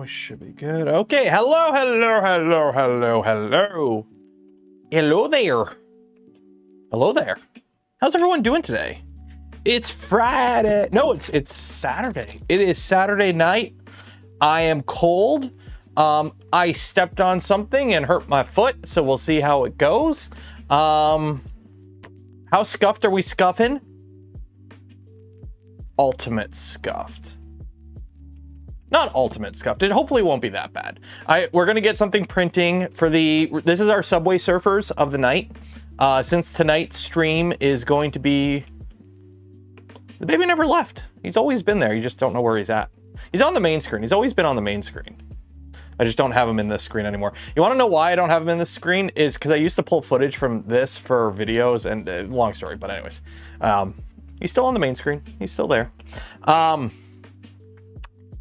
we should be good. Okay, hello, hello, hello, hello, hello. Hello there. Hello there. How's everyone doing today? It's Friday. No, it's Saturday. It is Saturday night. I am cold. I stepped on something and hurt my foot, so we'll see how it goes. How scuffed are we scuffing? Ultimate scuffed. Not ultimate scuffed. It hopefully won't be that bad. We're gonna get something printing for this is our Subway Surfers of the night. Since tonight's stream is going to be, the baby never left. He's always been there. You just don't know where he's at. He's on the main screen. He's always been on the main screen. I just don't have him in this screen anymore. You want to know why I don't have him in this screen? Is because I used to pull footage from this for videos, and long story, but anyways. He's still on the main screen. He's still there.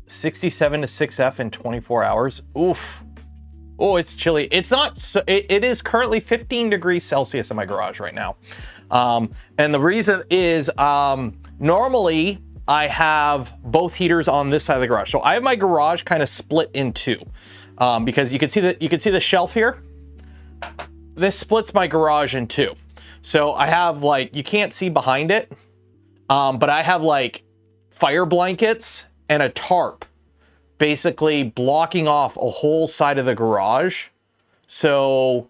67 to 6F in 24 hours. Oof. Oh, it's chilly. It's not, it is currently 15 degrees Celsius in my garage right now. And the reason is, normally I have both heaters on this side of the garage. So I have my garage kind of split in two, because you can see the shelf here. This splits my garage in two. So I have, like, you can't see behind it, but I have like fire blankets and a tarp basically blocking off a whole side of the garage. So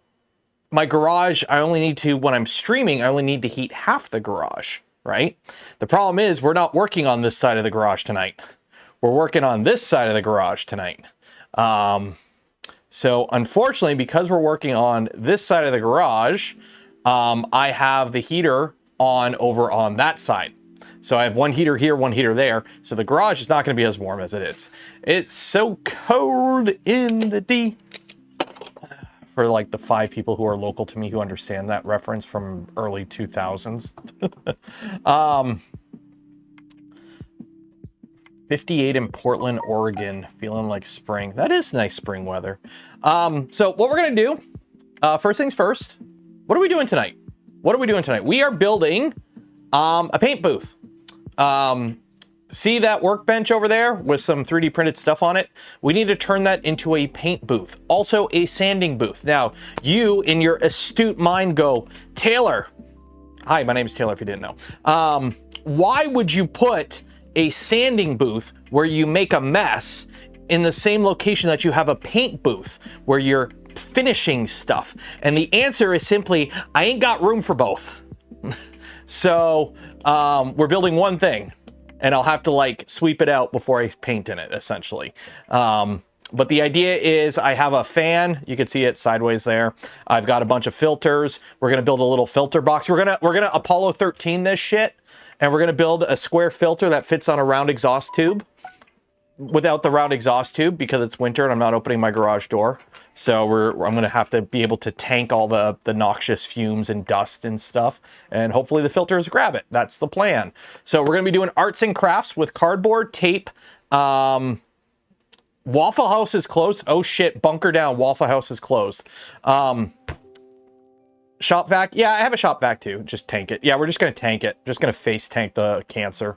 my garage, I only need to, when I'm streaming, I only need to heat half the garage, right? The problem is we're not working on this side of the garage tonight. We're working on this side of the garage tonight. So unfortunately, because we're working on this side of the garage, I have the heater on over on that side. So I have one heater here, one heater there. So the garage is not going to be as warm as it is. It's so cold in the D. For like the 5 people who are local to me who understand that reference from early 2000s. 58 in Portland, Oregon, feeling like spring. That is nice spring weather. So what we're going to do, first things first, what are we doing tonight? What are we doing tonight? We are building a paint booth. See that workbench over there with some 3D printed stuff on it? We need to turn that into a paint booth. Also a sanding booth. Now, you in your astute mind go, Taylor. Hi, my name is Taylor if you didn't know. Why would you put a sanding booth where you make a mess in the same location that you have a paint booth where you're finishing stuff? And the answer is simply, I ain't got room for both. So we're building one thing, and I'll have to like sweep it out before I paint in it, essentially. But the idea is I have a fan. You can see it sideways there. I've got a bunch of filters. We're gonna build a little filter box. We're gonna Apollo 13 this shit, and we're gonna build a square filter that fits on a round exhaust tube without the round exhaust tube because it's winter and I'm not opening my garage door. So I'm gonna have to be able to tank all the noxious fumes and dust and stuff, and hopefully the filters grab it. That's the plan. So we're gonna be doing arts and crafts with cardboard, tape. Waffle House is closed. Oh shit, bunker down, Waffle House is closed. Shop vac, yeah, I have a shop vac too, just tank it. Yeah, we're just gonna tank it. Just gonna face tank the cancer,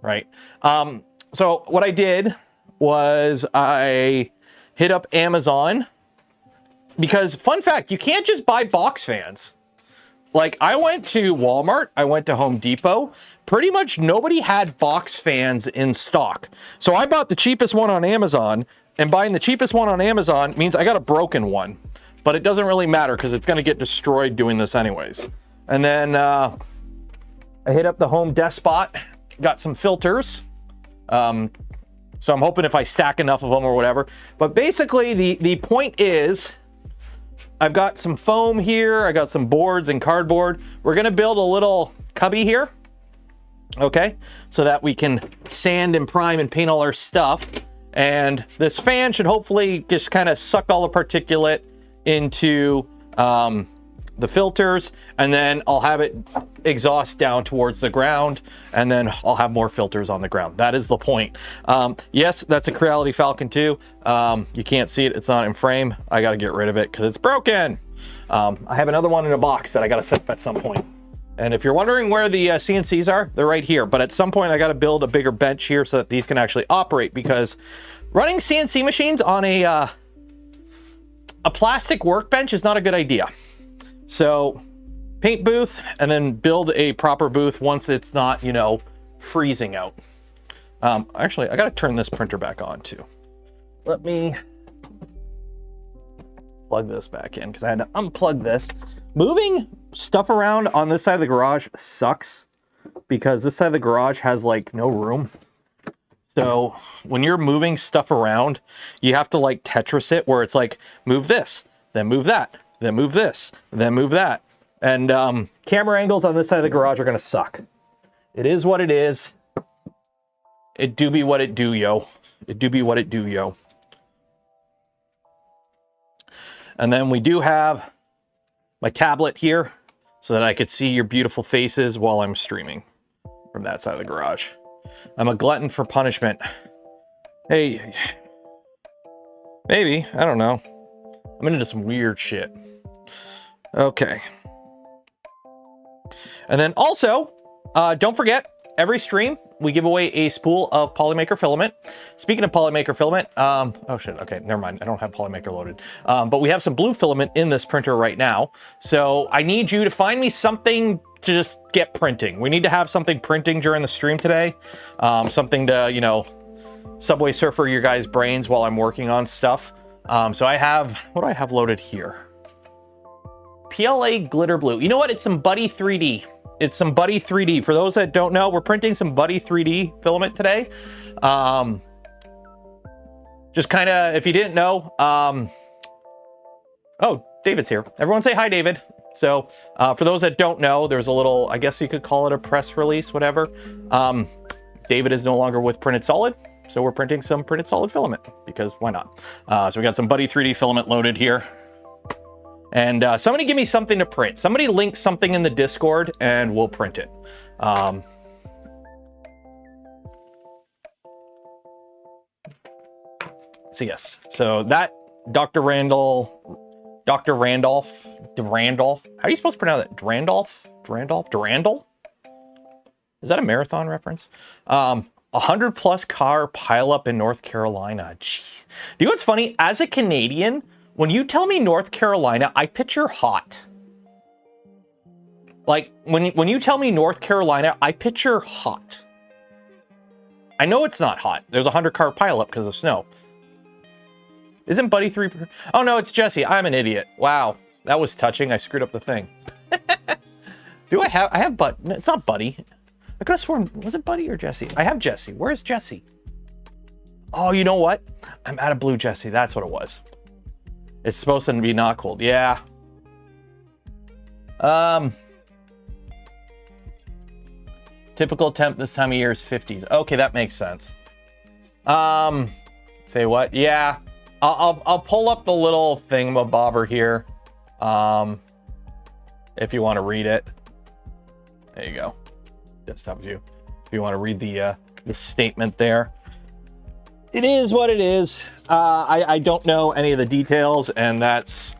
right? So what I did was I hit up Amazon because, fun fact, you can't just buy box fans. Like, I went to Walmart, I went to Home Depot, pretty much nobody had box fans in stock. So I bought the cheapest one on Amazon, and buying the cheapest one on Amazon means I got a broken one. But it doesn't really matter because it's going to get destroyed doing this anyways. And then I hit up the Home Despot, got some filters. So I'm hoping if I stack enough of them or whatever. But basically the point is, I've got some foam here, I got some boards and cardboard. We're gonna build a little cubby here, okay? So that we can sand and prime and paint all our stuff. And this fan should hopefully just kind of suck all the particulate into the filters, and then I'll have it exhaust down towards the ground, and then I'll have more filters on the ground. That is the point. Yes, that's a Creality Falcon 2. You can't see it, it's not in frame. I gotta get rid of it because it's broken. I have another one in a box that I gotta set up at some point. And if you're wondering where the CNCs are, they're right here. But at some point, I got to build a bigger bench here so that these can actually operate, because running CNC machines on a plastic workbench is not a good idea. So paint booth, and then build a proper booth once it's not, you know, freezing out. Actually, I got to turn this printer back on too. Let me plug this back in because I had to unplug this. Moving stuff around on this side of the garage sucks because this side of the garage has like no room. So when you're moving stuff around, you have to like Tetris it, where it's like move this, then move that, then move this, then move that. And camera angles on this side of the garage are gonna suck. It is what it is. It do be what it do, yo. It do be what it do, yo. And then we do have my tablet here so that I could see your beautiful faces while I'm streaming from that side of the garage. I'm a glutton for punishment. Hey, maybe, I don't know. I'm into some weird shit. Okay. And then also, don't forget, every stream, we give away a spool of polymaker filament. Speaking of polymaker filament, oh shit, okay, never mind. I don't have polymaker loaded. But we have some blue filament in this printer right now. So I need you to find me something to just get printing. We need to have something printing during the stream today. Something to, you know, Subway Surfer your guys' brains while I'm working on stuff. So I have, what do I have loaded here? PLA glitter blue. You know what? It's some Buddy 3D. It's some Buddy 3D. For those that don't know, we're printing some Buddy 3D filament today. Just kind of, if you didn't know, oh, David's here. Everyone say hi, David. So for those that don't know, there's a little, I guess you could call it a press release, whatever. David is no longer with Printed Solid, so we're printing some Printed Solid filament because why not? So we got some Buddy 3D filament loaded here. And somebody give me something to print. Somebody link something in the Discord and we'll print it. So yes, so that Dr. Randolph, how are you supposed to pronounce it? Durandal? Is that a marathon reference? 100+ car pileup in North Carolina. Jeez. Do you know what's funny? As a Canadian, when you tell me North Carolina, I picture hot. Like, when you tell me North Carolina, I picture hot. I know it's not hot. There's a 100-car pileup because of snow. Isn't Buddy 3? Oh, no, it's Jesse. I'm an idiot. Wow. That was touching. I screwed up the thing. Do I have Bud? No, it's not Buddy. I could have sworn, was it Buddy or Jesse? I have Jesse. Where's Jesse? Oh, you know what? I'm out of blue Jesse. That's what it was. It's supposed to be not cold. Yeah. Typical temp this time of year is 50s. Okay, that makes sense. Say what? Yeah. I'll pull up the little thingamabobber here. If you want to read it. There you go. Desktop view. If you want to read the statement there. It is what it is. I don't know any of the details, and that's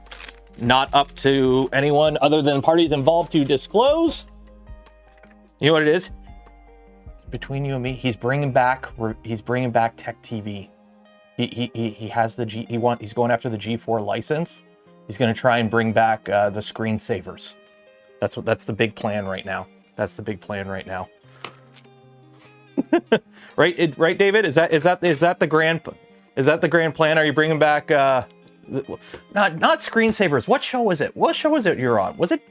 not up to anyone other than parties involved to disclose. You know what it is? Between you and me, he's bringing back Tech TV. He has the he's going after the G4 license. He's going to try and bring back the screensavers. That's the big plan right now. That's the big plan right now. Right, David? Is that the grand plan? Are you bringing back not screensavers? What show was it? What show was it you're on? Was it?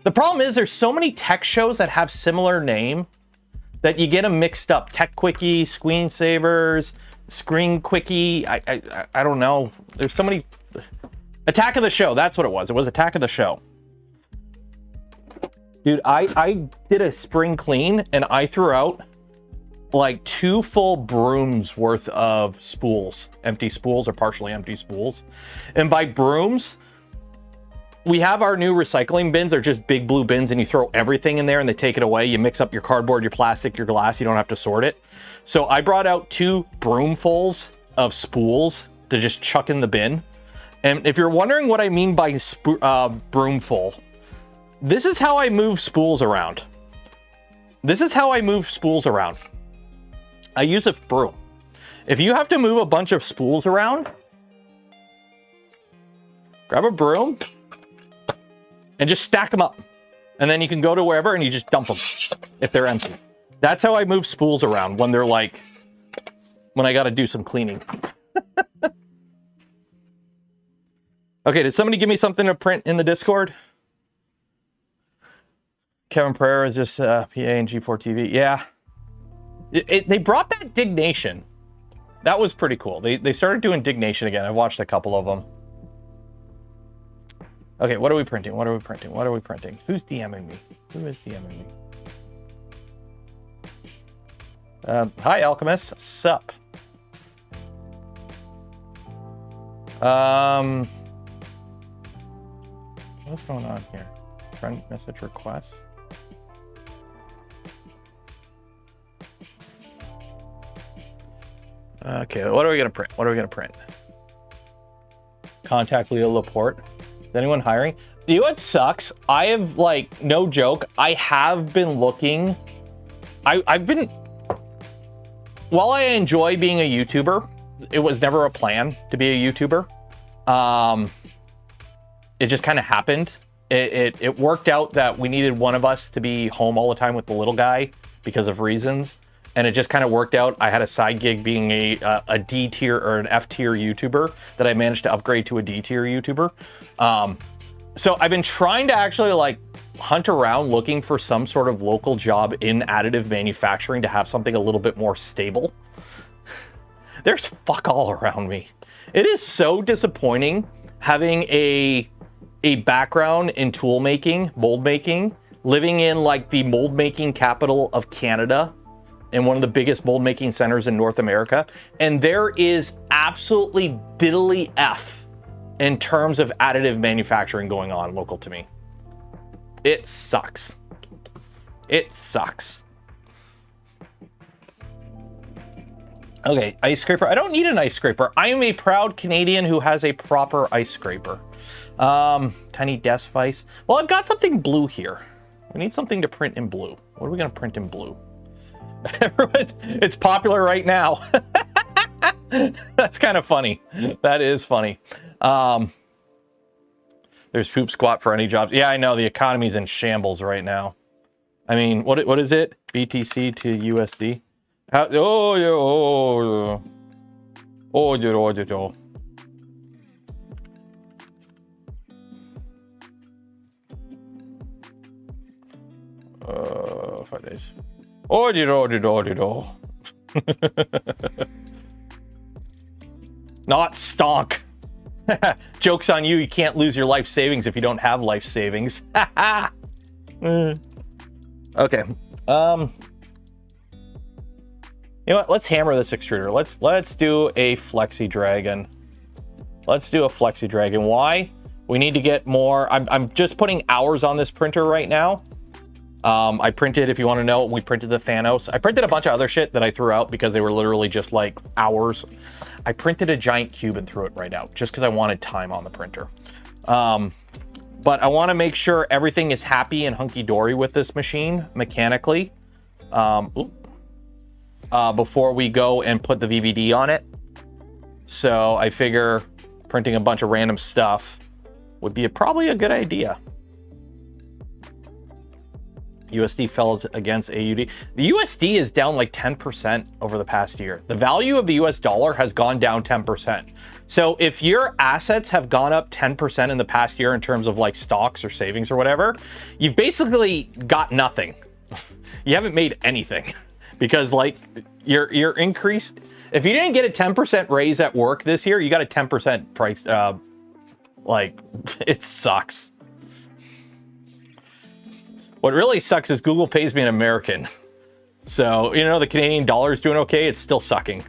The problem is there's so many tech shows that have similar name that you get them mixed up. Tech Quickie, Screensavers, Screen Quickie. I don't know. There's so many. Attack of the Show. That's what it was. It was Attack of the Show. Dude, I did a spring clean and I threw out like 2 full brooms worth of spools, empty spools or partially empty spools. And by brooms, we have our new recycling bins. They're just big blue bins and you throw everything in there and they take it away. You mix up your cardboard, your plastic, your glass. You don't have to sort it. So I brought out 2 broomfuls of spools to just chuck in the bin. And if you're wondering what I mean by broomful, This is how I move spools around. This is how I move spools around. I use a broom. If you have to move a bunch of spools around, grab a broom and just stack them up. And then you can go to wherever and you just dump them if they're empty. That's how I move spools around when they're like, when I got to do some cleaning. Okay, did somebody give me something to print in the Discord? Kevin Pereira is just PA and G4 TV. Yeah. They brought back Dignation. That was pretty cool. They started doing Dignation again. I've watched a couple of them. Okay, what are we printing? What are we printing? What are we printing? Who's DMing me? Who is DMing me? Hi, Alchemist. Sup? What's going on here? Friend message requests. Okay, what are we gonna print? What are we gonna print? Contact Leo Laporte. Is anyone hiring? You know what sucks? I have, like, no joke, I have been looking. I've been, while I enjoy being a YouTuber, it was never a plan to be a YouTuber. It just kind of happened. It worked out that we needed one of us to be home all the time with the little guy because of reasons. And it just kind of worked out. I had a side gig being a D tier or an F tier YouTuber that I managed to upgrade to a D tier YouTuber. So I've been trying to actually like hunt around looking for some sort of local job in additive manufacturing to have something a little bit more stable. There's fuck all around me. It is so disappointing having a background in tool making, mold making, living in like the mold making capital of Canada and one of the biggest mold making centers in North America. And there is absolutely diddly F in terms of additive manufacturing going on local to me. It sucks. It sucks. Okay, ice scraper. I don't need an ice scraper. I am a proud Canadian who has a proper ice scraper. Tiny desk vise. Well, I've got something blue here. We need something to print in blue. What are we gonna print in blue? It's popular right now. That's kind of funny. That is funny. There's poop squat for any jobs. Yeah, I know the economy's in shambles right now. I mean, what is it? BTC to USD? Five days. Not stonk. Joke's on you. You can't lose your life savings if you don't have life savings. Okay. You know what? Let's hammer this extruder. Let's do a Flexi Dragon. Let's do a Flexi Dragon. Why? We need to get more. I'm just putting hours on this printer right now. I printed, if you want to know, we printed the Thanos. I printed a bunch of other shit that I threw out because they were literally just like hours. I printed a giant cube and threw it right out just because I wanted time on the printer. But I want to make sure everything is happy and hunky-dory with this machine mechanically before we go and put the VVD on it. So I figure printing a bunch of random stuff would be probably a good idea. USD fell against AUD. The USD is down like 10% over the past year. The value of the US dollar has gone down 10%. So if your assets have gone up 10% in the past year in terms of like stocks or savings or whatever, you've basically got nothing. You haven't made anything because like your increase, if you didn't get a 10% raise at work this year, you got a 10% price, like it sucks. What really sucks is Google pays me an American. So, you know, the Canadian dollar is doing okay. It's still sucking.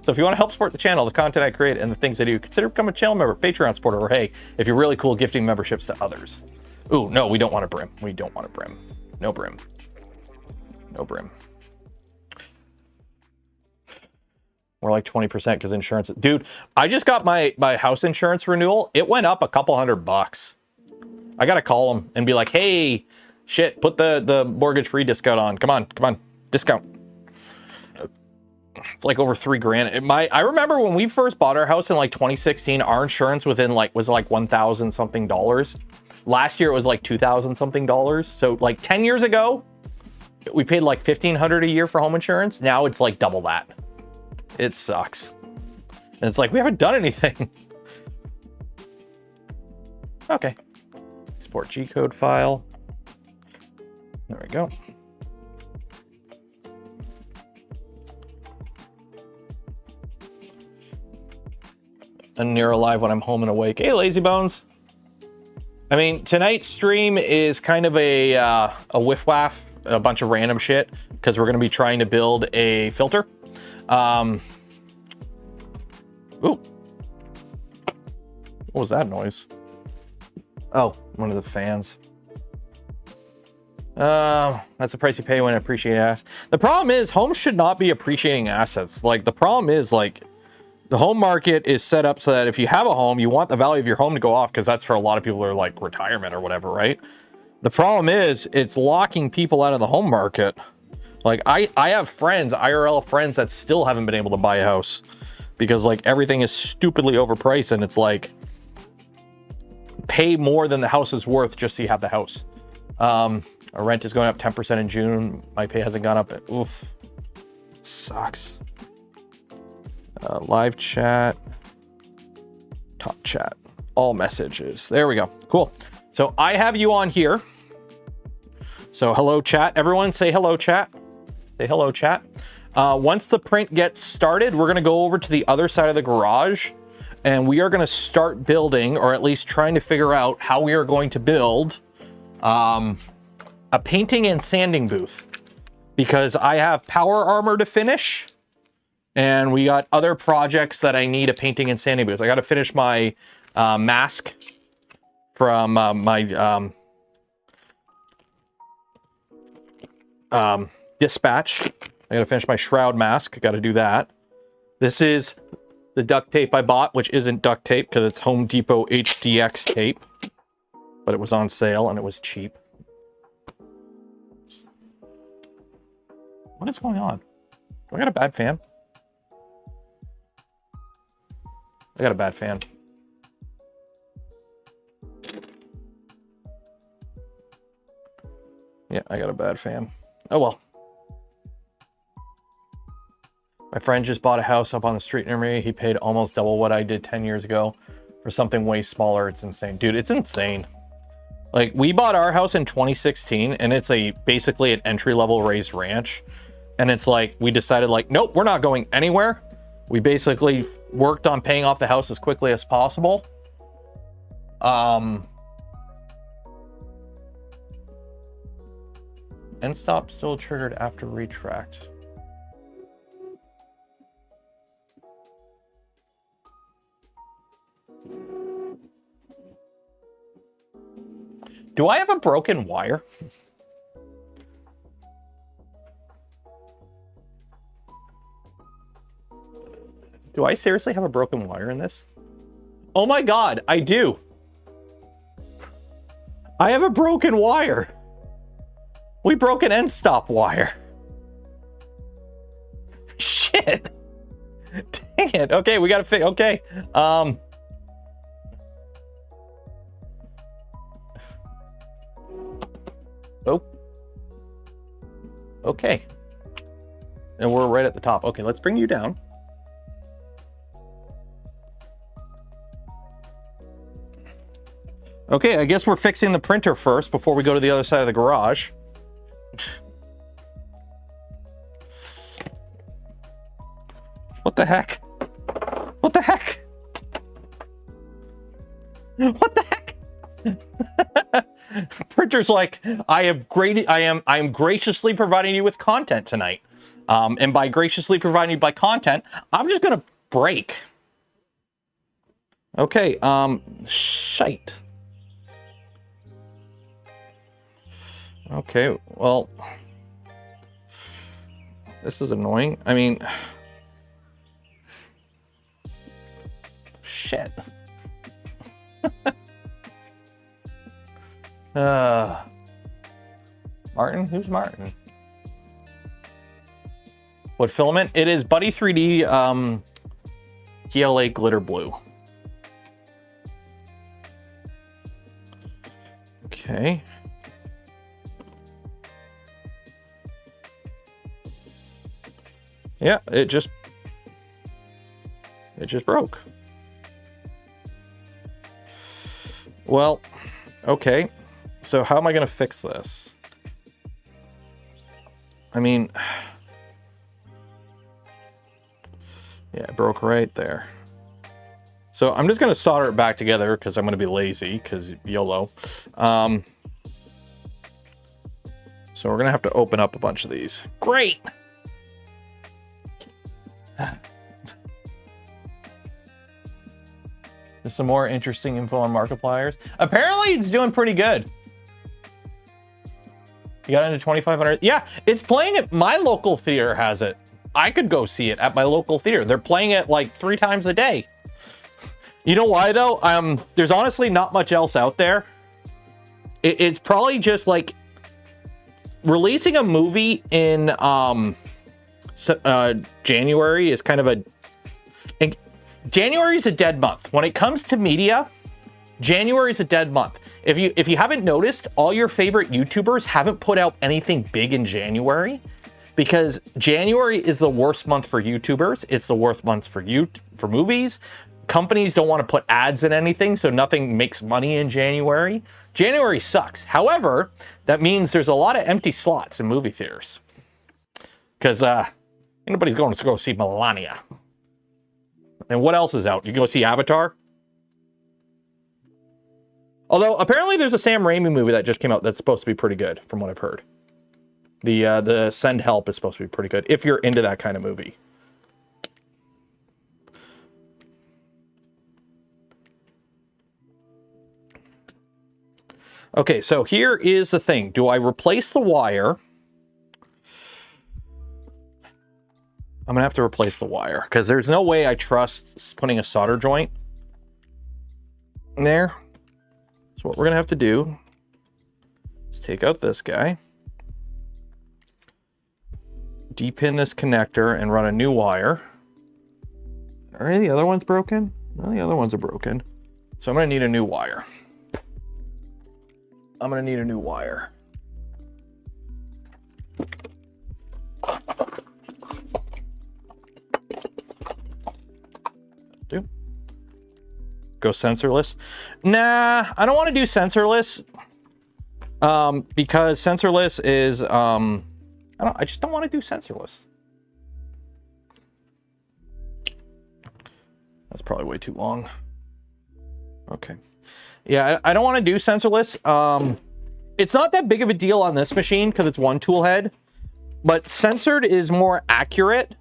So if you want to help support the channel, the content I create, and the things I do, consider becoming a channel member, Patreon supporter, or hey, if you're really cool, gifting memberships to others. Ooh, no, we don't want a brim. We don't want a brim. No brim. No brim. We're like 20% because insurance. Dude, I just got my house insurance renewal. It went up a couple $100. I gotta call them and be like, hey, shit, put the mortgage-free discount on. Come on, discount. It's like over $3,000. I remember when we first bought our house in like 2016, our insurance was like 1,000 something dollars. Last year it was like 2,000 something dollars. So like 10 years ago, we paid like $1,500 a year for home insurance. Now it's like double that. It sucks. And it's like, we haven't done anything. Okay. Export G-code file. There we go. And near alive when I'm home and awake. Hey, lazy bones. I mean, tonight's stream is kind of a whiff-waff, a bunch of random shit, because we're going to be trying to build a filter. Ooh. What was that noise? Oh, one of the fans. That's the price you pay when appreciating assets. The problem is, homes should not be appreciating assets. Like, the problem is, like, the home market is set up so that if you have a home, you want the value of your home to go off, because that's for a lot of people who are like retirement or whatever, right? The problem is, it's locking people out of the home market. Like, I have friends, IRL friends, that still haven't been able to buy a house because like everything is stupidly overpriced, and it's like pay more than the house is worth just so you have the house. Our rent is going up 10% in June. My pay hasn't gone up. Oof, it sucks. Live chat, top chat, all messages. There we go. Cool. So I have you on here. So hello, chat. Everyone say hello, chat. Say hello, chat. Once the print gets started, we're going to go over to the other side of the garage, and we are going to start building, or at least trying to figure out how we are going to build a painting and sanding booth, because I have power armor to finish. And we got other projects that I need a painting and sanding booth. I got to finish my mask from my dispatch. I got to finish my shroud mask. Got to do that. This is the duct tape I bought, which isn't duct tape because it's Home Depot HDX tape. But it was on sale and it was cheap. What is going on? Do I got a bad fan? I got a bad fan. Yeah, I got a bad fan. Oh well. My friend just bought a house up on the street near me. He paid almost double what I did 10 years ago for something way smaller. It's insane. Dude, it's insane. Like, we bought our house in 2016, and it's basically an entry-level raised ranch. And it's like, we decided like, nope, we're not going anywhere. We basically worked on paying off the house as quickly as possible. End stop still triggered after retract. Do I have a broken wire? Do I seriously have a broken wire in this? Oh my God, I do. I have a broken wire. We broke an end stop wire. Shit. Dang it. Okay, we gotta fix. Okay. Oh. Okay. And we're right at the top. Okay, let's bring you down. Okay, I guess we're fixing the printer first before we go to the other side of the garage. What the heck? What the heck? What the heck? Printer's like, I am graciously providing you with content tonight. And by graciously providing you by content, I'm just gonna break. Okay, shite. Okay, well, this is annoying. I mean, shit. Martin? Who's Martin? What filament? It is Buddy 3D GLA Glitter Blue. Okay. Yeah, it just broke. Well, okay. So how am I going to fix this? I mean, yeah, it broke right there. So I'm just going to solder it back together because I'm going to be lazy because YOLO. So we're going to have to open up a bunch of these. Great. There's some more interesting info on Markipliers. Apparently it's doing pretty good. You got into 2,500. Yeah, it's playing at my local theater has it. I could go see it at my local theater. They're playing it like 3 times a day. You know why though? There's honestly not much else out there. It's probably just like releasing a movie in January is kind of a... January is a dead month. When it comes to media, January is a dead month. If you haven't noticed, all your favorite YouTubers haven't put out anything big in January because January is the worst month for YouTubers. It's the worst month for movies. Companies don't want to put ads in anything, so nothing makes money in January. January sucks. However, that means there's a lot of empty slots in movie theaters because nobody's going to go see Melania. And what else is out? You go see Avatar? Although, apparently there's a Sam Raimi movie that just came out that's supposed to be pretty good, from what I've heard. The Send Help is supposed to be pretty good, if you're into that kind of movie. Okay, so here is the thing. Do I replace the wire? I'm gonna have to replace the wire because there's no way I trust putting a solder joint in there. So what we're gonna have to do is take out this guy, depin this connector, and run a new wire. Are any of the other ones broken? No, the other ones are broken. So I'm gonna need a new wire. I'm gonna need a new wire. Go sensorless. Nah, I don't want to do sensorless because sensorless is I just don't want to do sensorless. That's probably way too long. Okay. Yeah, I don't want to do sensorless. It's not that big of a deal on this machine because it's one tool head, but censored is more accurate.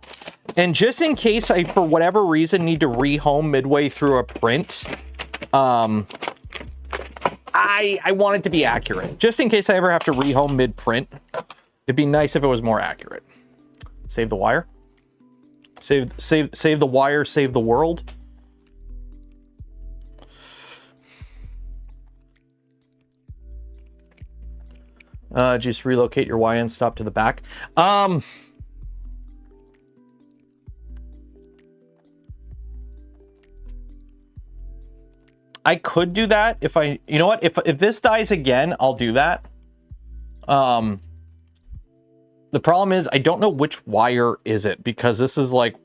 And just in case I, for whatever reason, need to rehome midway through a print, I want it to be accurate. Just in case I ever have to rehome mid-print, it'd be nice if it was more accurate. Save the wire. Save the wire, save the world. Just relocate your Y end stop to the back. I could do that if you know what, if this dies again, I'll do that. The problem is I don't know which wire is it because this is like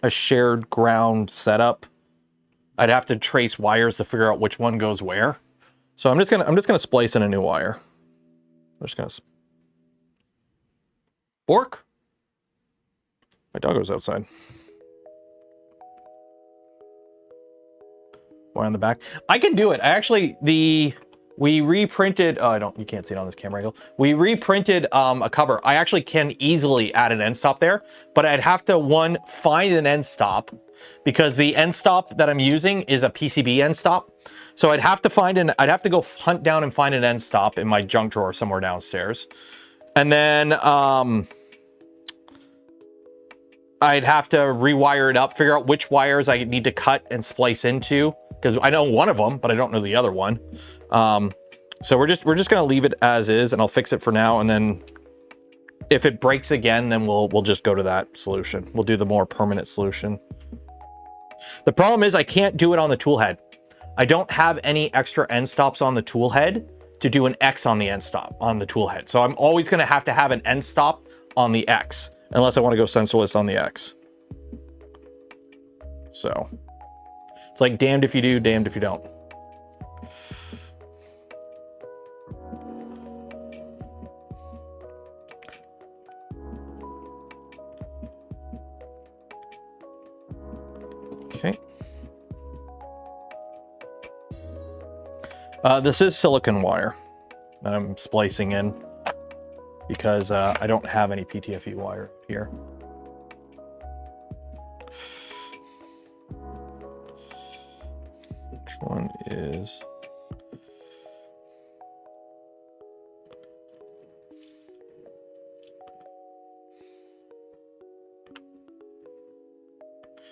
a shared ground setup. I'd have to trace wires to figure out which one goes where. So I'm just gonna splice in a new wire. I'm just gonna Bork. My doggo's outside. Wire on the back. I can do it. I actually, we reprinted, oh, you can't see it on this camera angle. We reprinted a cover. I actually can easily add an end stop there, but I'd have to, find an end stop because the end stop that I'm using is a PCB end stop. So I'd have to I'd have to go hunt down and find an end stop in my junk drawer somewhere downstairs. And then, I'd have to rewire it up, figure out which wires I need to cut and splice into, because I know one of them, but I don't know the other one. So we're just gonna leave it as is, and I'll fix it for now, and then if it breaks again, then we'll just go to that solution. We'll do the more permanent solution. The problem is I can't do it on the tool head. I don't have any extra end stops on the tool head to do an X on the end stop on the tool head. So I'm always gonna have to have an end stop on the X, unless I want to go sensorless on the X. So it's like damned if you do, damned if you don't. Okay. This is silicon wire that I'm splicing in because I don't have any PTFE wire here. Which one is...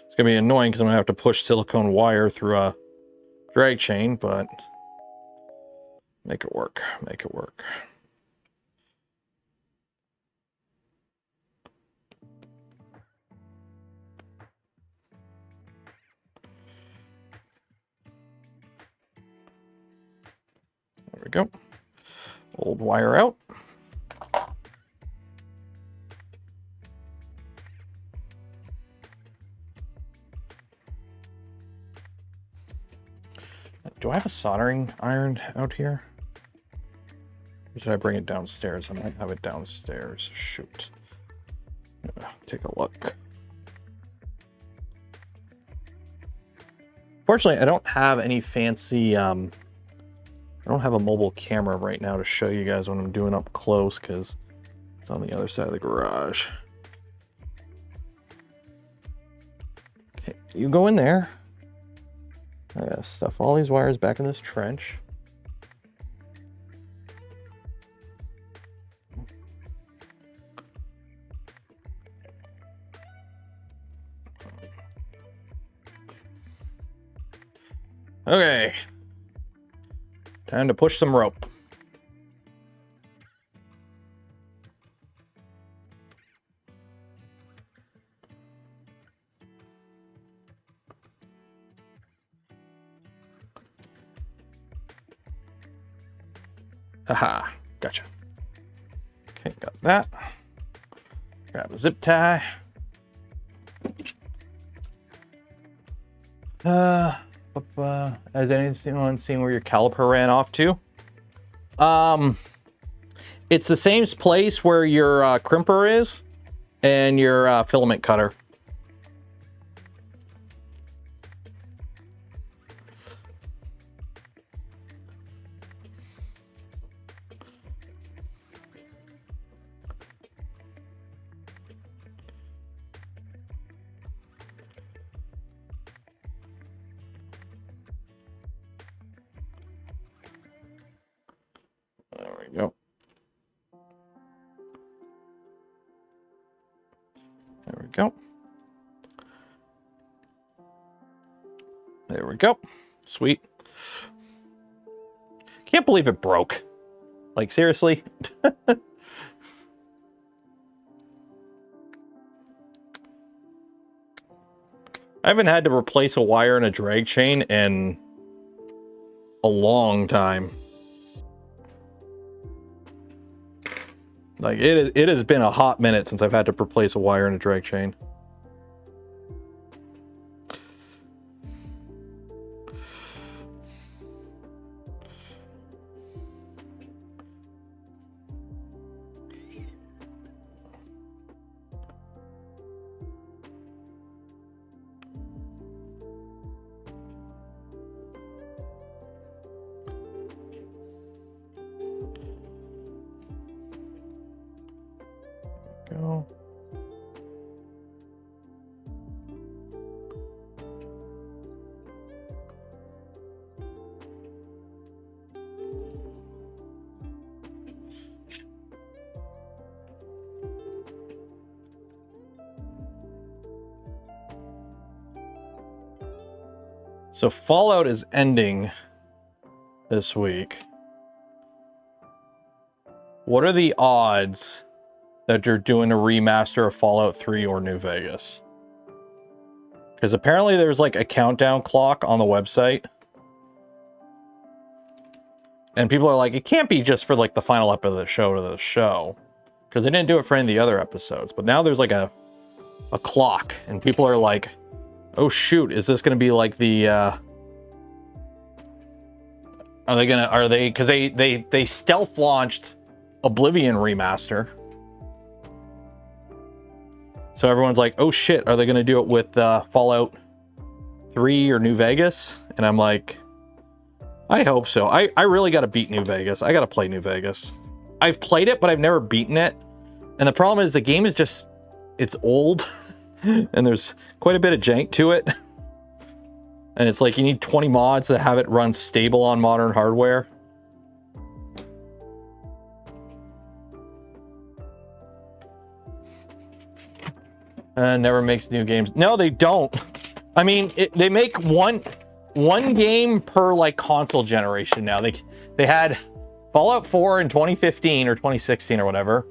It's gonna be annoying because I'm gonna have to push silicone wire through a drag chain, but make it work, make it work. There we go. Old wire out. Do I have a soldering iron out here? Or did I bring it downstairs? I might have it downstairs. Shoot. Take a look. Fortunately, I don't have any fancy, I don't have a mobile camera right now to show you guys what I'm doing up close because it's on the other side of the garage. Okay, you go in there. I gotta stuff all these wires back in this trench. Okay. Time to push some rope. Haha, gotcha. Okay, got that. Grab a zip tie. Has anyone seen where your caliper ran off to? It's the same place where your crimper is and your filament cutter. There we go. There we go. There we go. Sweet. Can't believe it broke. Like, seriously? I haven't had to replace a wire in a drag chain in a long time. Like, it has been a hot minute since I've had to replace a wire in a drag chain. Go. So Fallout is ending this week. What are the odds that they're doing a remaster of Fallout 3 or New Vegas? Because apparently there's like a countdown clock on the website. And people are like, it can't be just for like the final episode of the show. Because they didn't do it for any of the other episodes. But now there's like a clock. And people are like, oh shoot, is this going to be like the... because they stealth launched Oblivion remaster. So everyone's like, oh shit, are they going to do it with Fallout 3 or New Vegas? And I'm like, I hope so. I really got to beat New Vegas. I got to play New Vegas. I've played it, but I've never beaten it. And the problem is the game is just, it's old. And there's quite a bit of jank to it. And it's like you need 20 mods to have it run stable on modern hardware. Never makes new games. No, they don't. I mean, they make one game per like console generation now. They had Fallout 4 in 2015 or 2016 or whatever.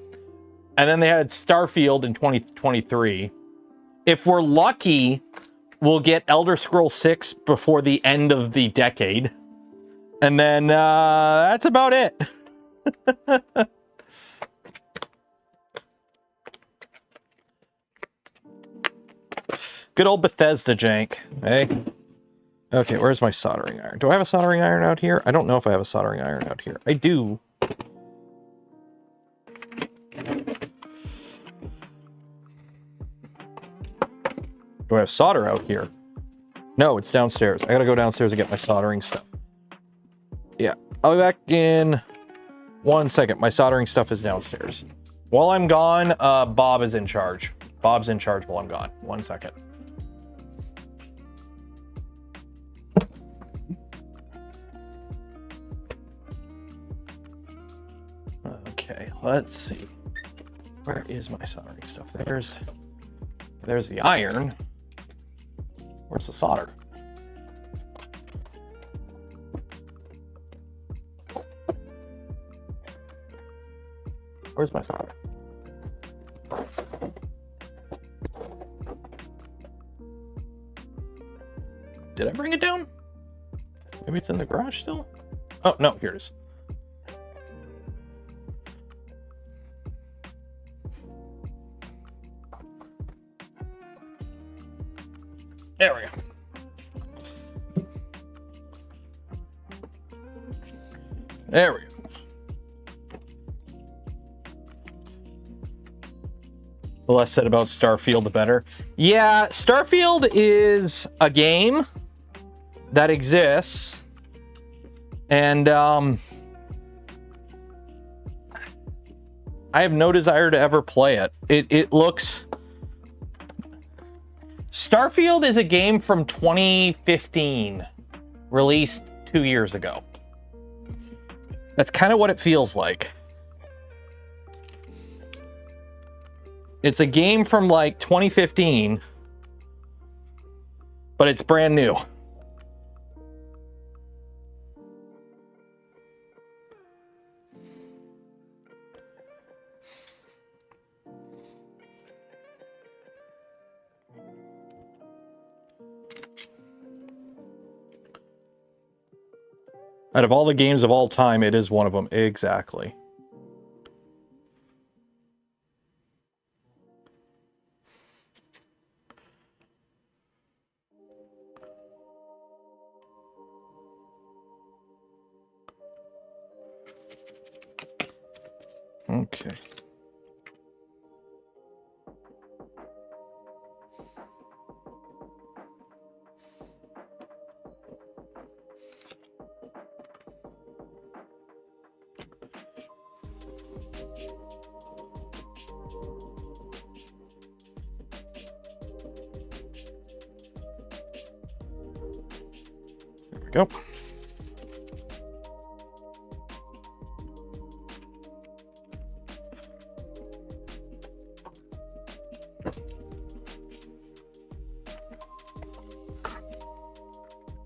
And then they had Starfield in 2023. If we're lucky, we'll get Elder Scrolls 6 before the end of the decade. And then that's about it. Good old Bethesda jank, eh? Okay, where's my soldering iron? Do I have a soldering iron out here? I don't know if I have a soldering iron out here. I do. Do I have solder out here? No, it's downstairs. I gotta go downstairs and get my soldering stuff. Yeah, I'll be back in 1 second. My soldering stuff is downstairs. While I'm gone, Bob is in charge. Bob's in charge while I'm gone. 1 second. Okay, let's see. Where is my soldering stuff? There's the iron. Where's the solder? Where's my solder? Did I bring it down? Maybe it's in the garage still? Oh, no, here it is. There we go. There we go. The less said about Starfield, the better. Yeah, Starfield is a game that exists, and I have no desire to ever play it. It looks... Starfield is a game from 2015, released 2 years ago. That's kind of what it feels like. It's a game from like 2015, but it's brand new. Out of all the games of all time, it is one of them. Exactly. Okay. Go.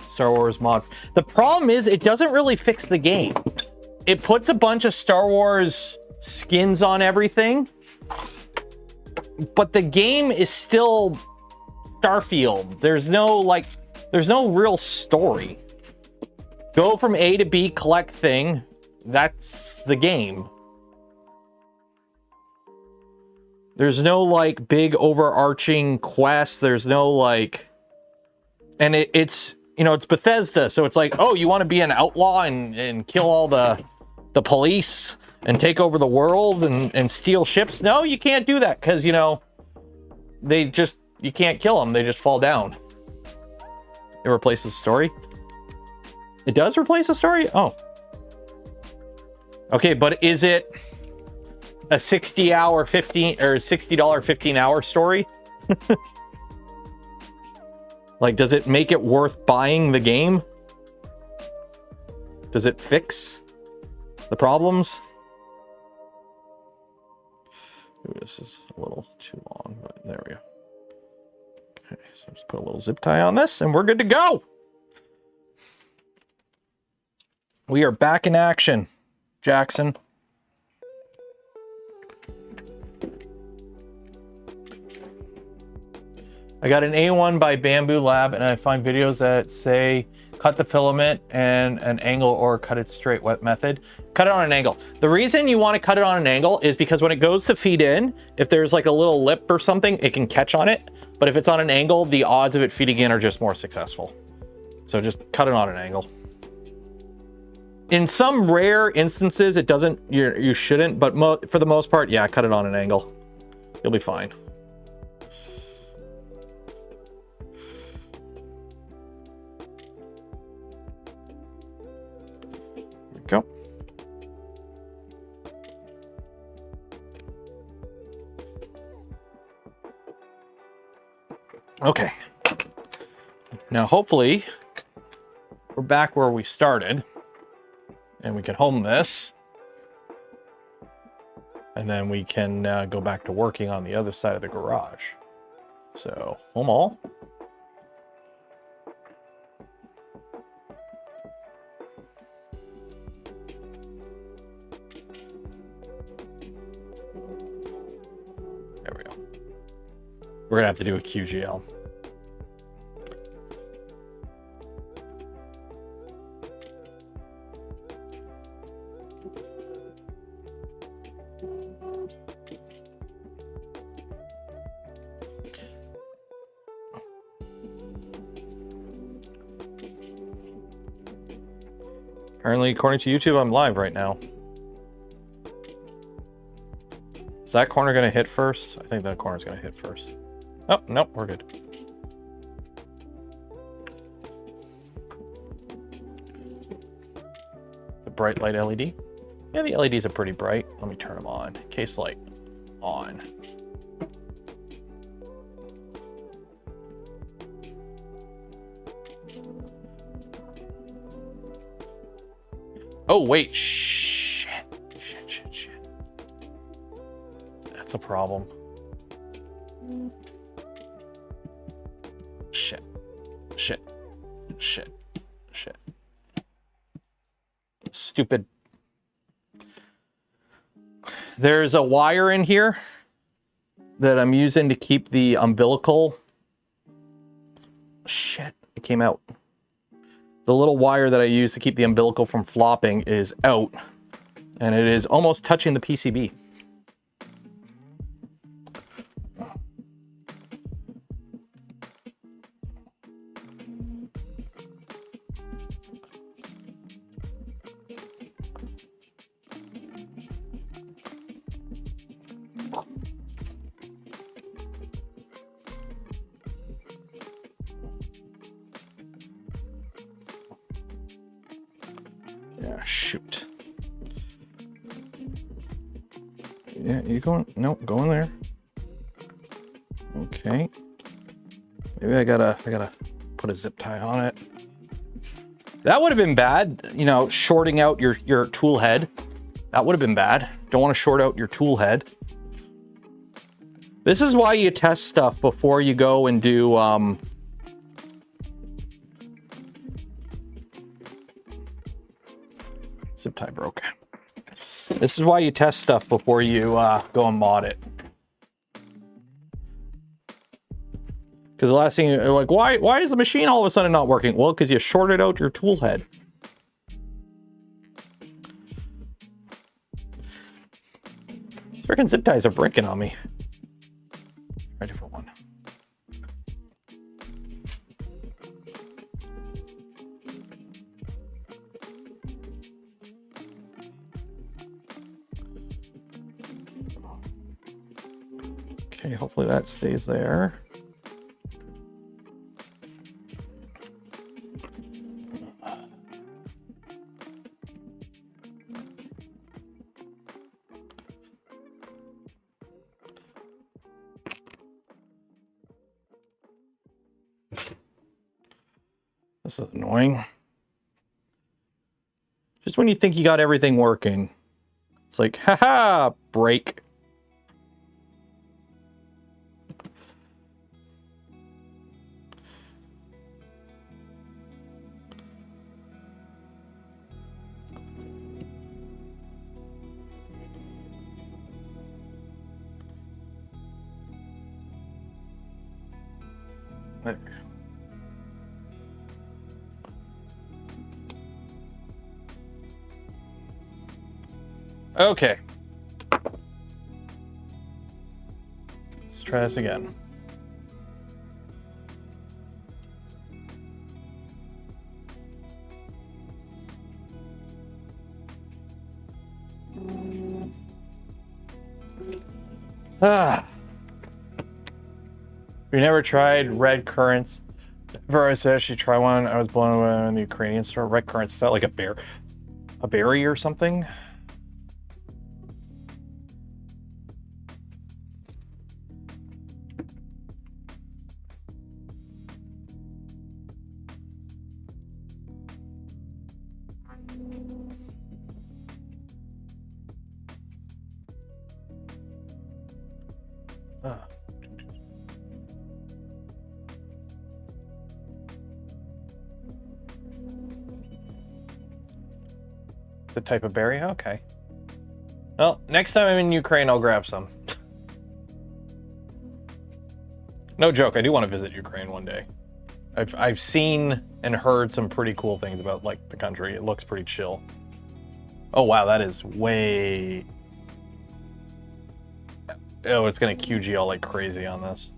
Star Wars mod. The problem is it doesn't really fix the game. It puts a bunch of Star Wars skins on everything, but the game is still Starfield. There's no real story. Go from A to B, collect thing. That's the game. There's no like big overarching quest. There's no like, and it's, you know, it's Bethesda. So it's like, oh, you want to be an outlaw and kill all the police and take over the world and steal ships? No, you can't do that. Cause you know, you can't kill them. They just fall down. It replaces the story. It does replace the story? Oh. Okay, but is it a $60 15-hour story? Like, does it make it worth buying the game? Does it fix the problems? Ooh, this is a little too long, but there we go. Okay, so just put a little zip tie on this and we're good to go. We are back in action, Jackson. I got an A1 by Bamboo Lab, and I find videos that say cut the filament and an angle or cut it straight. What method? Cut it on an angle. The reason you want to cut it on an angle is because when it goes to feed in, if there's like a little lip or something, it can catch on it. But if it's on an angle, the odds of it feeding in are just more successful. So just cut it on an angle. In some rare instances, it doesn't, you shouldn't, but for the most part, yeah, cut it on an angle. You'll be fine. Go. Okay. Now, hopefully, we're back where we started, and we can home this, and then we can go back to working on the other side of the garage. So, home all. We're gonna have to do a QGL. Apparently, according to YouTube, I'm live right now. Is that corner gonna hit first? I think that corner's gonna hit first. Oh, nope, we're good. The bright light LED. Yeah, the LEDs are pretty bright. Let me turn them on. Case light on. Oh, wait, shit. That's a problem. Shit. Stupid. There's a wire in here that I'm using to keep the umbilical. Shit, it came out. The little wire that I use to keep the umbilical from flopping is out, and it is almost touching the PCB. Yeah, shoot. Yeah, you going? Nope, go in there. Okay. Maybe I gotta put a zip tie on it. That would have been bad, you know, shorting out your tool head. That would have been bad. Don't want to short out your tool head. This is why you test stuff before you go and do zip tie broke. This is why you test stuff before you go and mod it. Because the last thing you're like, why is the machine all of a sudden not working? Well, because you shorted out your tool head. These freaking zip ties are breaking on me. Try a different one. Okay, hopefully that stays there. This is annoying. Just when you think you got everything working, it's like, haha, break. There. Okay. Let's try this again. You never tried red currants? Ever I said I should try one. I was blown away in the Ukrainian store. Red currants, is that like a berry or something? The type of berry? Okay. Well, next time I'm in Ukraine, I'll grab some. No joke, I do want to visit Ukraine one day. I've seen and heard some pretty cool things about like the country. It looks pretty chill. Oh wow, that is way... Oh, it's gonna QG all like crazy on this.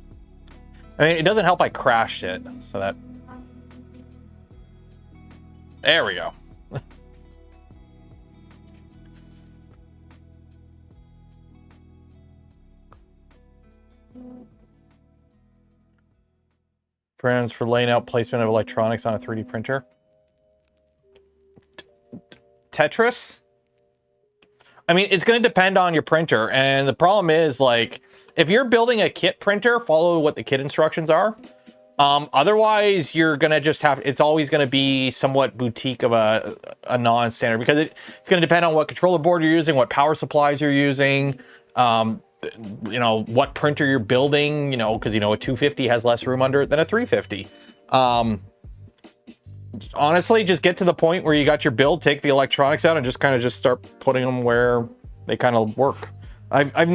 I mean, it doesn't help I crashed it, so that... There we go. Programs for laying out placement of electronics on a 3D printer. Tetris? I mean, it's going to depend on your printer. And the problem is, like, if you're building a kit printer, follow what the kit instructions are. Otherwise, you're going to just have, it's always going to be somewhat boutique of a non-standard, because it's going to depend on what controller board you're using, what power supplies you're using, you know, what printer you're building, you know, because, you know, a 250 has less room under it than a 350. Honestly, just get to the point where you got your build, take the electronics out, and just kind of just start putting them where they kind of work. I have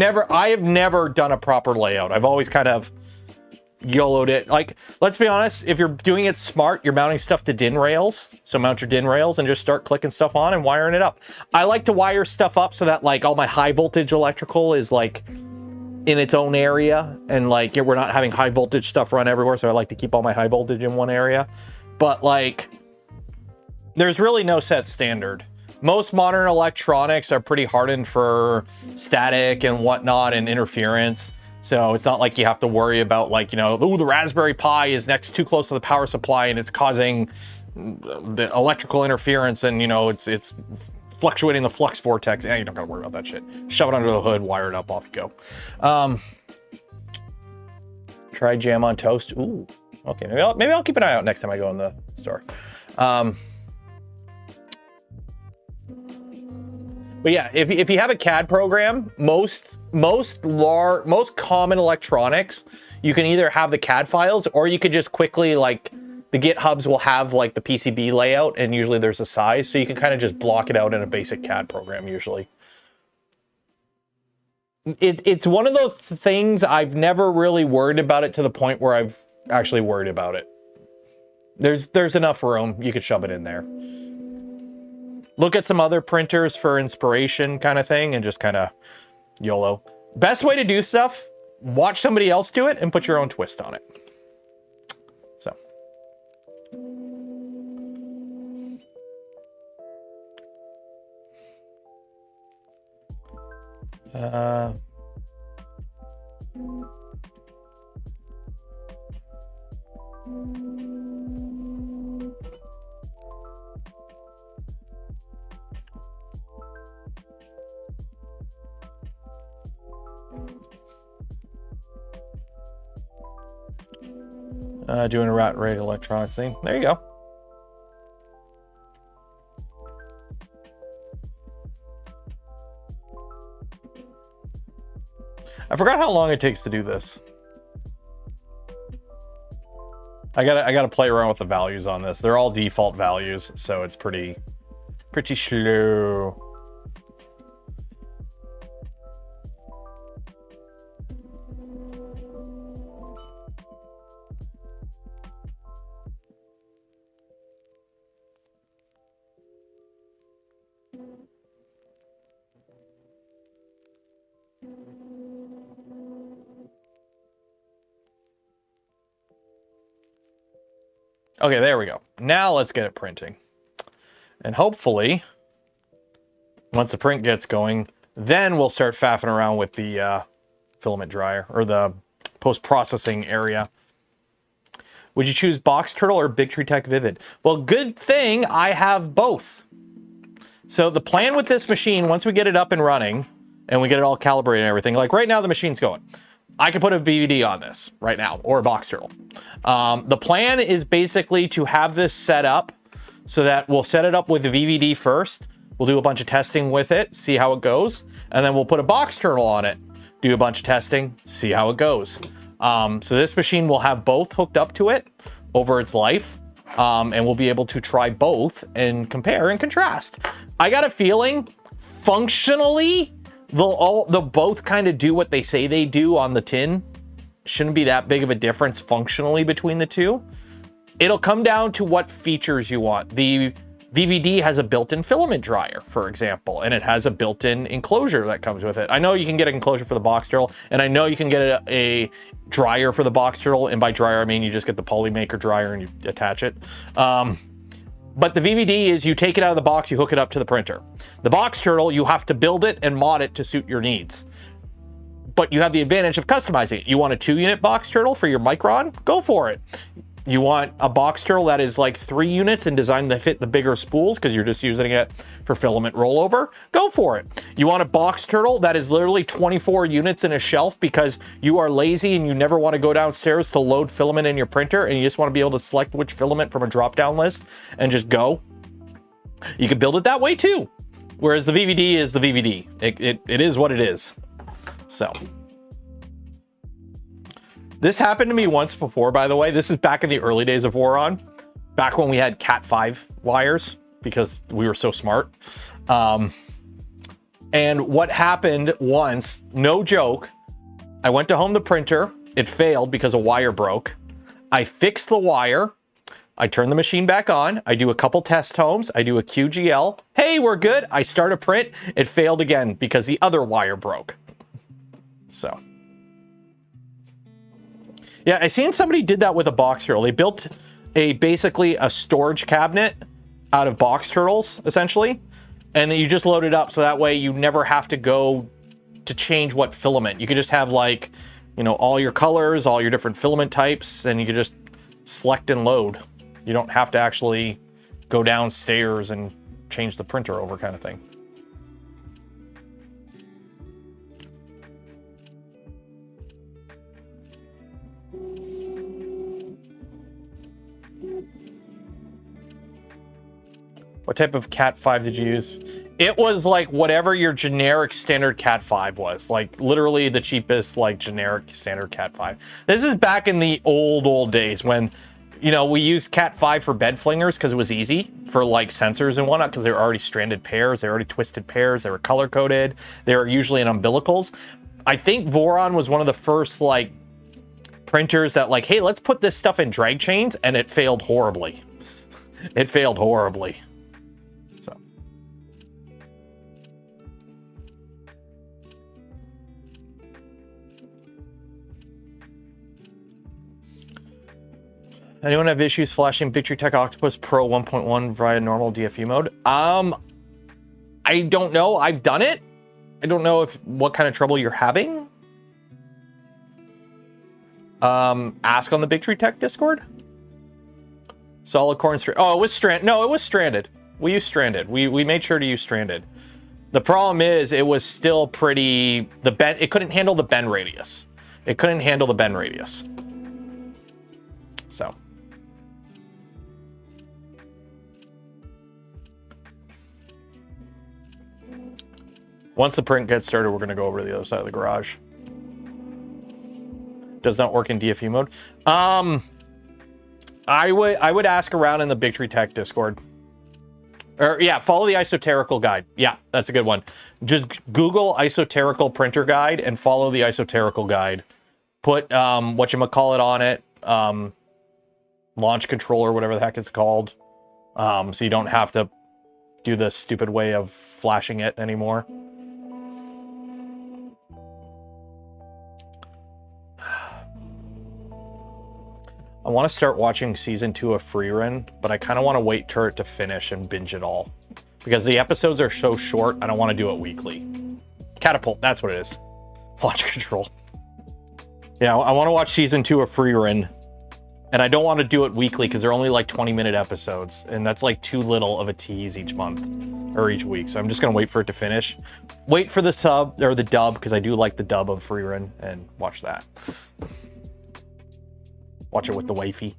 never done a proper layout. I've always kind of YOLO'd it. Like, let's be honest, if you're doing it smart, you're mounting stuff to DIN rails. So mount your DIN rails and just start clicking stuff on and wiring it up. I like to wire stuff up so that like all my high voltage electrical is like in its own area, and like we're not having high voltage stuff run everywhere. So I like to keep all my high voltage in one area. But like, there's really no set standard. Most modern electronics are pretty hardened for static and whatnot and interference. So it's not like you have to worry about like, you know, ooh, the Raspberry Pi is next too close to the power supply and it's causing the electrical interference, and, you know, it's fluctuating the flux vortex. You don't gotta worry about that shit. Shove it under the hood, wire it up, off you go. Try jam on toast. Ooh, okay, maybe I'll keep an eye out next time I go in the store. But yeah, if you have a CAD program, most common electronics, you can either have the CAD files, or you could just quickly, like, the GitHubs will have like the PCB layout, and usually there's a size, so you can kind of just block it out in a basic CAD program usually. it's one of those things I've never really worried about it to the point where I've actually worried about it. There's enough room. You could shove it in there. Look at some other printers for inspiration kind of thing and just kind of YOLO. Best way to do stuff, watch somebody else do it and put your own twist on it. So. Doing a rat rate electronics thing. There you go. I forgot how long it takes to do this. I gotta play around with the values on this. They're all default values, so it's pretty slow. Okay, there we go. Now let's get it printing. And hopefully, once the print gets going, then we'll start faffing around with the filament dryer, or the post-processing area. Would you choose Box Turtle or Big Tree Tech Vivid? Well, good thing I have both. So the plan with this machine, once we get it up and running, and we get it all calibrated and everything, like right now the machine's going. I could put a VVD on this right now, or a Box Turtle. The plan is basically to have this set up so that we'll set it up with the VVD first. We'll do a bunch of testing with it, see how it goes, and then we'll put a Box Turtle on it, do a bunch of testing, see how it goes. So this machine will have both hooked up to it over its life, and we'll be able to try both and compare and contrast. I got a feeling, functionally, they'll both kind of do what they say they do on the tin. Shouldn't be that big of a difference functionally between the two. It'll come down to what features you want. The VVD has a built-in filament dryer, for example, and it has a built-in enclosure that comes with it. I know you can get an enclosure for the Box Turtle, and I know you can get a dryer for the Box Turtle, and by dryer I mean you just get the polymaker dryer and you attach it. But the VVD is you take it out of the box, you hook it up to the printer. The Box Turtle, you have to build it and mod it to suit your needs. But you have the advantage of customizing it. You want a 2-unit Box Turtle for your Micron? Go for it. You want a Box Turtle that is like 3 units and designed to fit the bigger spools because you're just using it for filament rollover? Go for it. You want a Box Turtle that is literally 24 units in a shelf because you are lazy and you never want to go downstairs to load filament in your printer and you just want to be able to select which filament from a drop-down list and just go? You can build it that way too. Whereas the VVD is the VVD. It is what it is. So... this happened to me once before, by the way. This is back in the early days of Voron, back when we had Cat 5 wires because we were so smart. And what happened once, no joke, I went to home the printer. It failed because a wire broke. I fixed the wire. I turn the machine back on. I do a couple test homes. I do a QGL. Hey, we're good. I start a print. It failed again because the other wire broke. So... yeah, I seen somebody did that with a Box Turtle. They built basically a storage cabinet out of Box Turtles, essentially, and then you just load it up so that way you never have to go to change what filament. You could just have, like, you know, all your colors, all your different filament types, and you could just select and load. You don't have to actually go downstairs and change the printer over, kind of thing. What type of Cat 5 did you use? It was like whatever your generic standard Cat 5 was. Like literally the cheapest, like generic standard Cat 5. This is back in the old days when, you know, we used Cat 5 for bed flingers because it was easy for like sensors and whatnot because they were already stranded pairs, they were already twisted pairs, they were color coded, they were usually in umbilicals. I think Voron was one of the first like printers that like, hey, let's put this stuff in drag chains, and it failed horribly. It failed horribly. So. Anyone have issues flashing Victory Tech Octopus Pro 1.1 via normal DFU mode? I don't know. I've done it. I don't know what kind of trouble you're having. Ask on the Victory Tech Discord. Solid Corn 3. Oh, it was stranded. No, it was stranded. We used stranded. We made sure to use stranded. The problem is it was still pretty it couldn't handle the bend radius. It couldn't handle the bend radius. So. Once the print gets started, we're going to go over to the other side of the garage. Does not work in DFU mode. I would ask around in the Victory Tech Discord. Or yeah, follow the esoterical guide. Yeah, that's a good one. Just Google esoterical printer guide and follow the esoterical guide. Put whatchamacallit on it. Launch controller, whatever the heck it's called. So you don't have to do the stupid way of flashing it anymore. I want to start watching season 2 of Freerun, but I kind of want to wait for it to finish and binge it all. Because the episodes are so short, I don't want to do it weekly. Catapult, that's what it is. Launch control. Yeah, I want to watch season 2 of Freerun, and I don't want to do it weekly because they're only like 20-minute episodes, and that's like too little of a tease each month, or each week. So I'm just going to wait for it to finish. Wait for the sub, or the dub, because I do like the dub of Freerun, and watch that. Watch it with the wifey.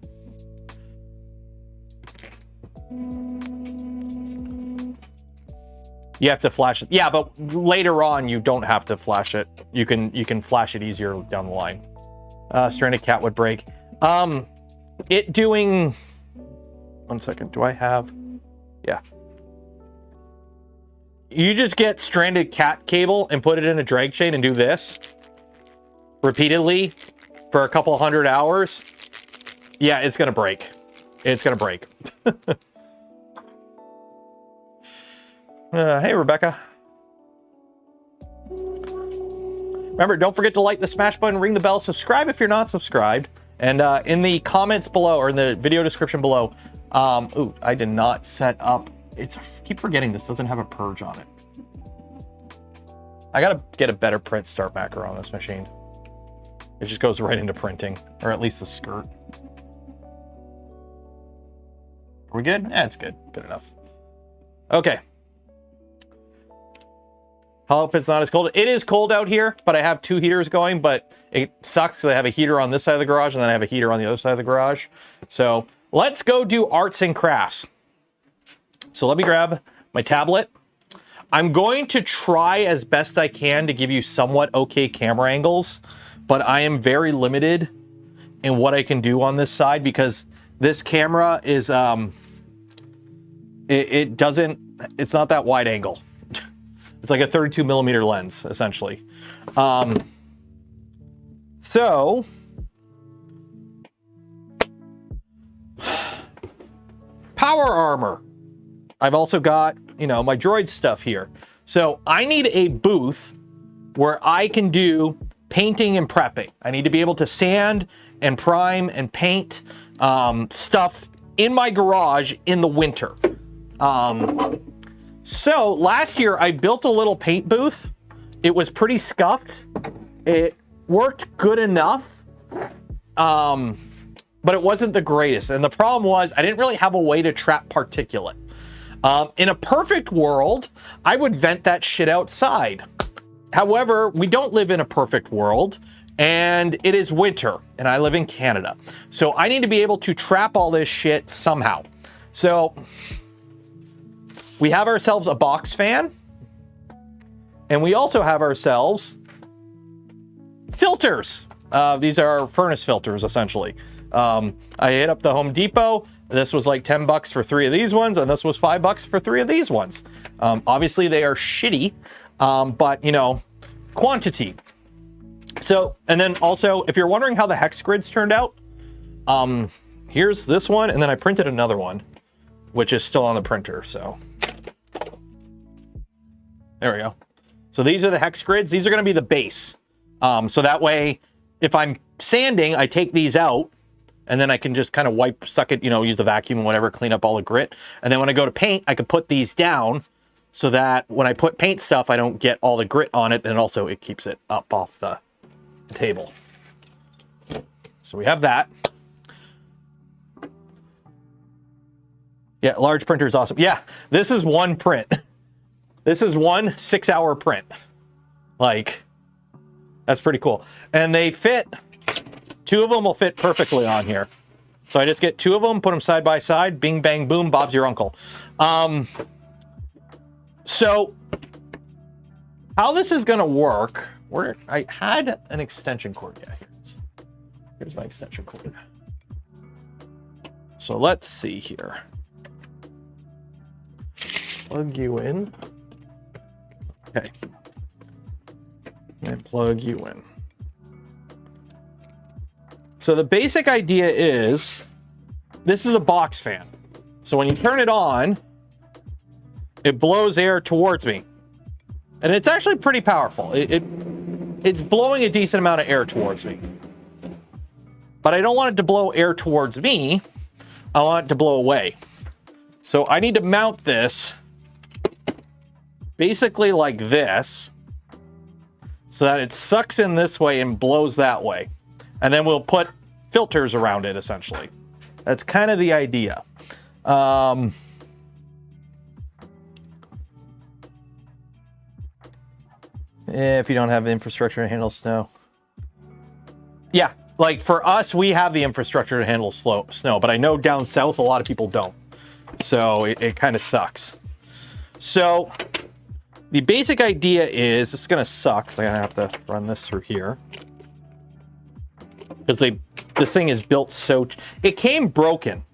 You have to flash it. Yeah, but later on you don't have to flash it. You can flash it easier down the line. Stranded cat would break. It doing. 1 second. Do I have? Yeah. You just get stranded cat cable and put it in a drag chain and do this repeatedly for a couple 100 hours. Yeah, it's gonna break. It's gonna break. Hey, Rebecca. Remember, don't forget to like the smash button, ring the bell, subscribe if you're not subscribed, and in the comments below, or in the video description below, ooh, I did not set up. I keep forgetting this doesn't have a purge on it. I gotta get a better print start macro on this machine. It just goes right into printing, or at least a skirt. Are we good? Yeah, it's good. Good enough. Okay. Hope it's not as cold. It is cold out here, but I have 2 heaters going, but it sucks because I have a heater on this side of the garage and then I have a heater on the other side of the garage. So let's go do arts and crafts. So let me grab my tablet. I'm going to try as best I can to give you somewhat okay camera angles, but I am very limited in what I can do on this side because this camera is, it's not that wide angle. It's like a 32 millimeter lens, essentially. So, power armor. I've also got, you know, my droid stuff here. So I need a booth where I can do painting and prepping. I need to be able to sand and prime and paint stuff in my garage in the winter. So last year I built a little paint booth. It was pretty scuffed. It worked good enough, but it wasn't the greatest. And the problem was I didn't really have a way to trap particulate. In a perfect world, I would vent that shit outside. However, we don't live in a perfect world, and it is winter, and I live in Canada. So I need to be able to trap all this shit somehow. So we have ourselves a box fan, and we also have ourselves filters. These are furnace filters, essentially. I hit up the Home Depot. This was like 10 bucks for 3 of these ones, and this was 5 bucks for 3 of these ones. Obviously, they are shitty, but, you know, quantity. So, and then also, if you're wondering how the hex grids turned out, here's this one, and then I printed another one, which is still on the printer, so. There we go. So these are the hex grids. These are gonna be the base. So that way, if I'm sanding, I take these out, and then I can just kind of suck it, you know, use the vacuum and whatever, clean up all the grit. And then when I go to paint, I can put these down so that when I put paint stuff, I don't get all the grit on it, and also it keeps it up off the table. So we have that. Yeah, large printer is awesome. Yeah, this is one print. This is one 6-hour print. Like, that's pretty cool. And they fit, 2 of them will fit perfectly on here. So I just get 2 of them, put them side by side, bing, bang, boom, Bob's your uncle. So how this is gonna work, I had an extension cord. Yeah, here's my extension cord. So let's see here. Plug you in. Okay. And plug you in. So the basic idea is, this is a box fan. So when you turn it on, it blows air towards me. And it's actually pretty powerful. It's blowing a decent amount of air towards me. But I don't want it to blow air towards me. I want it to blow away. So I need to mount this basically like this, so that it sucks in this way and blows that way. And then we'll put filters around it, essentially. That's kind of the idea. If you don't have the infrastructure to handle snow. Yeah, like for us, we have the infrastructure to handle snow, but I know down south, a lot of people don't. So it kind of sucks. So the basic idea is, this is gonna suck, because I'm gonna have to run this through here. Because this thing is built so, it came broken.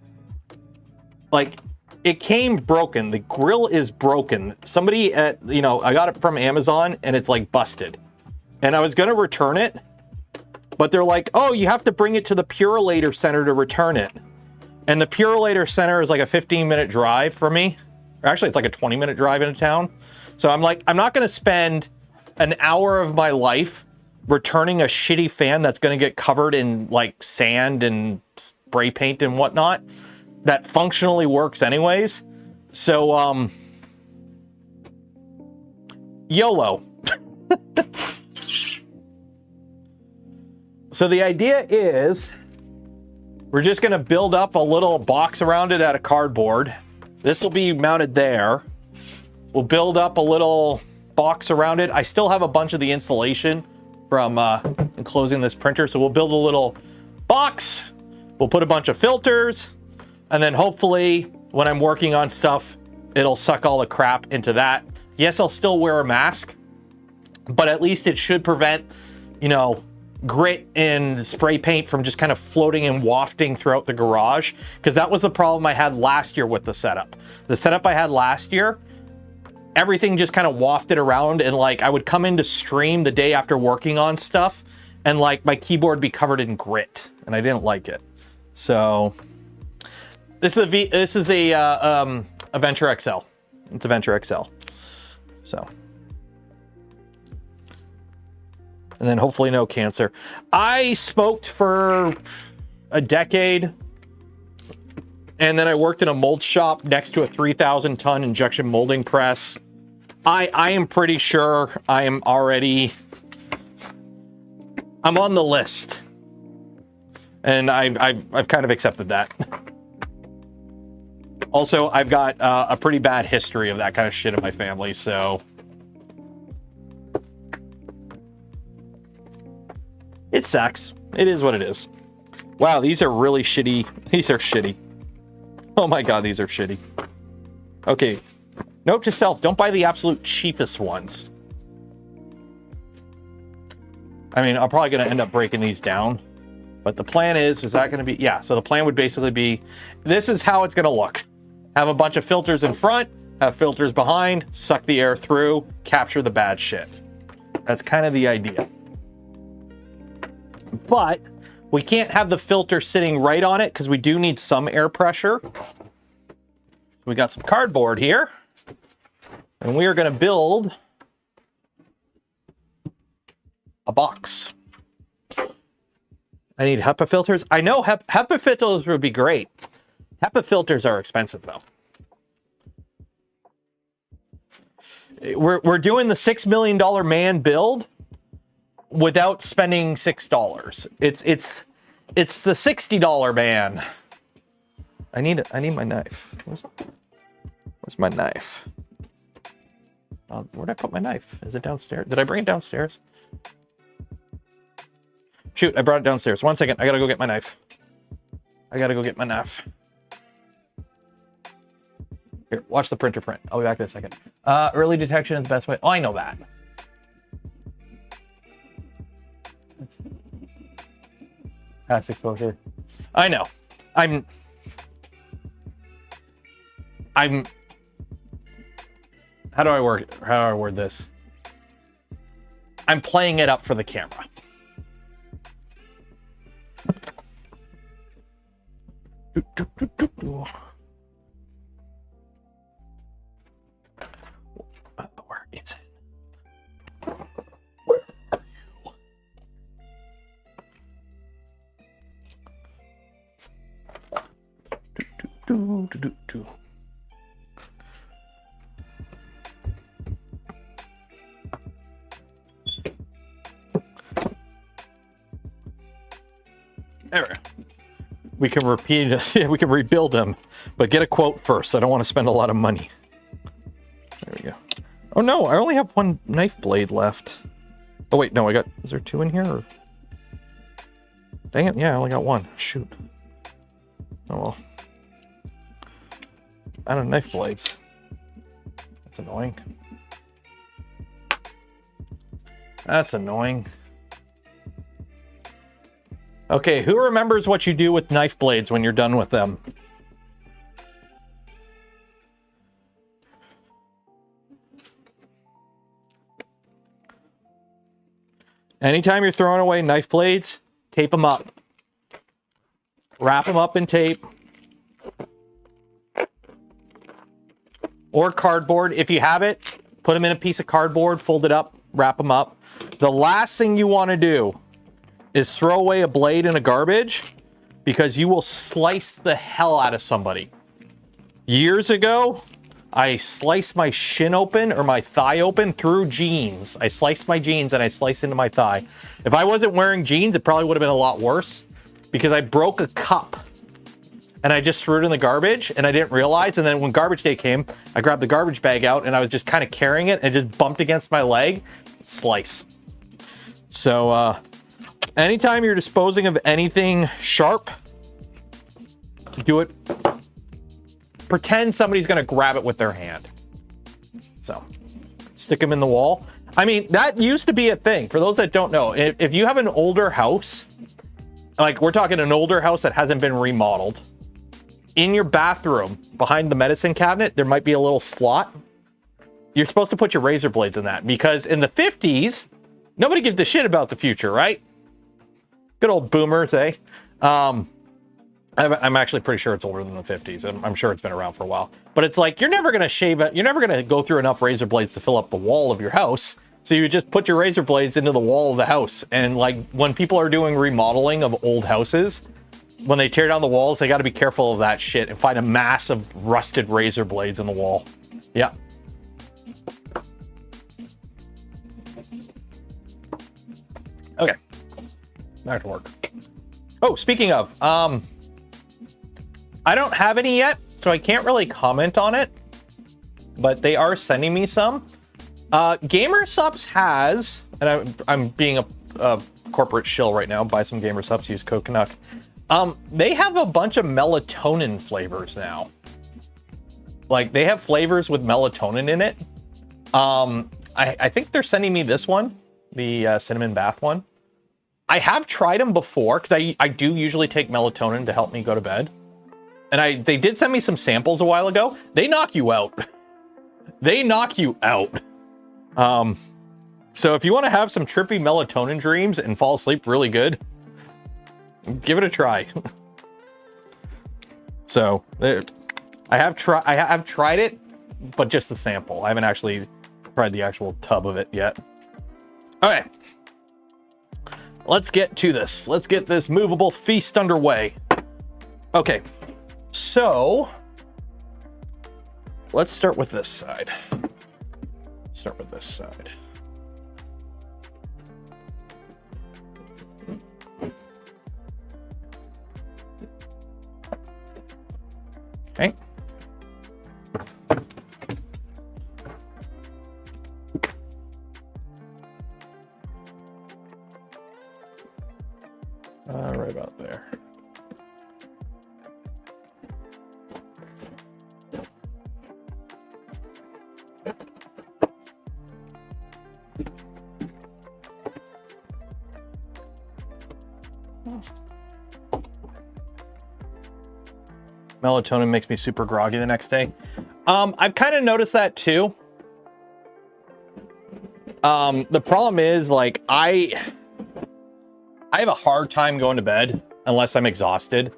Like, it came broken. The grill is broken. Somebody I got it from Amazon, and it's like busted. And I was gonna return it, but they're like, oh, you have to bring it to the Purolator Center to return it. And the Purolator Center is like a 15-minute drive for me. Or actually, it's like a 20-minute drive into town. So I'm like, I'm not gonna spend an hour of my life returning a shitty fan that's gonna get covered in like sand and spray paint and whatnot that functionally works anyways. So, YOLO. So the idea is, we're just gonna build up a little box around it out of cardboard. This will be mounted there. We'll build up a little box around it. I still have a bunch of the insulation from enclosing this printer, so we'll build a little box. We'll put a bunch of filters, and then hopefully when I'm working on stuff, it'll suck all the crap into that. Yes, I'll still wear a mask, but at least it should prevent, grit and spray paint from just kind of floating and wafting throughout the garage, because that was the problem I had last year with the setup. The setup I had last year, everything just kind of wafted around, and like I would come into stream the day after working on stuff, and like my keyboard would be covered in grit, and I didn't like it. So this is a Venture XL. It's a Venture XL. So. And then hopefully no cancer. I smoked for a decade, and then I worked in a mold shop next to a 3,000-ton injection molding press. I am pretty sure I'm on the list, and I've kind of accepted that. Also, I've got a pretty bad history of that kind of shit in my family, so. It sucks. It is what it is. Wow, these are really shitty. These are shitty. Oh my god, these are shitty. Okay. Note to self, don't buy the absolute cheapest ones. I mean, I'm probably going to end up breaking these down. But the plan is that going to be... Yeah, so the plan would basically be, this is how it's going to look. Have a bunch of filters in front, have filters behind, suck the air through, capture the bad shit. That's kind of the idea. but we can't have the filter sitting right on it because we do need some air pressure. We got some cardboard here, and we are going to build a box. I need HEPA filters. I know HEPA filters would be great. HEPA filters are expensive though. We're doing the $6 million man build without spending $6. It's the $60 man. I need my knife. Where's my knife? Where'd I put my knife? Is it downstairs? Did I bring it downstairs? Shoot, I brought it downstairs. 1 second, I gotta go get my knife. Here, watch the printer print. I'll be back in a second. Early detection is the best way. Oh, I know that. Plastic filter. I know. I'm how do I word this? I'm playing it up for the camera. Where is it? Where are you? There we go. We can repeat it. Yeah, we can rebuild them, but get a quote first. I don't want to spend a lot of money. There we go. Oh no, I only have one knife blade left. Oh wait, no, is there two in here? Or... Dang it, yeah, I only got one. Shoot. Oh well. I don't have knife blades. That's annoying. That's annoying. Okay, who remembers what you do with knife blades when you're done with them? Anytime you're throwing away knife blades, tape them up. Wrap them up in tape. Or cardboard. If you have it, put them in a piece of cardboard, fold it up, wrap them up. The last thing you want to do is throw away a blade in a garbage because you will slice the hell out of somebody. Years ago, I sliced my shin open or my thigh open through jeans. I sliced my jeans and I sliced into my thigh. If I wasn't wearing jeans, it probably would have been a lot worse because I broke a cup and I just threw it in the garbage and I didn't realize. And then when garbage day came, I grabbed the garbage bag out and I was just kind of carrying it and it just bumped against my leg. Slice. So, anytime you're disposing of anything sharp, do it. Pretend somebody's going to grab it with their hand. So, stick them in the wall. I mean, that used to be a thing. For those that don't know, if you have an older house, like we're talking an older house that hasn't been remodeled, in your bathroom, behind the medicine cabinet, there might be a little slot. You're supposed to put your razor blades in that because in the 50s, nobody gives a shit about the future, right? Good old boomers, eh? I'm actually pretty sure it's older than the 50s. I'm sure it's been around for a while. But it's like, you're never going to shave it. You're never going to go through enough razor blades to fill up the wall of your house. So you just put your razor blades into the wall of the house. And like when people are doing remodeling of old houses, when they tear down the walls, they got to be careful of that shit and find a mass of rusted razor blades in the wall. Yeah. Okay. Back to work. Oh, speaking of, I don't have any yet, so I can't really comment on it, but they are sending me some. Gamer Subs has, and I'm being a corporate shill right now, buy some Gamer Subs, use code Canuck. They have a bunch of melatonin flavors now. Like, they have flavors with melatonin in it. I think they're sending me this one, the cinnamon bath one. I have tried them before, because I do usually take melatonin to help me go to bed. And they did send me some samples a while ago. They knock you out. They knock you out. So if you want to have some trippy melatonin dreams and fall asleep really good, Give it a try. So I have tried it, but just the sample. I haven't actually tried the actual tub of it yet. Okay. Let's get to this. Let's get this movable feast underway. Okay. So let's start with this side. Start with this side. Okay. Right about there. Melatonin makes me super groggy the next day. I've kind of noticed that too. The problem is, like, I have a hard time going to bed unless I'm exhausted.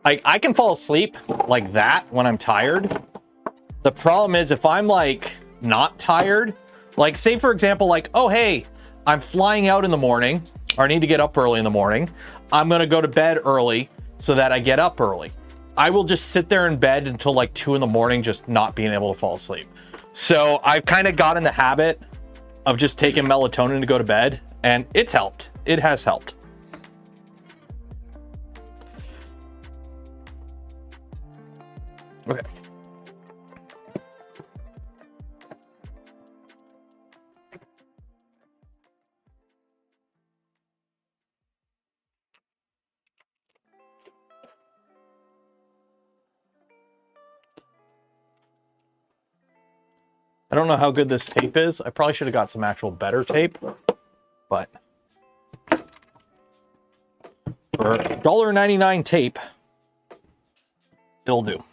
Like, I can fall asleep like that when I'm tired. The problem is if I'm like not tired, like say for example, like, oh, hey, I'm flying out in the morning or I need to get up early in the morning. I'm going to go to bed early so that I get up early. I will just sit there in bed until like 2 in the morning, just not being able to fall asleep. So I've kind of got in the habit of just taking melatonin to go to bed, and it's helped. It has helped. Okay. I don't know how good this tape is. I probably should have got some actual better tape, but for $1.99 tape, it'll do.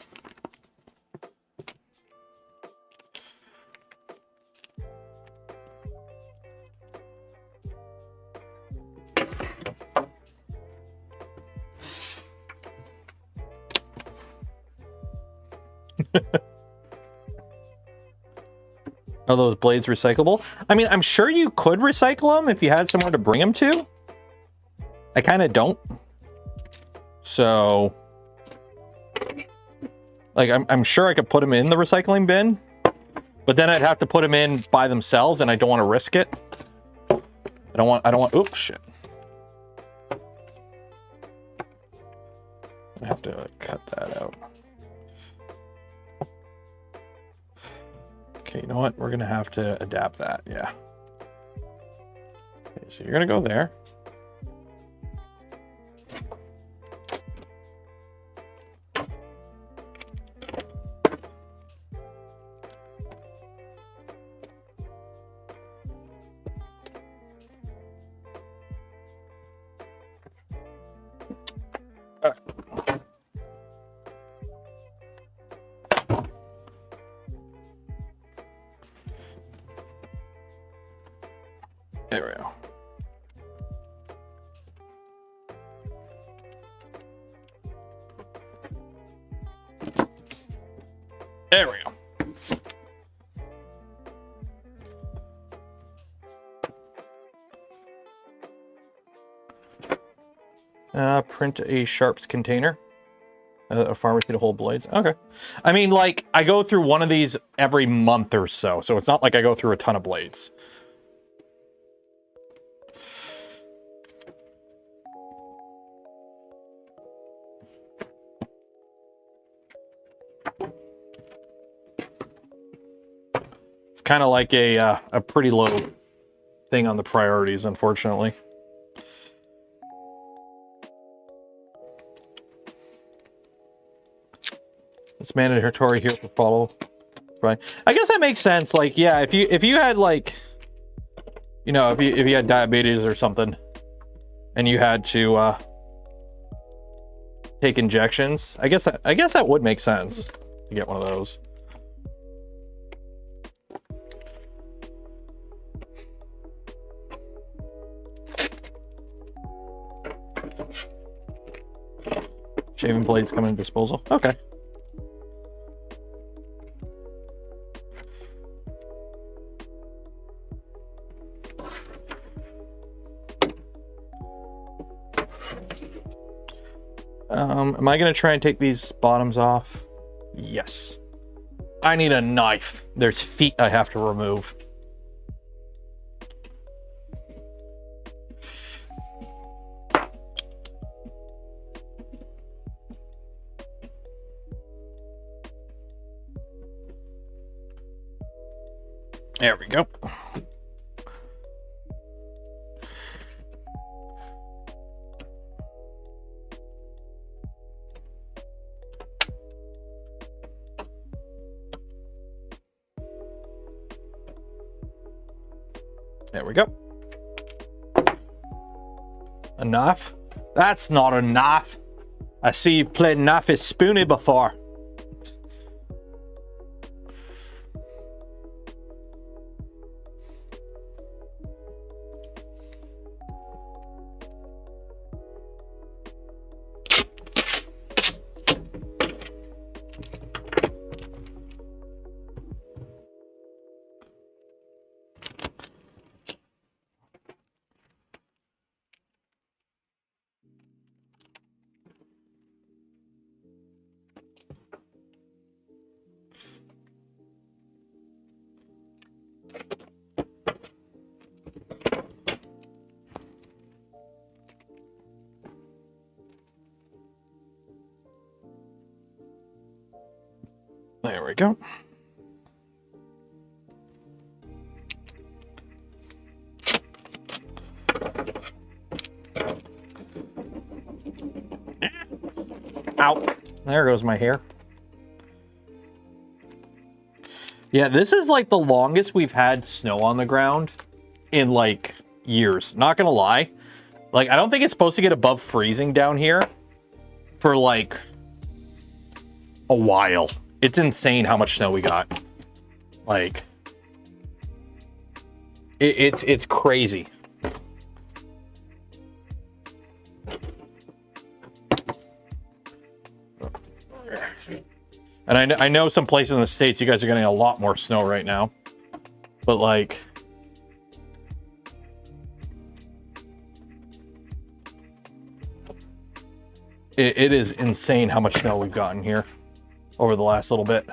Are those blades recyclable? I mean, I'm sure you could recycle them if you had somewhere to bring them to. I kind of don't. So, like, I'm sure I could put them in the recycling bin, but then I'd have to put them in by themselves, and I don't want to risk it. I don't want, oops, shit. I have to cut that out. Okay, you know what? We're gonna have to adapt that, yeah. Okay, so you're gonna go there. All right. There we go. There we go. Print a sharps container. A pharmacy to hold blades. Okay. I mean, like, I go through one of these every month or so, so it's not like I go through a ton of blades. It's kind of like a pretty low thing on the priorities, unfortunately. It's mandatory here for follow. Right. I guess that makes sense. Like, yeah, if you had, like, you know, if you had diabetes or something and you had to take injections, I guess that would make sense to get one of those. Shaving blades come in disposal. Okay. Am I going to try and take these bottoms off? Yes. I need a knife. There's feet I have to remove. There we go. There we go. A knife? That's not a knife. I see you've played knife as spoony before. There we go. Ow. There goes my hair. Yeah, this is like the longest we've had snow on the ground in like years. Not gonna lie. Like, I don't think it's supposed to get above freezing down here for like a while. It's insane how much snow we got. Like, it's crazy. And I know some places in the States, you guys are getting a lot more snow right now. But like, it is insane how much snow we've gotten here over the last little bit.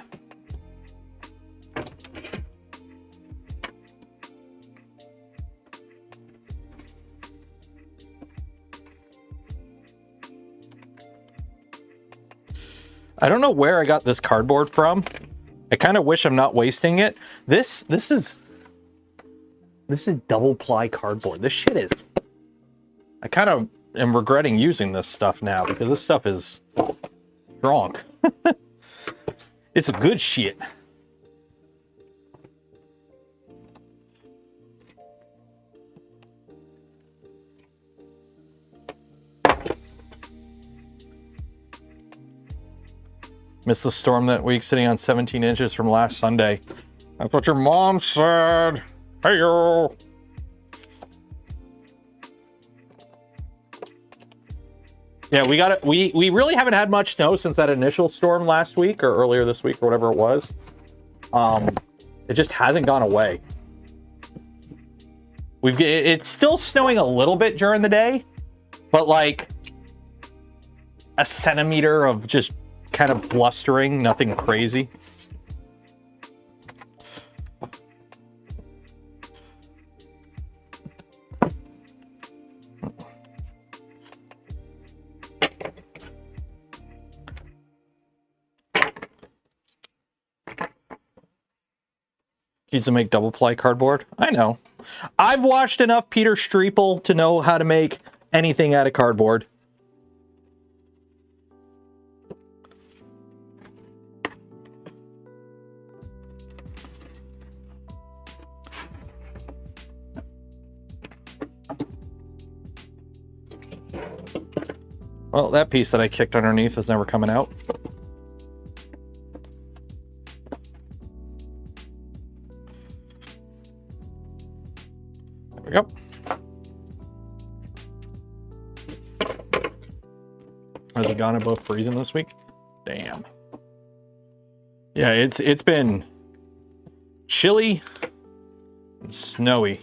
I don't know where I got this cardboard from. I kind of wish I'm not wasting it. This is double ply cardboard. This shit is... I kind of am regretting using this stuff now because this stuff is strong. It's a good shit. Missed the storm that week, sitting on 17 inches from last Sunday. That's what your mom said. Hey, yo. Yeah, we got it. We really haven't had much snow since that initial storm last week or earlier this week or whatever it was. It just hasn't gone away. It's still snowing a little bit during the day, but like a centimeter of just kind of blustering, nothing crazy. Needs to make double ply cardboard. I know. I've watched enough Peter Streeple to know how to make anything out of cardboard. Well, that piece that I kicked underneath is never coming out. There we go. gone above freezing this week. Damn. Yeah, it's been chilly and snowy.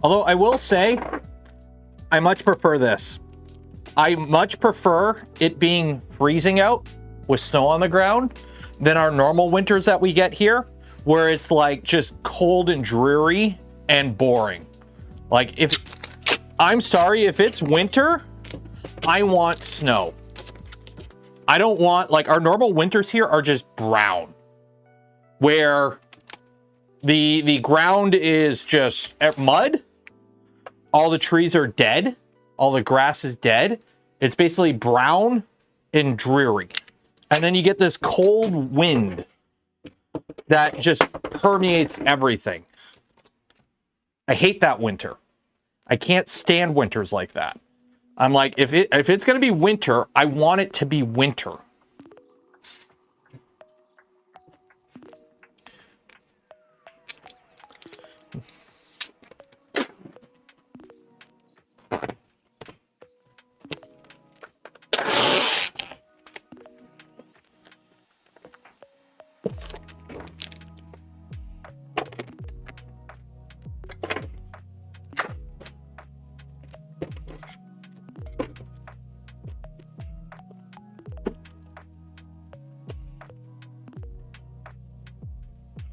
Although I will say, I much prefer this. I much prefer it being freezing out with snow on the ground than our normal winters that we get here, where it's like just cold and dreary and boring. Like I'm sorry, if it's winter, I want snow. I don't want, like, our normal winters here are just brown, where the ground is just mud. All the trees are dead. All the grass is dead. It's basically brown and dreary. And then you get this cold wind that just permeates everything. I hate that winter. I can't stand winters like that. I'm like, if it's going to be winter, I want it to be winter.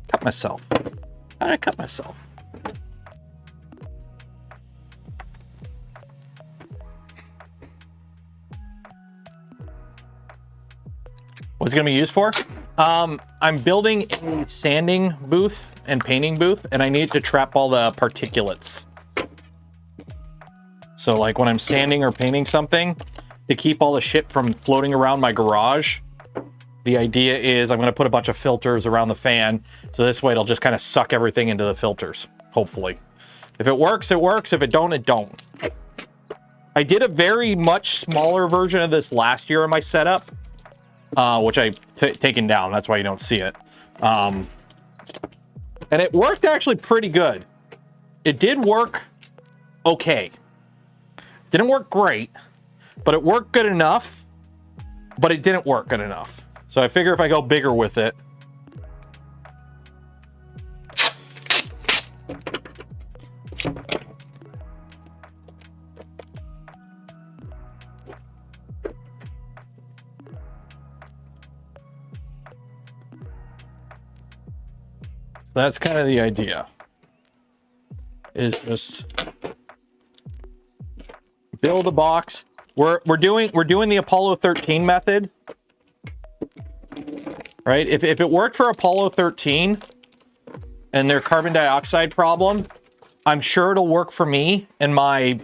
Cut myself. How did I cut myself? What's it gonna be used for? I'm building a sanding booth and painting booth, and I need to trap all the particulates. So like when I'm sanding or painting something, to keep all the shit from floating around my garage, the idea is I'm gonna put a bunch of filters around the fan, so this way it'll just kind of suck everything into the filters, hopefully. If it works, it works. If it don't, it don't. I did a very much smaller version of this last year in my setup, which I've taken down. That's why you don't see it. And it worked actually pretty good. It did work okay. Didn't work great, but it worked good enough, but it didn't work good enough. So I figure if I go bigger with it, that's kind of the idea, is just build a box. We're doing the Apollo 13 method, right? If it worked for Apollo 13 and their carbon dioxide problem, I'm sure it'll work for me and my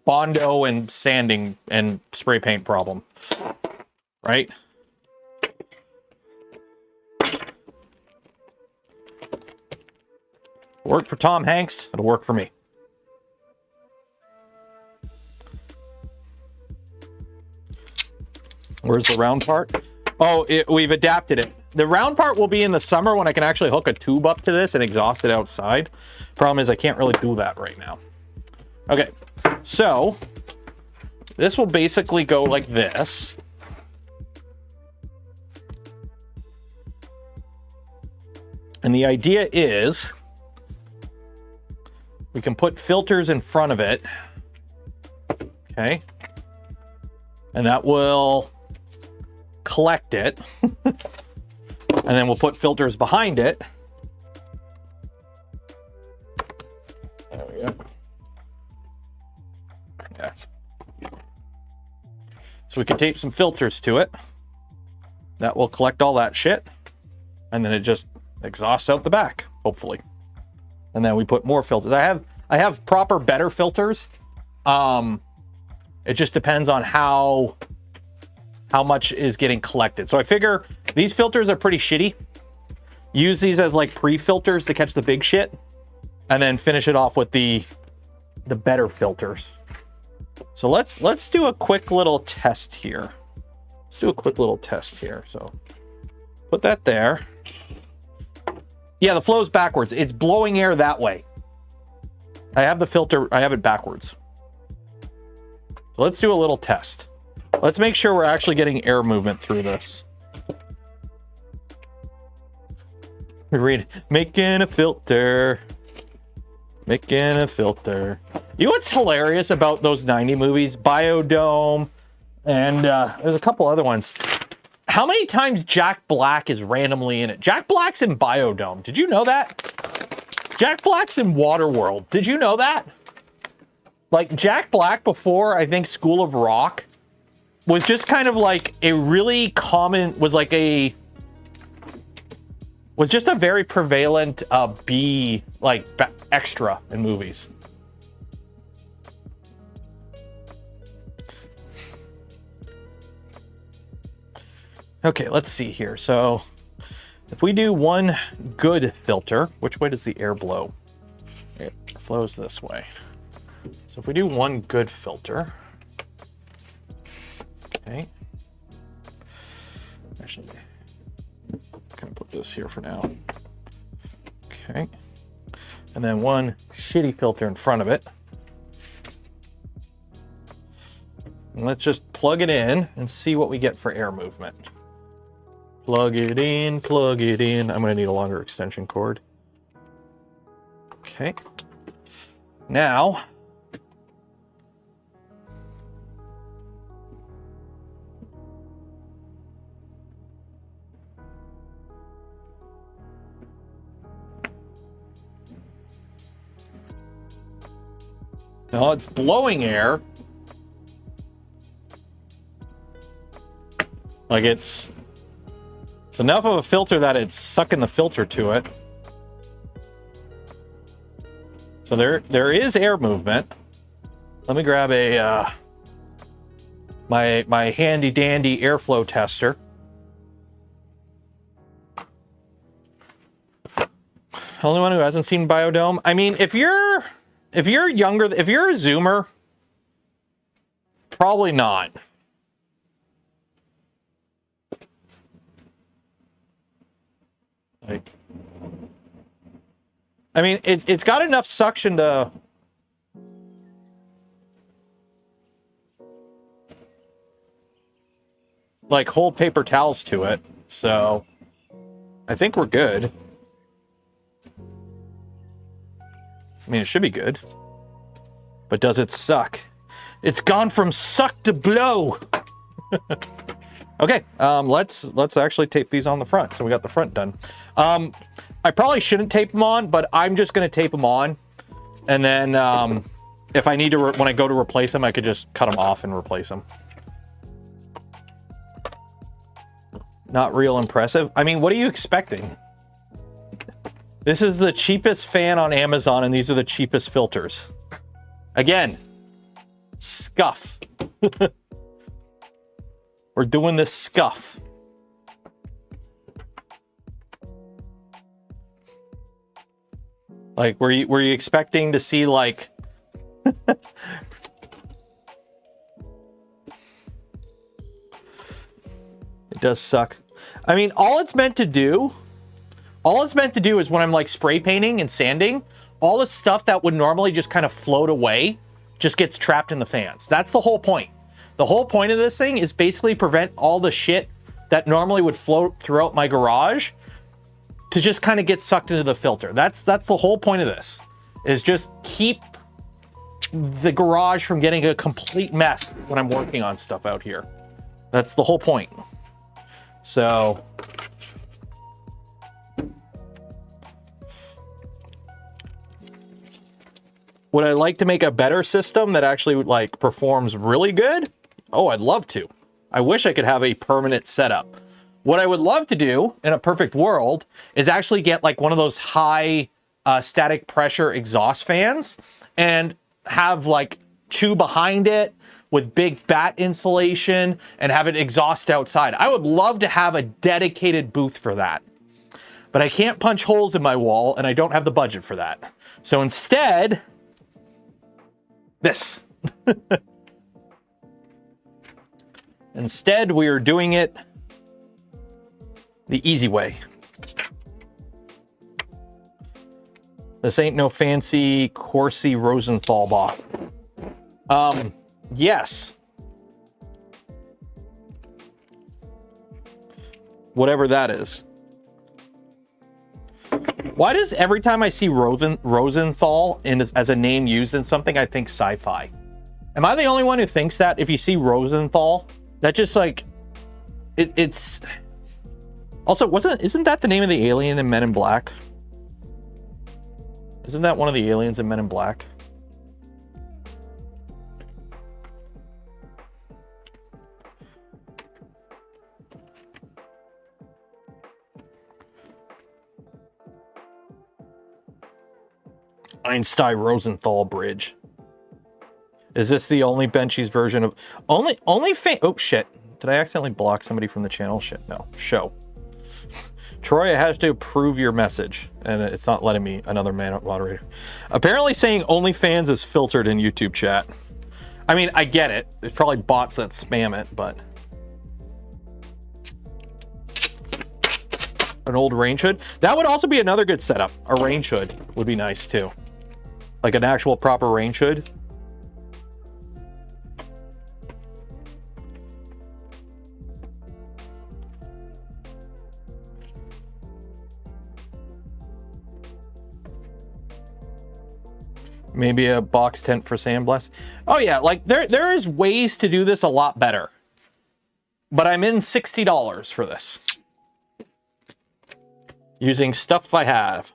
Bondo and sanding and spray paint problem, right? Worked for Tom Hanks, it'll work for me. Where's the round part? Oh, we've adapted it. The round part will be in the summer when I can actually hook a tube up to this and exhaust it outside. Problem is I can't really do that right now. Okay, so this will basically go like this. And the idea is we can put filters in front of it. Okay. And that will collect it. And then we'll put filters behind it. There we go. Yeah. So we can tape some filters to it. That will collect all that shit. And then it just exhausts out the back, hopefully. And then we put more filters. I have proper, better filters. It just depends on how how much is getting collected. So I figure these filters are pretty shitty. Use these as like pre-filters to catch the big shit, and then finish it off with the better filters. So let's do a quick little test here. Let's do a quick little test here. So put that there. Yeah, the flow's backwards. It's blowing air that way. I have the filter, I have it backwards. So let's do a little test. Let's make sure we're actually getting air movement through this. We read, making a filter. Making a filter. You know what's hilarious about those 90 movies? Biodome, and there's a couple other ones. How many times Jack Black is randomly in it? Jack Black's in Biodome. Did you know that? Jack Black's in Waterworld. Did you know that? Like, Jack Black before, I think, School of Rock, was just kind of like a really common, was just a very prevalent B, like, extra in movies. Okay, let's see here. So if we do one good filter, which way does the air blow? It flows this way. So if we do one good filter, okay. Actually, I'm gonna put this here for now. Okay. And then one shitty filter in front of it. And let's just plug it in and see what we get for air movement. Plug it in, plug it in. I'm gonna need a longer extension cord. Okay. Now, no, it's blowing air. Like it's enough of a filter that it's sucking the filter to it. So there is air movement. Let me grab a my handy dandy airflow tester. Only one who hasn't seen Biodome. I mean, if you're younger, if you're a Zoomer, probably not. Like, I mean, it's got enough suction to like hold paper towels to it, so I think we're good. I mean, it should be good. But does it suck? It's gone from suck to blow. Okay, let's actually tape these on the front. So we got the front done. I probably shouldn't tape them on, but I'm just gonna tape them on. And then if I need to, when I go to replace them, I could just cut them off and replace them. Not real impressive. I mean, what are you expecting? This is the cheapest fan on Amazon, and these are the cheapest filters. Again, scuff. We're doing this scuff. Like, were you expecting to see like it does suck. I mean, all it's meant to do is when I'm like spray painting and sanding, all the stuff that would normally just kind of float away just gets trapped in the fans. That's the whole point. The whole point of this thing is basically prevent all the shit that normally would float throughout my garage to just kind of get sucked into the filter. That's the whole point of this, is just keep the garage from getting a complete mess when I'm working on stuff out here. That's the whole point. So would I like to make a better system that actually like performs really good? Oh, I'd love to. I wish I could have a permanent setup. What I would love to do in a perfect world is actually get like one of those high static pressure exhaust fans and have like two behind it with big bat insulation and have it exhaust outside. I would love to have a dedicated booth for that. But I can't punch holes in my wall, and I don't have the budget for that. So instead, this. Instead, we are doing it the easy way. This ain't no fancy Corsi Rosenthal box. Yes. Whatever that is. Why does every time I see Rosenthal as a name used in something, I think sci-fi? Am I the only one who thinks that? If you see Rosenthal, that just like it's also isn't that the name of the alien in Men in Black? Isn't that one of the aliens in Men in Black? Einstein-Rosenthal Bridge. Is this the only Benchy's version of only fan? Oh shit! Did I accidentally block somebody from the channel? Shit, no. Show. Troy, I have to approve your message, and it's not letting me. Another moderator. Apparently, saying OnlyFans is filtered in YouTube chat. I mean, I get it. There's probably bots that spam it, but an old range hood. That would also be another good setup. A range hood would be nice too. Like an actual proper range hood. Maybe a box tent for sandblast. Oh yeah, like there is ways to do this a lot better. But I'm in $60 for this. Using stuff I have.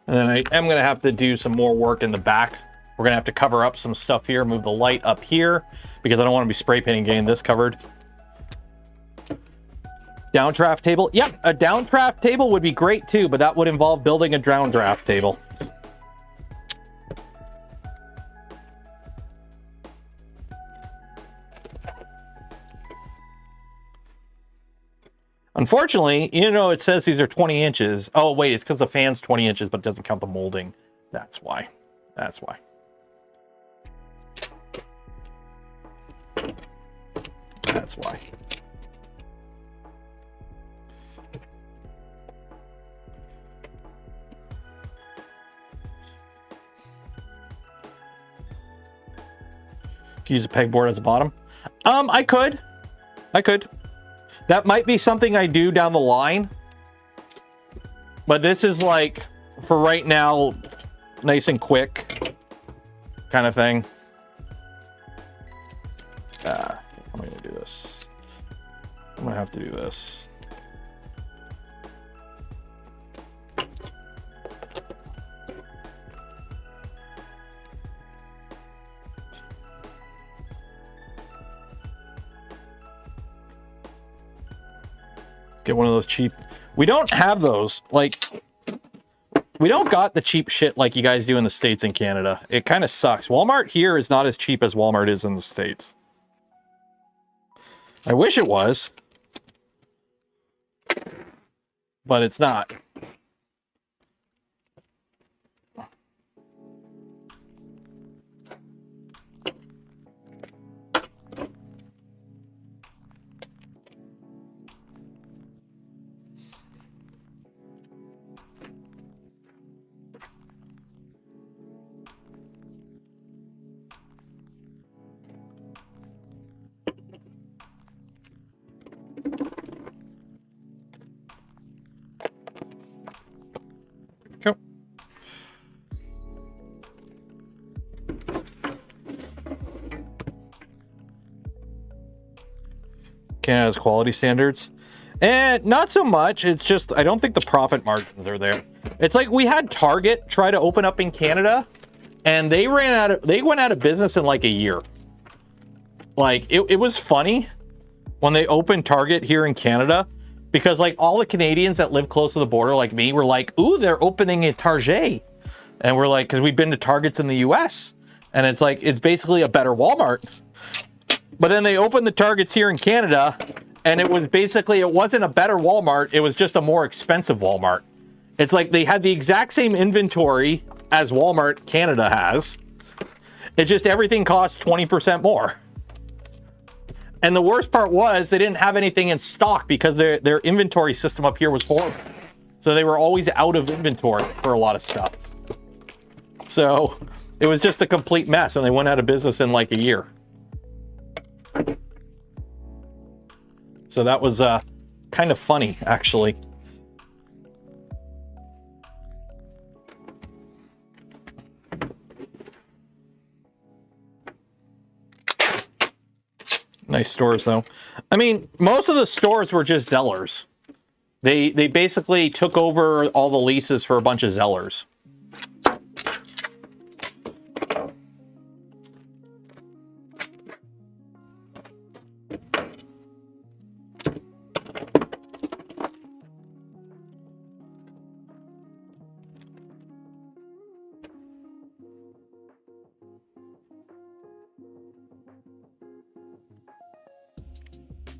And then I am going to have to do some more work in the back. We're going to have to cover up some stuff here, move the light up here, because I don't want to be spray painting getting this covered. Downdraft table. Yep, a downdraft table would be great too, but that would involve building a downdraft table. Unfortunately, you know, it says these are 20 inches. Oh, wait, it's because the fan's 20 inches, but it doesn't count the molding. That's why. That's why. That's why. If you use a pegboard as a bottom. I could. That might be something I do down the line. But this is like, for right now, nice and quick kind of thing. I'm going to do this. I'm going to have to do this. Get one of those cheap. We don't have those. Like, we don't got the cheap shit like you guys do in the States and Canada. It kind of sucks. Walmart here is not as cheap as Walmart is in the States. I wish it was, but it's not. Canada's quality standards. And not so much. It's just, I don't think the profit margins are there. It's like we had Target try to open up in Canada, and they went out of business in like a year. Like, it was funny when they opened Target here in Canada, because like all the Canadians that live close to the border like me were like, ooh, they're opening a Target. And we're like, because we've been to Targets in the US, and it's like, it's basically a better Walmart. But then they opened the Targets here in Canada, and it was basically, it wasn't a better Walmart, it was just a more expensive Walmart. It's like they had the exact same inventory as Walmart Canada has. It's just everything costs 20% more. And the worst part was they didn't have anything in stock because their inventory system up here was horrible. So they were always out of inventory for a lot of stuff. So it was just a complete mess, and they went out of business in like a year. So that was kind of funny, actually. Nice stores, though. I mean, most of the stores were just Zellers. They basically took over all the leases for a bunch of Zellers.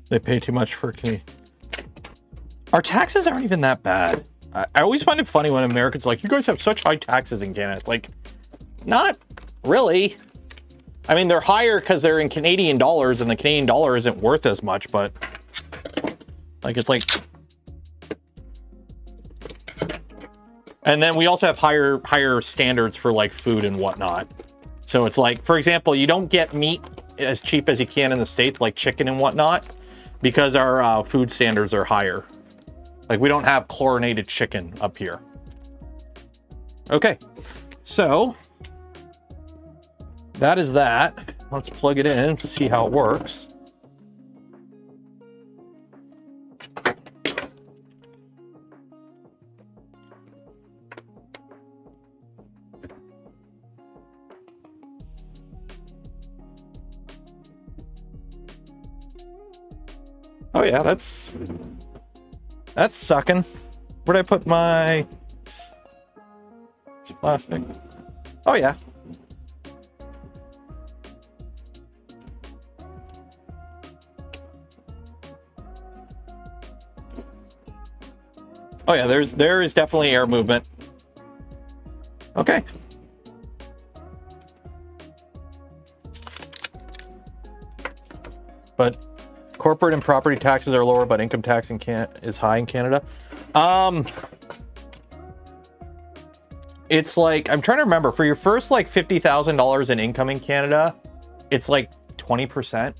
They pay too much for Canadian. Our taxes aren't even that bad. I always find it funny when Americans are like, you guys have such high taxes in Canada. It's like, not really. I mean, they're higher because they're in Canadian dollars, and the Canadian dollar isn't worth as much, but like, it's like. And then we also have higher standards for like food and whatnot. So it's like, for example, you don't get meat as cheap as you can in the States, like chicken and whatnot, because our food standards are higher. Like, we don't have chlorinated chicken up here. Okay, so that is that. Let's plug it in and see how it works. Oh yeah, that's sucking. Where'd I put my... It's plastic. Oh yeah. Oh yeah, there is definitely air movement. Okay. But corporate and property taxes are lower, but income tax is high in Canada. It's like, I'm trying to remember, for your first like $50,000 in income in Canada, it's like 20%,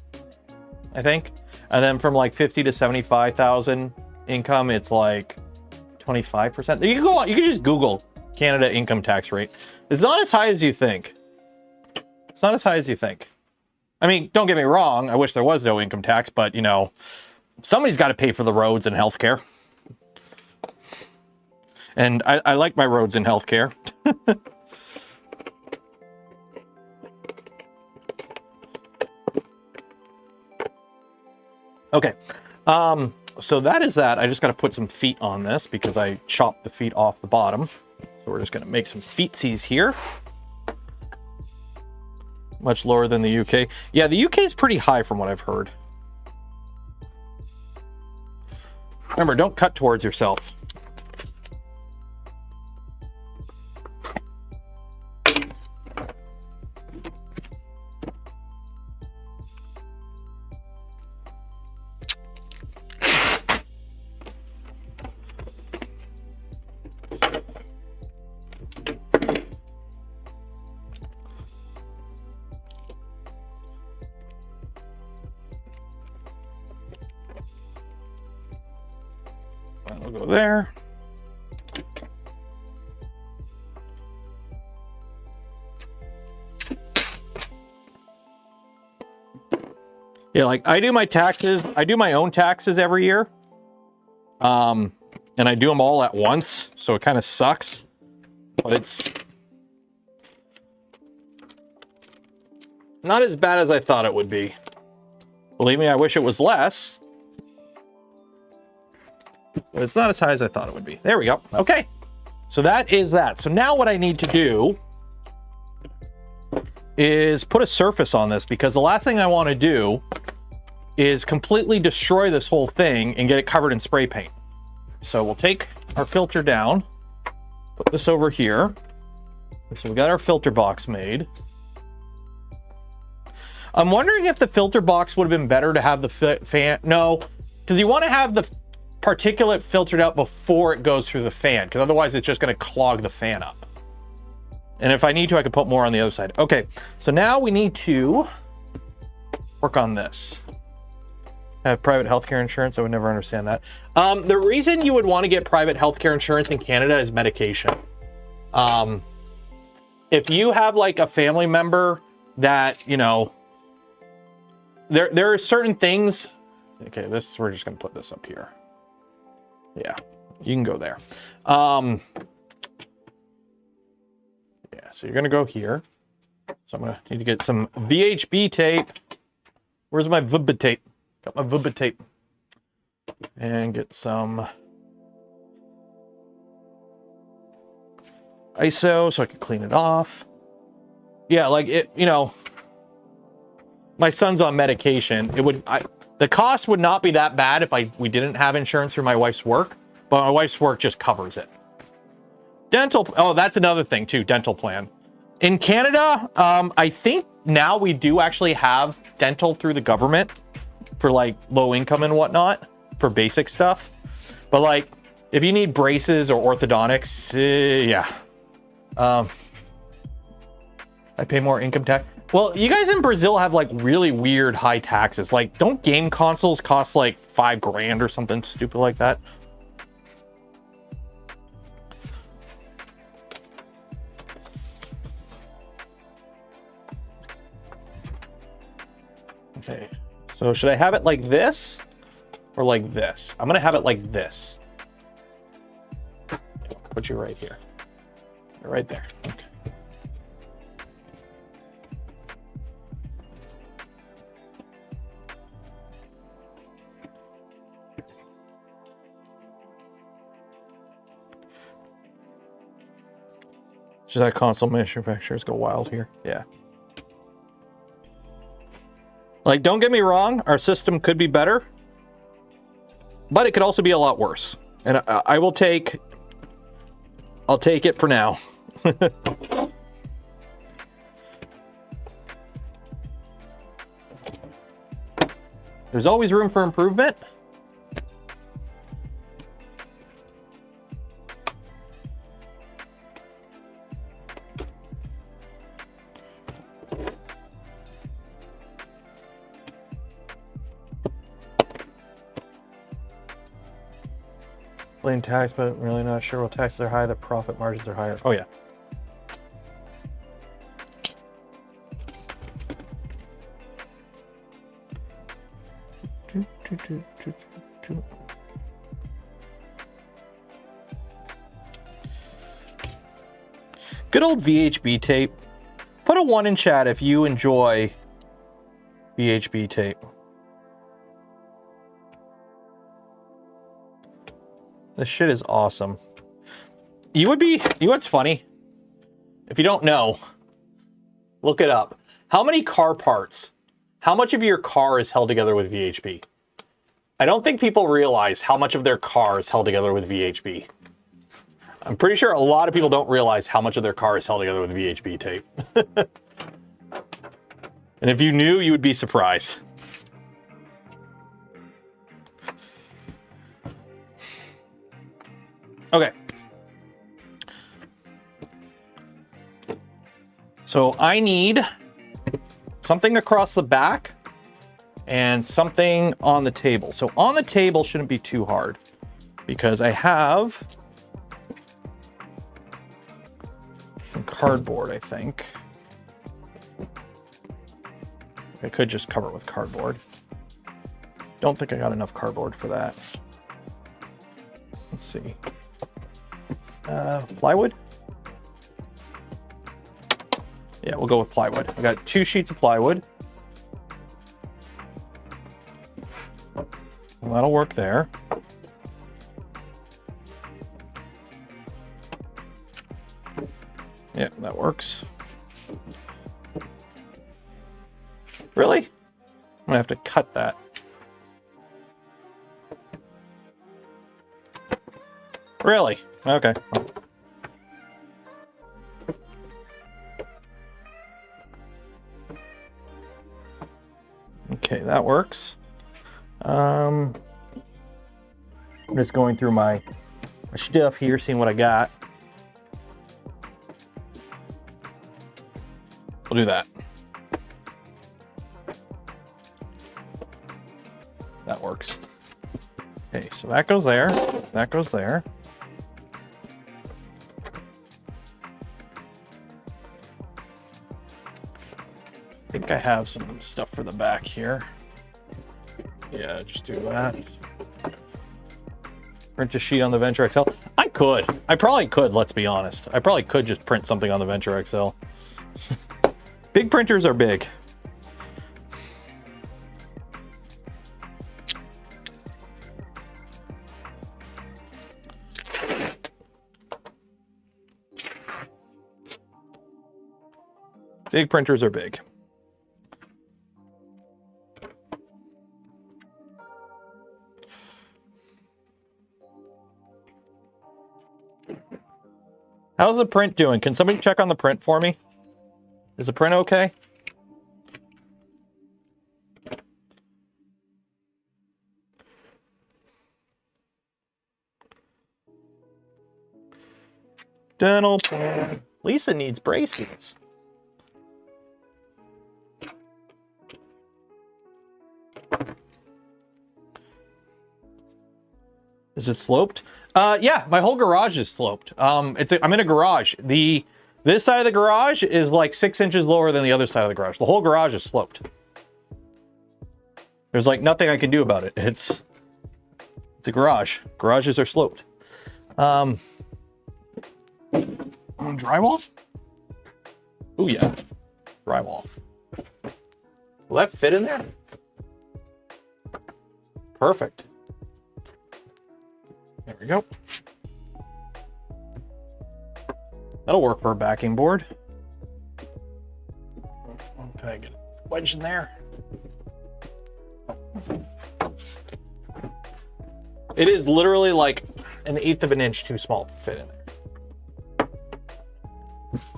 I think. And then from like 50 to 75,000 income, it's like 25%. You can go on, you can just Google Canada income tax rate. It's not as high as you think. It's not as high as you think. I mean, don't get me wrong, I wish there was no income tax, but, you know, somebody's got to pay for the roads and healthcare. And I like my roads and healthcare. Okay, so that is that. I just got to put some feet on this because I chopped the feet off the bottom. So we're just going to make some feetsies here. Much lower than the UK. Yeah, the UK is pretty high from what I've heard. Remember, don't cut towards yourself. We'll go there. Yeah, like I do my taxes. I do my own taxes every year. And I do them all at once, so it kind of sucks. But it's not as bad as I thought it would be. Believe me, I wish it was less. But it's not as high as I thought it would be. There we go. Okay. So that is that. So now what I need to do is put a surface on this, because the last thing I want to do is completely destroy this whole thing and get it covered in spray paint. So we'll take our filter down, put this over here. So we got our filter box made. I'm wondering if the filter box would have been better to have the fan. No, because you want to have the particulate filtered out before it goes through the fan, because otherwise it's just going to clog the fan up. And if I need to, I can put more on the other side. Okay, so now we need to work on this. Have private healthcare insurance. I would never understand that. The reason you would want to get private healthcare insurance in Canada is medication. If you have like a family member that, you know, there are certain things. Okay, we're just going to put this up here. Yeah, you can go there. Yeah, so you're gonna go here. So I'm gonna need to get some VHB tape. Where's my VB tape? Got my VB tape. And get some ISO so I can clean it off. Yeah, like it, you know, my son's on medication. The cost would not be that bad if we didn't have insurance through my wife's work, but my wife's work just covers it. Dental, oh, that's another thing too, dental plan. In Canada, I think now we do actually have dental through the government for like low income and whatnot, for basic stuff. But like, if you need braces or orthodontics, yeah. I pay more income tax. Well, you guys in Brazil have like really weird high taxes. Like, don't game consoles cost like $5 grand or something stupid like that? Okay, so should I have it like this or like this? I'm gonna have it like this. Put you right here. You're right there. Okay. Just that console manufacturers go wild here. Yeah. Like, don't get me wrong, our system could be better, but it could also be a lot worse. And I'll take it for now. There's always room for improvement. Blame tax, but really not sure. Well, taxes are high, the profit margins are higher. Oh yeah. Good old VHB tape. Put a 1 in chat if you enjoy VHB tape. This shit is awesome. You know what's funny? If you don't know, look it up. How many car parts, how much of your car is held together with VHB? I don't think people realize how much of their car is held together with VHB. I'm pretty sure a lot of people don't realize how much of their car is held together with VHB tape. And if you knew, you would be surprised. Okay. So I need something across the back and something on the table. So on the table shouldn't be too hard because I have some cardboard, I think. I could just cover it with cardboard. don't think I got enough cardboard for that. Let's see. Plywood? Yeah, we'll go with plywood. I got 2 sheets of plywood. Well, that'll work there. Yeah, that works. Really? I'm gonna have to cut that. Really? Okay. Okay, that works. I'm just going through my stuff here, seeing what I got. We'll do that. That works. Okay, so that goes there. That goes there. I think I have some stuff for the back here. Yeah, just do that. Print a sheet on the Venture XL. I could. I probably could, let's be honest. I probably could just print something on the Venture XL. Big printers are big. Big printers are big. How's the print doing? Can somebody check on the print for me? Is the print okay? Dental plan. Lisa needs braces. Is it sloped? Yeah, my whole garage is sloped. I'm in a garage. This side of the garage is like 6 inches lower than the other side of the garage. The whole garage is sloped. There's like nothing I can do about it. It's a garage. Garages are sloped. Drywall? Oh yeah, drywall. Will that fit in there? Perfect. There we go. That'll work for a backing board. Can I get a wedge in there? It is literally like 1/8 of an inch too small to fit in there.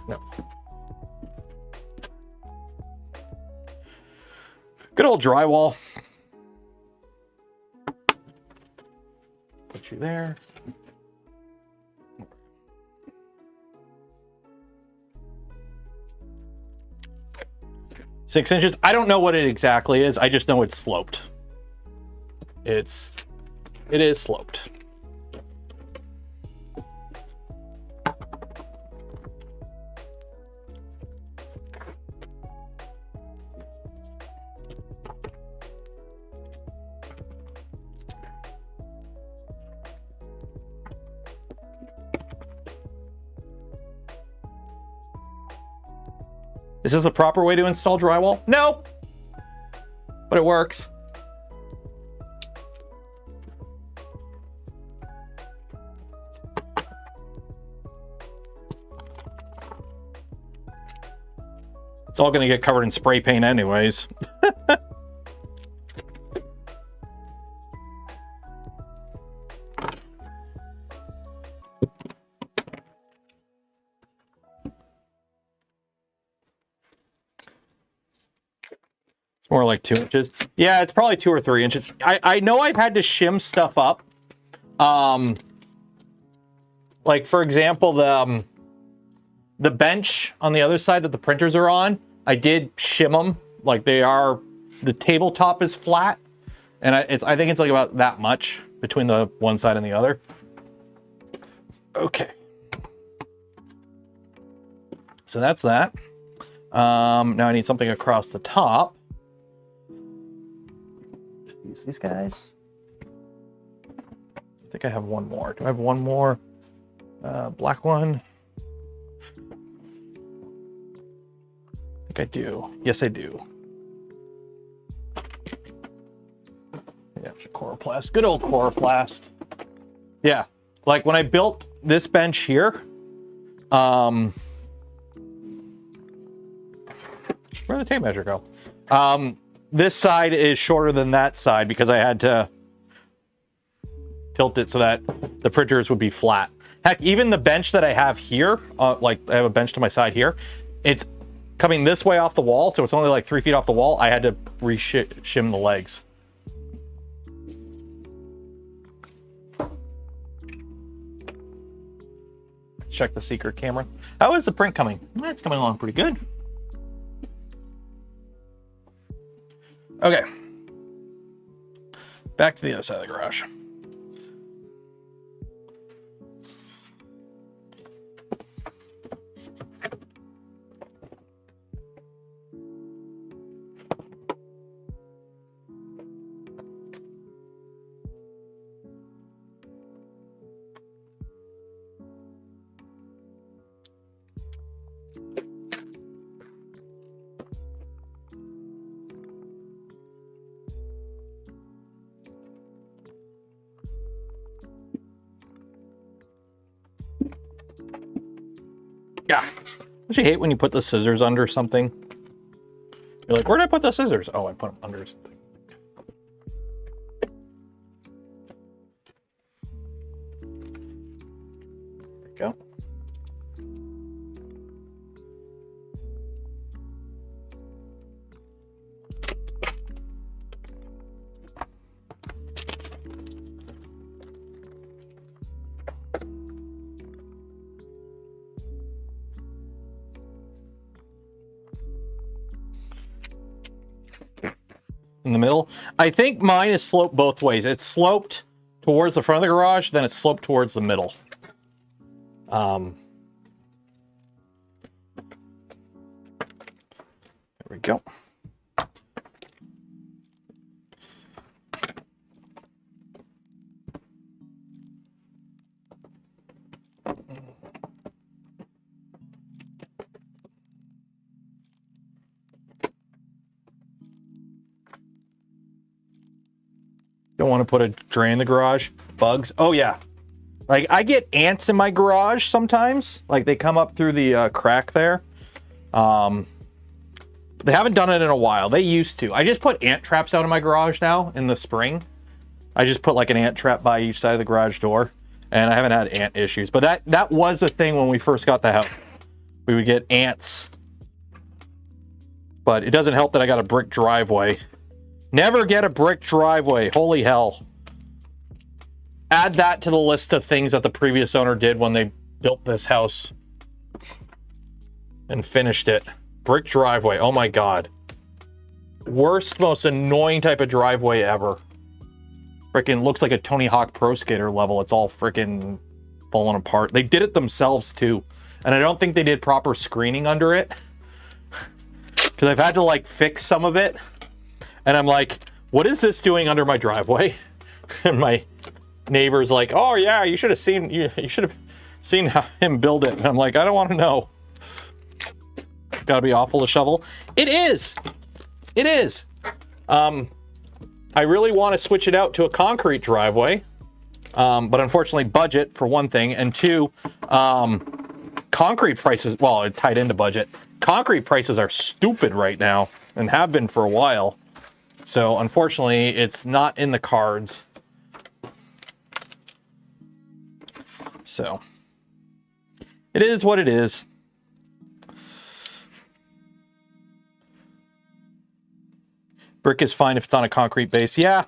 No. Good old drywall. Put you there. 6 inches. I don't know what it exactly is. I just know it's sloped. It is sloped. Is this the proper way to install drywall? No, but it works. It's all gonna get covered in spray paint anyways. It's more like 2 inches. Yeah, it's probably 2 or 3 inches. I know I've had to shim stuff up. Like for example, the bench on the other side that the printers are on, I did shim them. Like the tabletop is flat, and I think it's like about that much between the one side and the other. Okay. So that's that. Now I need something across the top. Use these guys. I think I have one more. Do I have one more? Black one. I think I do. Yes, I do. Yeah, chloroplast. Good old chloroplast. Yeah, like when I built this bench here, where'd the tape measure go? This side is shorter than that side because I had to tilt it so that the printers would be flat. Heck, even the bench that I have here, like I have a bench to my side here, it's coming this way off the wall, so it's only like 3 feet off the wall. I had to shim the legs. Check the secret camera. How is the print coming? It's coming along pretty good. Okay. Back to the other side of the garage. Yeah. Don't you hate when you put the scissors under something? You're like, where'd I put the scissors? Oh, I put them under something. There we go. In the middle. I think mine is sloped both ways. It's sloped towards the front of the garage, then it's sloped towards the middle. There we go. Don't want to put a drain in the garage. Bugs. Oh yeah. Like I get ants in my garage sometimes. Like they come up through the crack there. But they haven't done it in a while. They used to. I just put ant traps out in my garage now in the spring. I just put like an ant trap by each side of the garage door. And I haven't had ant issues. But that was the thing when we first got the house. We would get ants. But it doesn't help that I got a brick driveway. Never get a brick driveway. Holy hell. Add that to the list of things that the previous owner did when they built this house and finished it. Brick driveway. Oh my God. Worst, most annoying type of driveway ever. Freaking looks like a Tony Hawk Pro Skater level. It's all freaking falling apart. They did it themselves too. And I don't think they did proper screening under it. Because I've had to like fix some of it. And I'm like, what is this doing under my driveway? And my neighbor's like, oh yeah, you should have seen him build it. And I'm like, I don't want to know. Gotta be awful to shovel. It is. It is. I really want to switch it out to a concrete driveway. But unfortunately budget for one thing. And two, concrete prices, well, it tied into budget. Concrete prices are stupid right now and have been for a while. So unfortunately, it's not in the cards. So it is what it is. Brick is fine if it's on a concrete base. Yeah.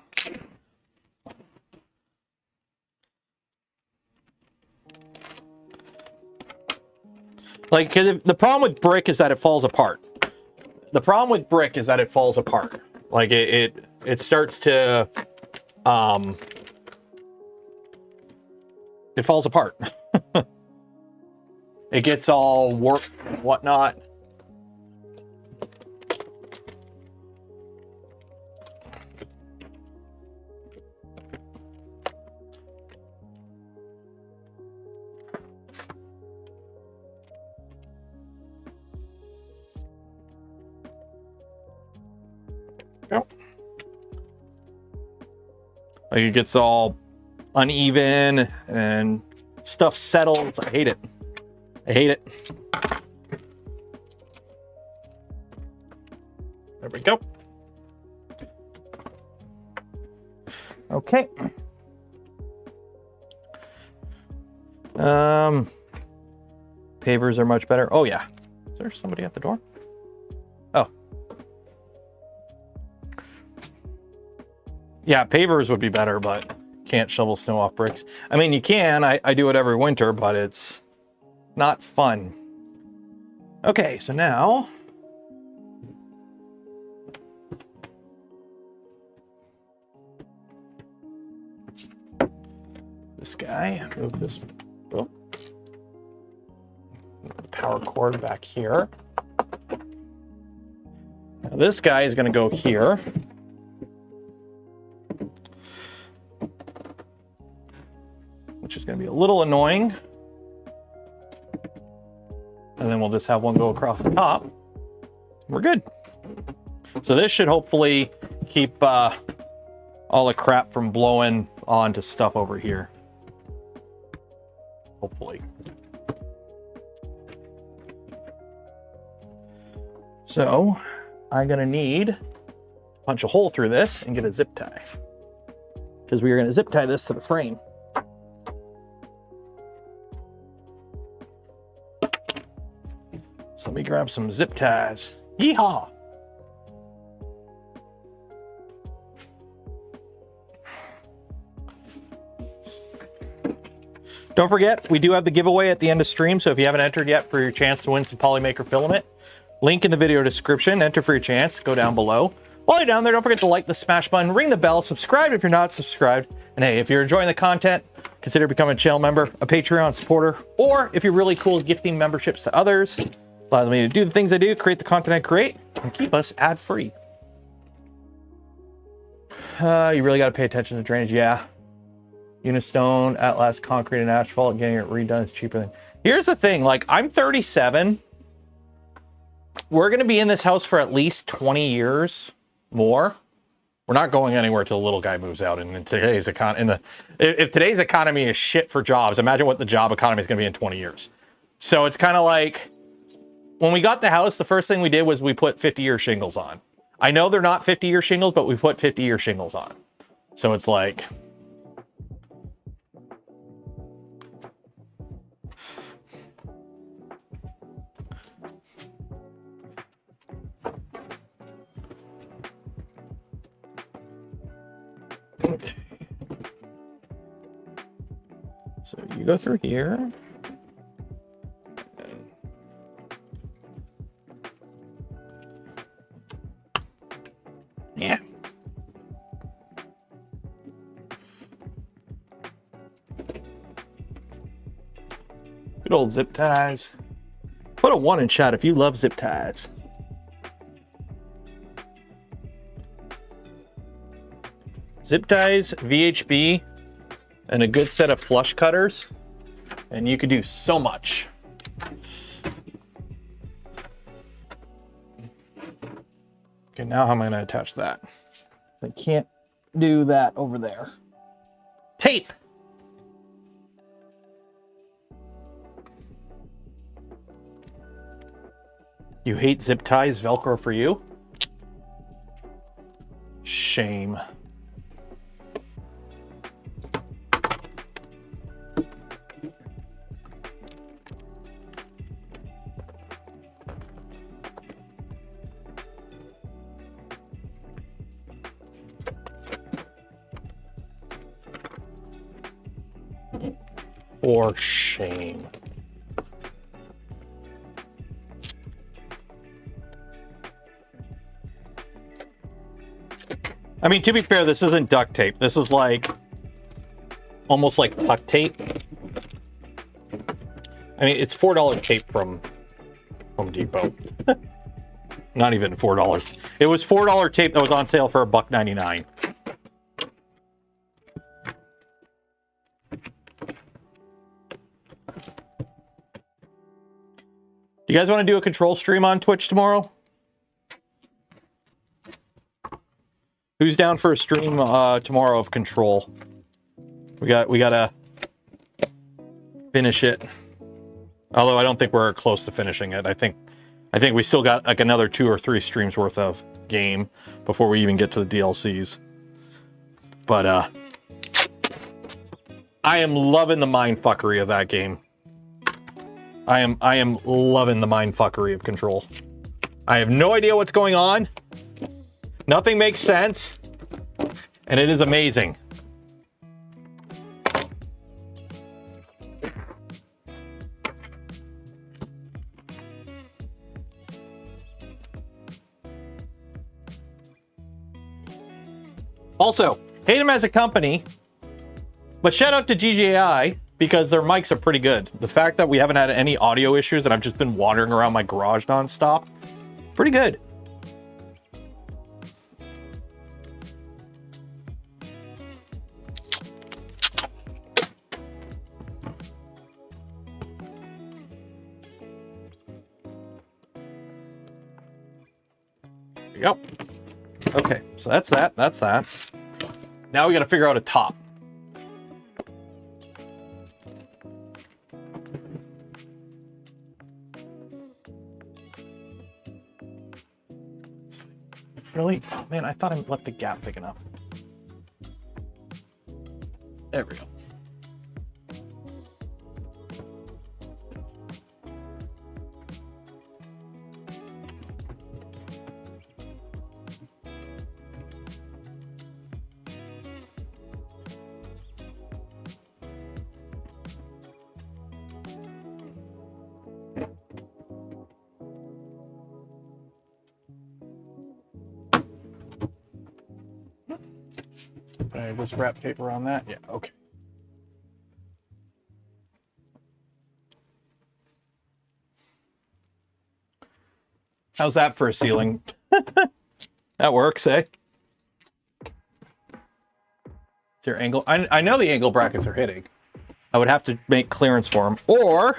Like, because the problem with brick is that it falls apart. The problem with brick is that it falls apart. Like it starts to, it falls apart. It gets all warped and whatnot. Like it gets all uneven and stuff settles. I hate it. I hate it. There we go. Okay. Pavers are much better. Oh yeah. Is there somebody at the door? Oh. Yeah, pavers would be better, but can't shovel snow off bricks. I mean, you can. I do it every winter, but it's not fun. Okay, so now this guy, move this, oh, the power cord back here. Now this guy is going to go here. Which is going to be a little annoying. And then we'll just have one go across the top. We're good. So this should hopefully keep all the crap from blowing onto stuff over here. Hopefully. So I'm going to need to punch a hole through this and get a zip tie. Because we are going to zip tie this to the frame. So let me grab some zip ties. Yeehaw! Don't forget, we do have the giveaway at the end of stream, so if you haven't entered yet for your chance to win some Polymaker filament, link in the video description, enter for your chance, go down below. While you're down there, don't forget to like the smash button, ring the bell, subscribe if you're not subscribed, and hey, if you're enjoying the content, consider becoming a channel member, a Patreon supporter, or if you're really cool, gifting memberships to others. Allows me to do the things I do, create the content I create, and keep us ad-free. You really got to pay attention to drainage, yeah. Unistone, Atlas, concrete, and asphalt, getting it redone is cheaper than... Here's the thing, like, I'm 37. We're going to be in this house for at least 20 years more. We're not going anywhere till the little guy moves out. And in today's if today's economy is shit for jobs, imagine what the job economy is going to be in 20 years. So it's kind of like, when we got the house, the first thing we did was we put 50-year shingles on. I know they're not 50-year shingles, but we put 50-year shingles on. So it's like... Okay. So you go through here. Yeah. Good old zip ties. Put a 1 in chat if you love zip ties. Zip ties, VHB, and a good set of flush cutters, and you could do so much. Okay, now how am I going to attach that? I can't do that over there. Tape! You hate zip ties, Velcro for you? Shame. For shame. I mean, to be fair, this isn't duct tape. This is like almost like tuck tape. I mean, it's $4 tape from Home Depot. Not even $4. It was $4 tape that was on sale for $1.99. You guys want to do a control stream on Twitch tomorrow? Who's down for a stream tomorrow of Control? We gotta finish it. Although I don't think we're close to finishing it. I think we still got like another 2 or 3 streams worth of game before we even get to the DLCs. But I am loving the mindfuckery of that game. I am loving the mindfuckery of Control. I have no idea what's going on. Nothing makes sense. And it is amazing. Also, hate them as a company, but shout out to GGI because their mics are pretty good. The fact that we haven't had any audio issues and I've just been wandering around my garage nonstop, pretty good. There you go. Okay, so that's that. Now we got to figure out a top. Really? Oh, man, I thought I left the gap big enough. There we go. Just wrap paper on that? Yeah, okay. How's that for a ceiling? That works, eh? Is your angle? I know the angle brackets are hitting. I would have to make clearance for them, or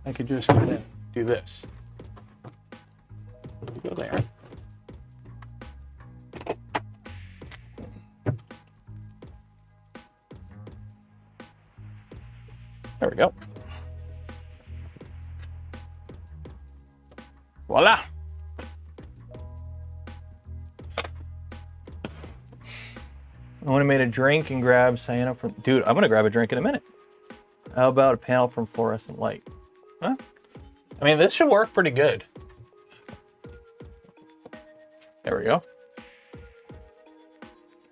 I could just go ahead and do this. Go there. There we go. Voila. I want to make a drink and grab cyan from... Dude, I'm going to grab a drink in a minute. How about a panel from fluorescent light? Huh? I mean, this should work pretty good. There we go.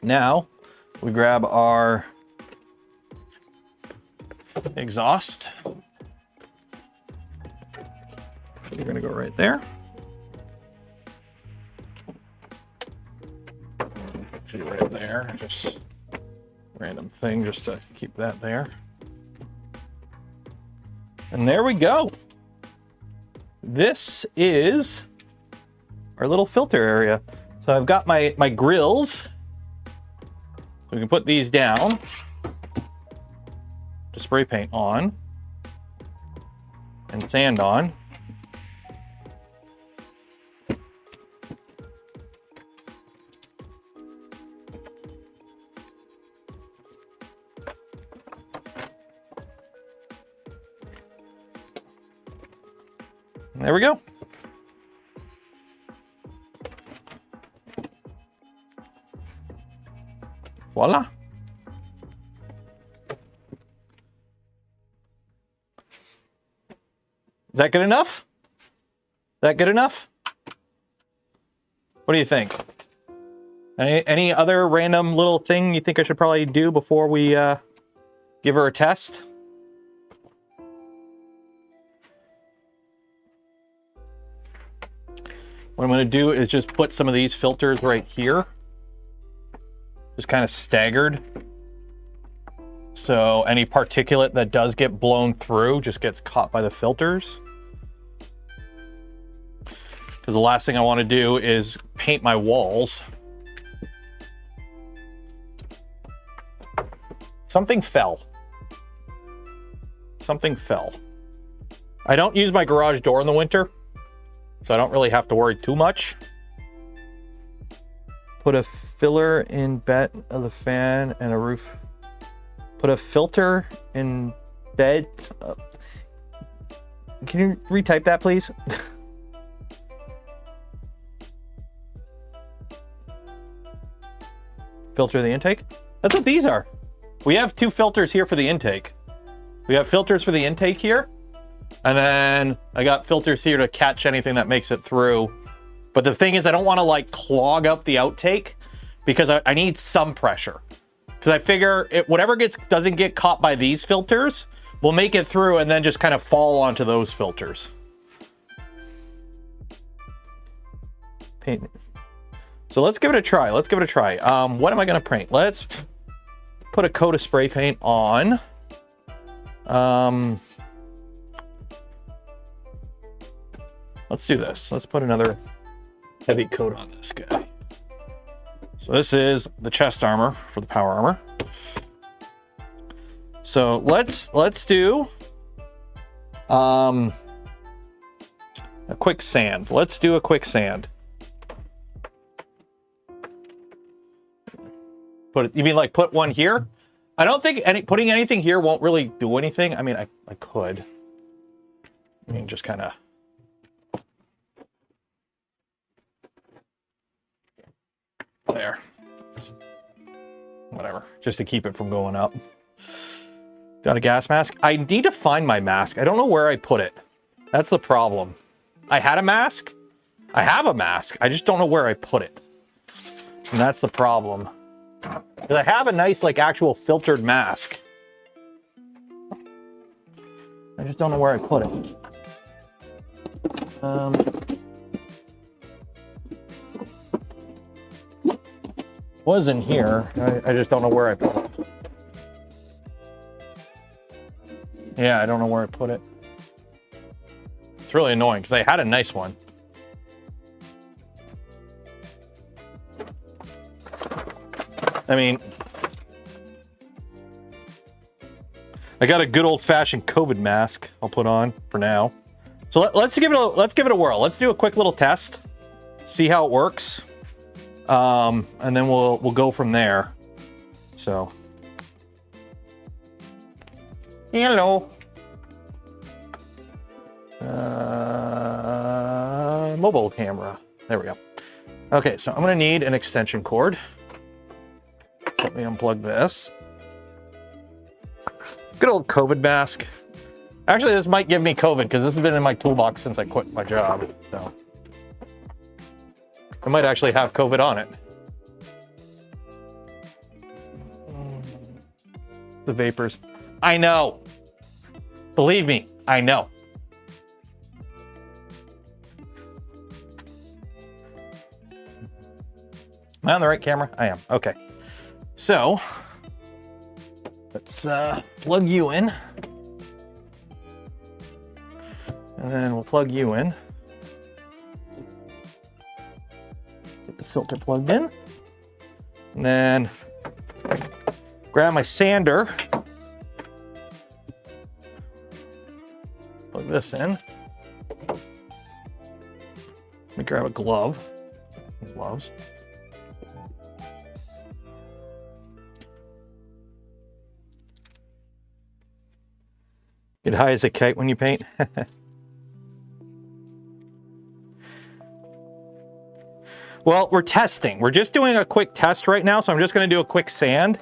Now, we grab our exhaust. You're going to go right there. Actually, right there. Just random thing just to keep that there. And there we go. This is our little filter area. So I've got my grills. So we can put these down. To spray paint on. And sand on. There we go. Voila. Is that good enough? Is that good enough? What do you think? Any other random little thing you think I should probably do before we give her a test? What I'm going to do is just put some of these filters right here. Just kind of staggered. So any particulate that does get blown through just gets caught by the filters. Because the last thing I want to do is paint my walls. Something fell. Something fell. I don't use my garage door in the winter, so I don't really have to worry too much. Put a filler in bed of the fan and a roof. Put a filter in bed. Can you retype that, please? Filter the intake. That's what these are. We have 2 filters here for the intake. We have filters for the intake here. And then I got filters here to catch anything that makes it through. But the thing is, I don't want to like clog up the outtake because I need some pressure. Because I figure whatever doesn't get caught by these filters will make it through and then just kind of fall onto those filters. Paint. So let's give it a try. Let's give it a try. What am I going to paint? Let's put a coat of spray paint on. Let's do this. Let's put another heavy coat on this guy. So this is the chest armor for the power armor. So let's do a quick sand. Let's do a quick sand. You mean like put one here? I don't think putting anything here won't really do anything. I mean, I could. I mean, just kind of. There. Whatever. Just to keep it from going up. Got a gas mask. I need to find my mask. I don't know where I put it. That's the problem. I had a mask. I have a mask. I just don't know where I put it. And that's the problem. Because I have a nice, like, actual filtered mask. I just don't know where I put it. Was in here. I just don't know where I put it. Yeah, I don't know where I put it. It's really annoying because I had a nice one. I mean, I got a good old-fashioned COVID mask I'll put on for now. So let's give it a whirl. Let's do a quick little test, see how it works, and then we'll go from there. So, hello. Mobile camera. There we go. Okay, so I'm gonna need an extension cord. So let me unplug this. Good old COVID mask. Actually, this might give me COVID because this has been in my toolbox since I quit my job. So I might actually have COVID on it. The vapors. I know. Believe me, I know. Am I on the right camera? I am. Okay. So let's plug you in. And then we'll plug you in. Get the filter plugged in. And then grab my sander. Plug this in. Let me grab a glove. Gloves. Get high as a kite when you paint. Well, we're testing. We're just doing a quick test right now, so I'm just going to do a quick sand,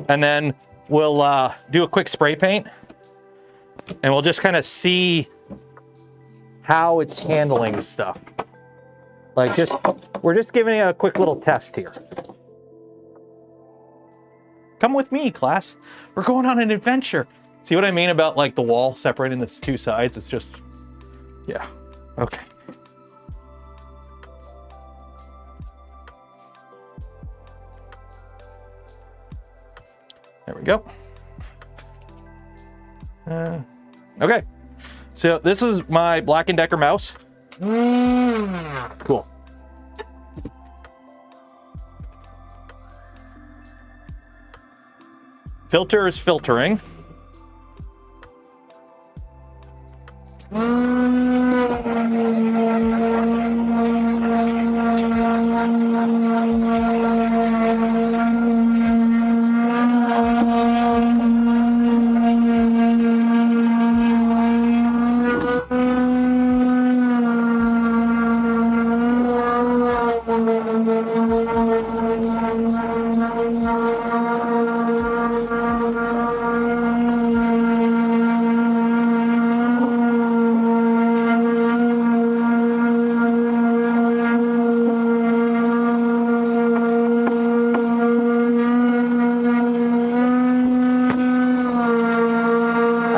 and then we'll do a quick spray paint, and we'll just kind of see how it's handling stuff. Like, we're just giving it a quick little test here. Come with me, class. We're going on an adventure. See what I mean about like the wall separating the two sides? It's just, yeah, okay. There we go. Okay, so this is my Black & Decker mouse. Cool. Filter is filtering.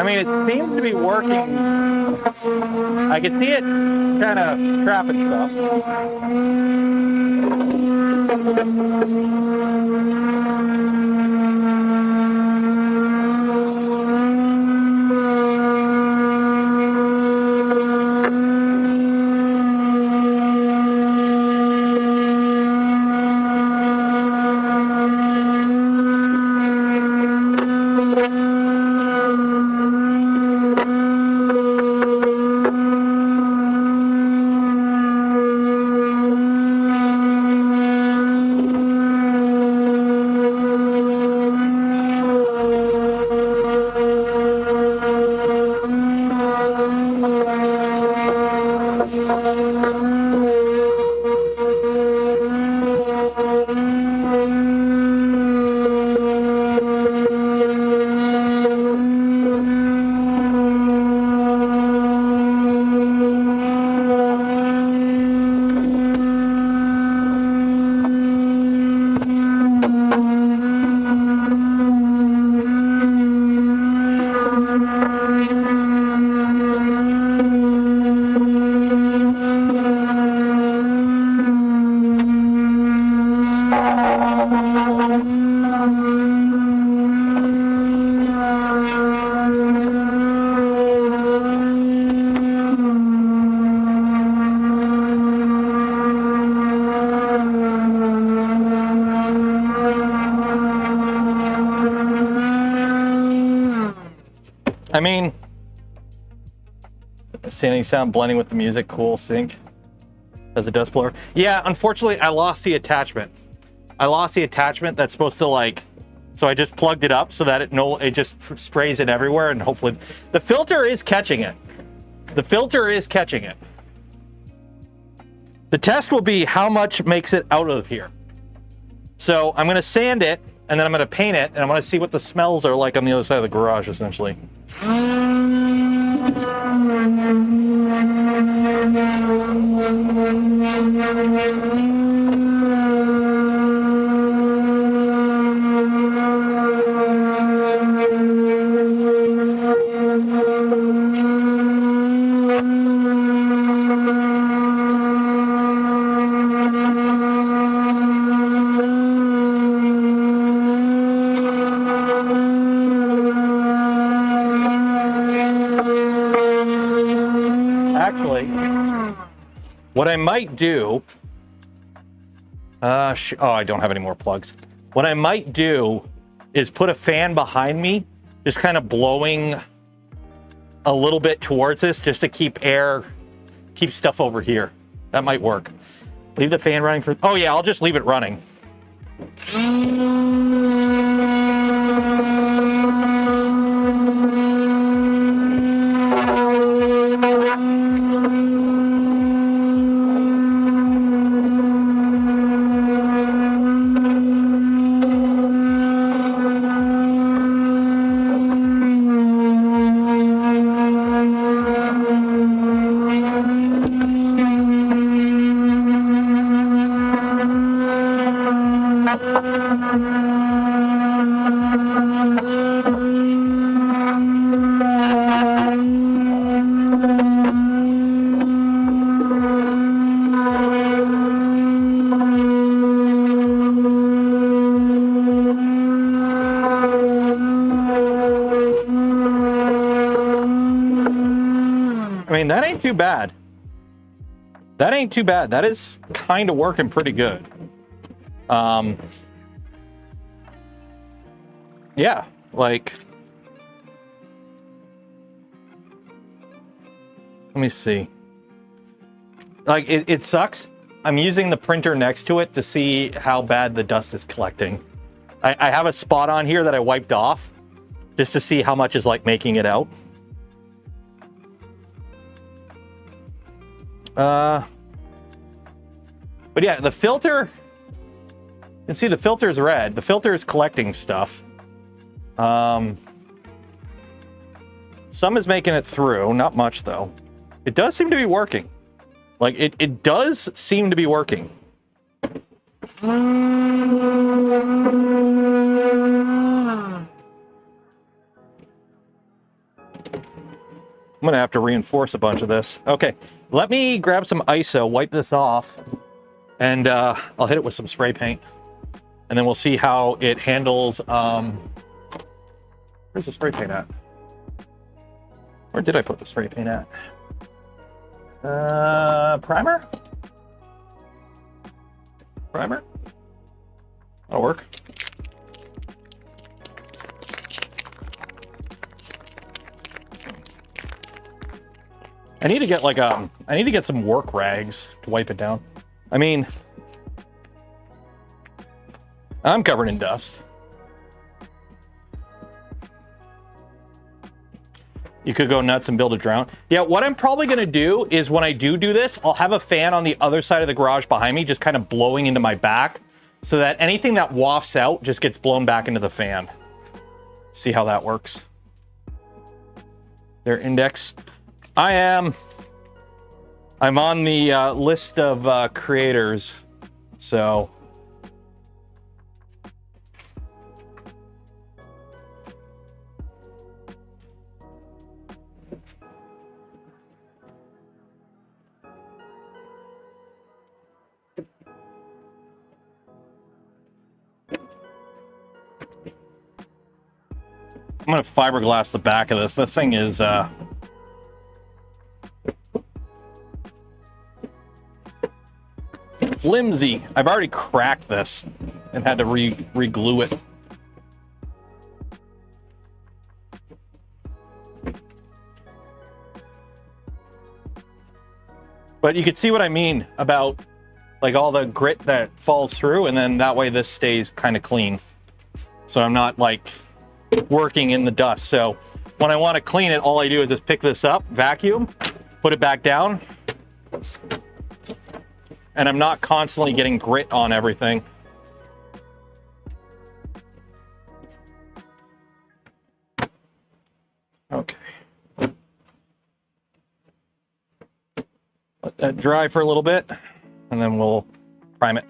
mean, it seems to be working. I can see it kind of trapping stuff. I mean, sanity sound blending with the music, cool sync as a dust blower. Yeah, unfortunately, I lost the attachment. I lost the attachment that's supposed to like, so I just plugged it up so that it just sprays it everywhere, and hopefully the filter is catching it. The filter is catching it. The test will be how much makes it out of here. So I'm gonna sand it, and then I'm gonna paint it, and I'm gonna see what the smells are like on the other side of the garage, essentially. Actually, what I might do, oh, I don't have any more plugs. What I might do is put a fan behind me, just kind of blowing a little bit towards this, just to keep stuff over here. That might work. Leave the fan running for, oh yeah, I'll just leave it running. I mean, that ain't too bad. That ain't too bad. That is kind of working pretty good. Yeah, like, let me see. Like, it sucks. I'm using the printer next to it to see how bad the dust is collecting. I have a spot on here that I wiped off just to see how much is like making it out. But yeah, the filter, you can see the filter is red. The filter is collecting stuff. Some is making it through, not much though. It does seem to be working. Like, it does seem to be working. I'm gonna have to reinforce a bunch of this. Okay, let me grab some ISO, wipe this off, and I'll hit it with some spray paint. And then we'll see how it handles, where's the spray paint at? Where did I put the spray paint at? Primer? Primer? That'll work. I need to get like I need to get some work rags to wipe it down. I mean, I'm covered in dust. You could go nuts and build a drown. Yeah, what I'm probably gonna do is when I do this, I'll have a fan on the other side of the garage behind me, just kind of blowing into my back, so that anything that wafts out just gets blown back into the fan. See how that works. Their index. I'm on the list of creators, so. I'm gonna fiberglass the back of this. This thing is flimsy. I've already cracked this and had to re-glue it. But you can see what I mean about like all the grit that falls through, and then that way this stays kind of clean. So I'm not like working in the dust. So when I want to clean it, all I do is just pick this up, vacuum, put it back down, and I'm not constantly getting grit on everything. Okay. Let that dry for a little bit, and then we'll prime it.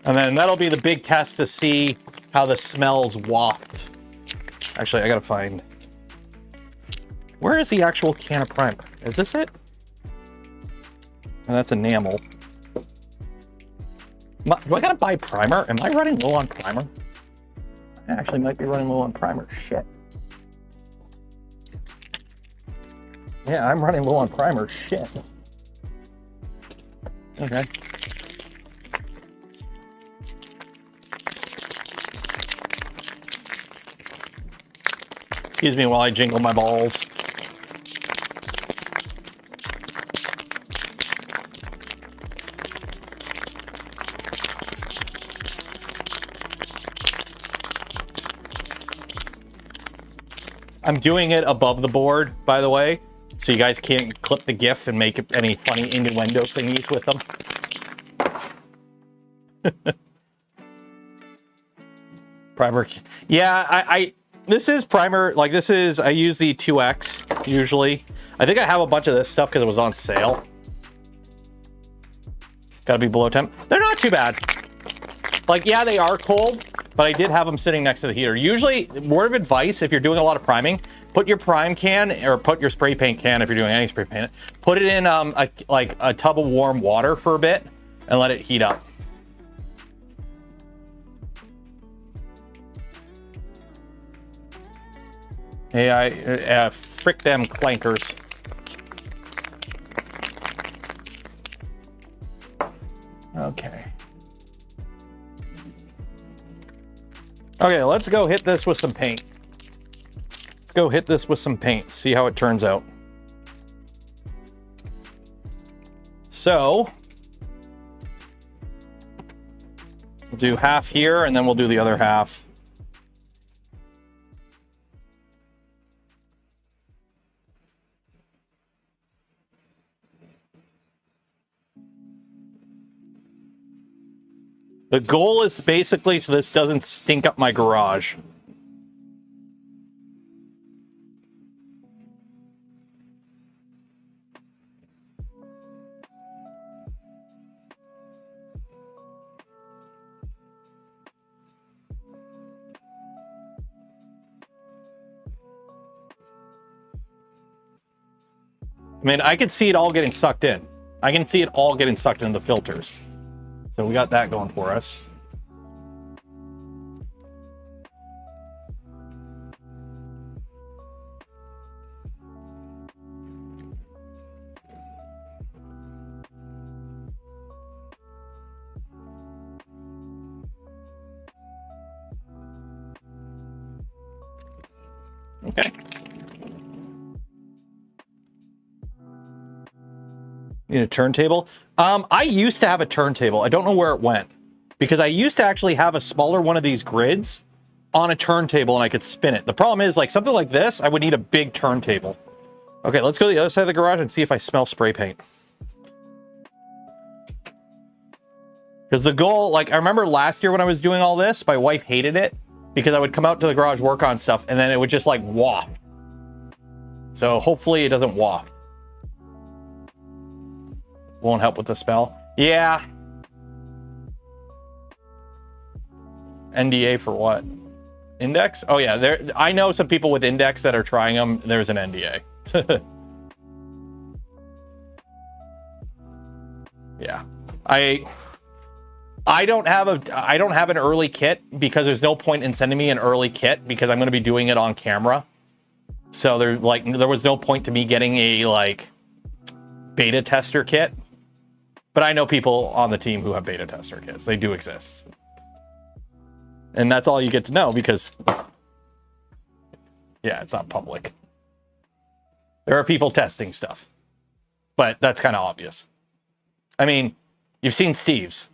And then that'll be the big test to see how the smells waft. Actually, I gotta find... Where is the actual can of primer? Is this it? Oh, that's enamel. Do I gotta buy primer? Am I running low on primer? I actually might be running low on primer. Shit. Yeah, I'm running low on primer. Shit. Okay. Excuse me while I jingle my balls. I'm doing it above the board, by the way, so you guys can't clip the GIF and make any funny innuendo thingies with them. Primer. Yeah, this is primer, like this is, I use the 2X usually. I think I have a bunch of this stuff because it was on sale. Gotta be below temp. They're not too bad. Like, yeah, they are cold, but I did have them sitting next to the heater. Usually, word of advice, if you're doing a lot of priming, put your prime can, or put your spray paint can, if you're doing any spray paint, put it in like a tub of warm water for a bit and let it heat up. Hey, frick them clankers. Okay. Okay, let's go hit this with some paint. Let's go hit this with some paint, see how it turns out. So, we'll do half here and then we'll do the other half. The goal is basically so this doesn't stink up my garage. I mean, I can see it all getting sucked in. I can see it all getting sucked into the filters. So we got that going for us. Okay. Need a turntable? I used to have a turntable. I don't know where it went because I used to actually have a smaller one of these grids on a turntable and I could spin it. The problem is, like, something like this, I would need a big turntable. Okay, let's go to the other side of the garage and see if I smell spray paint. Because the goal, like, I remember last year when I was doing all this, my wife hated it because I would come out to the garage, work on stuff, and then it would just, like, waft. So hopefully it doesn't waft. Won't help with the spell. Yeah. NDA for what? Index? Oh yeah, there. I know some people with Index that are trying them. There's an NDA. Yeah. I don't have an early kit because there's no point in sending me an early kit because I'm going to be doing it on camera. So there was no point to me getting a like beta tester kit. But I know people on the team who have beta tester kits. They do exist. And that's all you get to know because, yeah, it's not public. There are people testing stuff. But that's kind of obvious. I mean, you've seen Steve's.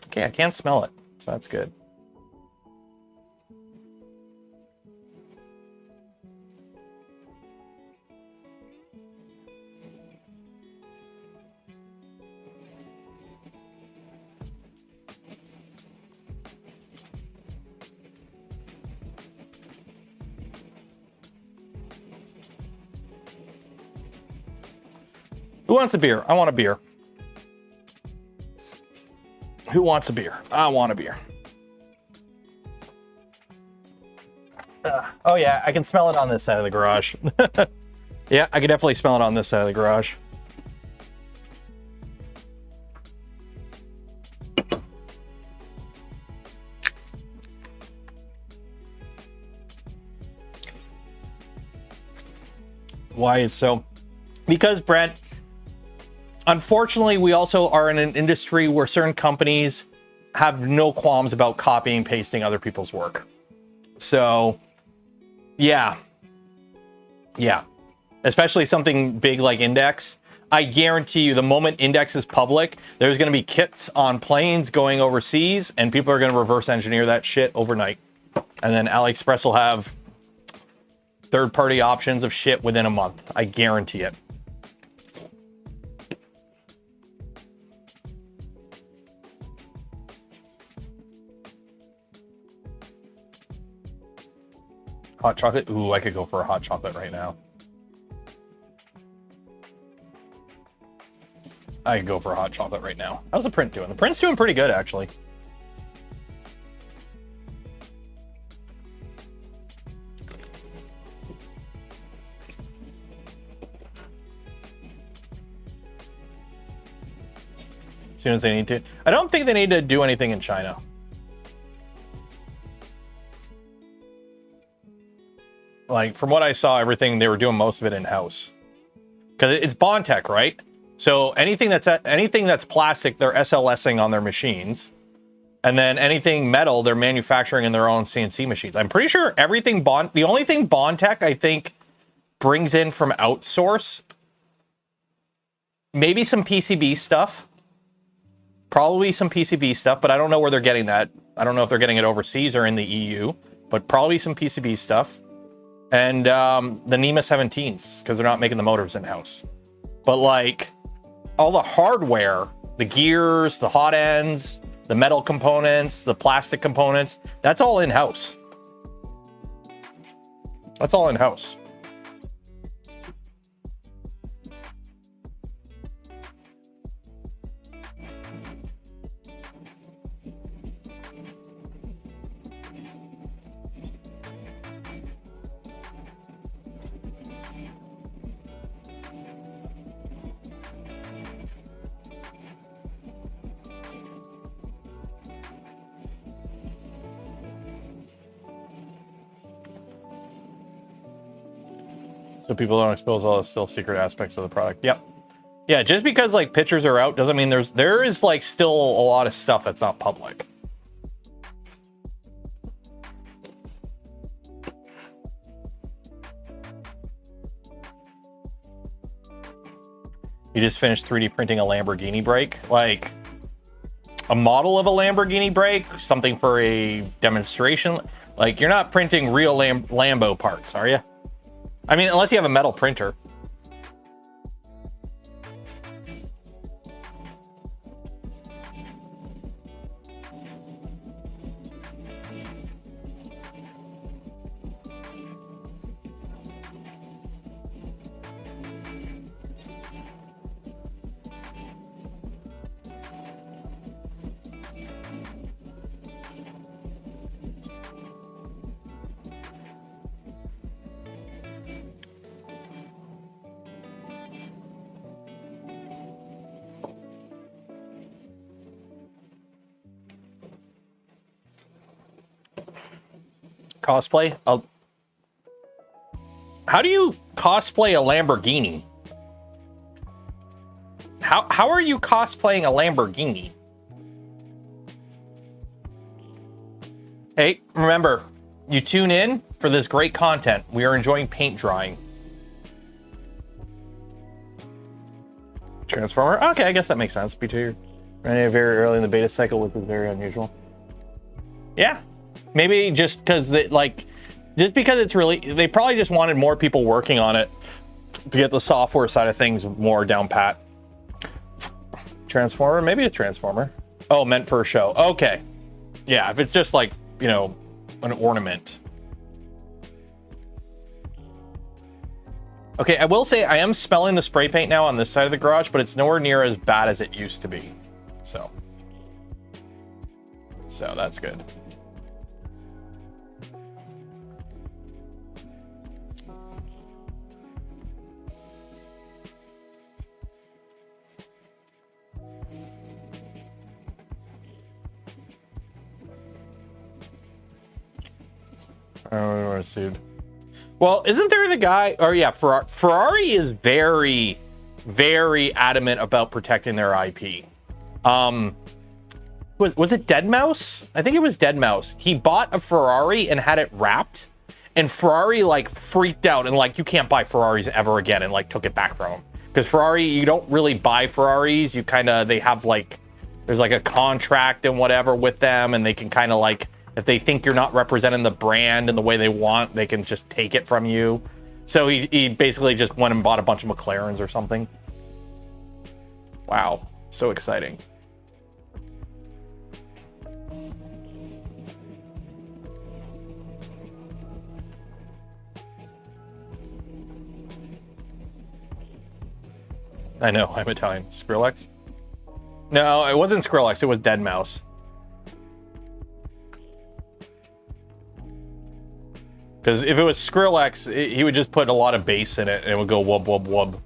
Okay, I can't smell it, so that's good. Who wants a beer? I want a beer. Who wants a beer? I want a beer. Oh yeah, I can smell it on this side of the garage. Yeah, I can definitely smell it on this side of the garage. Why it's so? Because, Brent, unfortunately, we also are in an industry where certain companies have no qualms about copying and pasting other people's work. So, yeah. Yeah. Especially something big like Index. I guarantee you, the moment Index is public, there's going to be kits on planes going overseas, and people are going to reverse engineer that shit overnight. And then AliExpress will have third-party options of shit within a month. I guarantee it. Hot chocolate? Ooh, I could go for a hot chocolate right now. I could go for a hot chocolate right now. How's the print doing? The print's doing pretty good, actually. As soon as they need to. I don't think they need to do anything in China. Like, from what I saw, everything, they were doing most of it in-house. Because it's Bondtech, right? So anything that's plastic, they're SLSing on their machines. And then anything metal, they're manufacturing in their own CNC machines. I'm pretty sure everything the only thing Bondtech, I think, brings in from outsource, maybe some PCB stuff. Probably some PCB stuff, but I don't know where they're getting that. I don't know if they're getting it overseas or in the EU, but probably some PCB stuff. And the NEMA 17s, because they're not making the motors in-house. But like, all the hardware, the gears, the hot ends, the metal components, the plastic components, that's all in-house. That's all in-house. So people don't expose all the still secret aspects of the product. Yep. Yeah, just because like pictures are out doesn't mean there is like still a lot of stuff that's not public. You just finished 3D printing a Lamborghini brake? Like a model of a Lamborghini brake? Something for a demonstration? Like you're not printing real Lambo parts, are you? I mean, unless you have a metal printer. Cosplay? How do you cosplay a Lamborghini? How are you cosplaying a Lamborghini? Hey, remember, you tune in for this great content. We are enjoying paint drying. Transformer? Okay, I guess that makes sense. B2 running very early in the beta cycle, which is very unusual. Yeah. Maybe just because just because it's really, they probably just wanted more people working on it to get the software side of things more down pat. Transformer, maybe a transformer. Oh, meant for a show. Okay. Yeah, if it's just like, you know, an ornament. Okay, I will say I am smelling the spray paint now on this side of the garage, but it's nowhere near as bad as it used to be. So that's good. I don't know, sued. Well, isn't there the guy, or yeah, Ferrari is very, very adamant about protecting their IP. Was it Deadmau5? I think it was Deadmau5. He bought a Ferrari and had it wrapped, and Ferrari like freaked out and like, you can't buy Ferraris ever again, and like took it back from him. Because Ferrari, you don't really buy Ferraris. You kind of, they have like, there's like a contract and whatever with them, and they can kind of like, if they think you're not representing the brand in the way they want, they can just take it from you. So he basically just went and bought a bunch of McLarens or something. Wow, so exciting. I know, I'm Italian. Skrillex? No, it wasn't Skrillex, it was Deadmau5. Because if it was Skrillex, he would just put a lot of bass in it and it would go wub, wub, wub.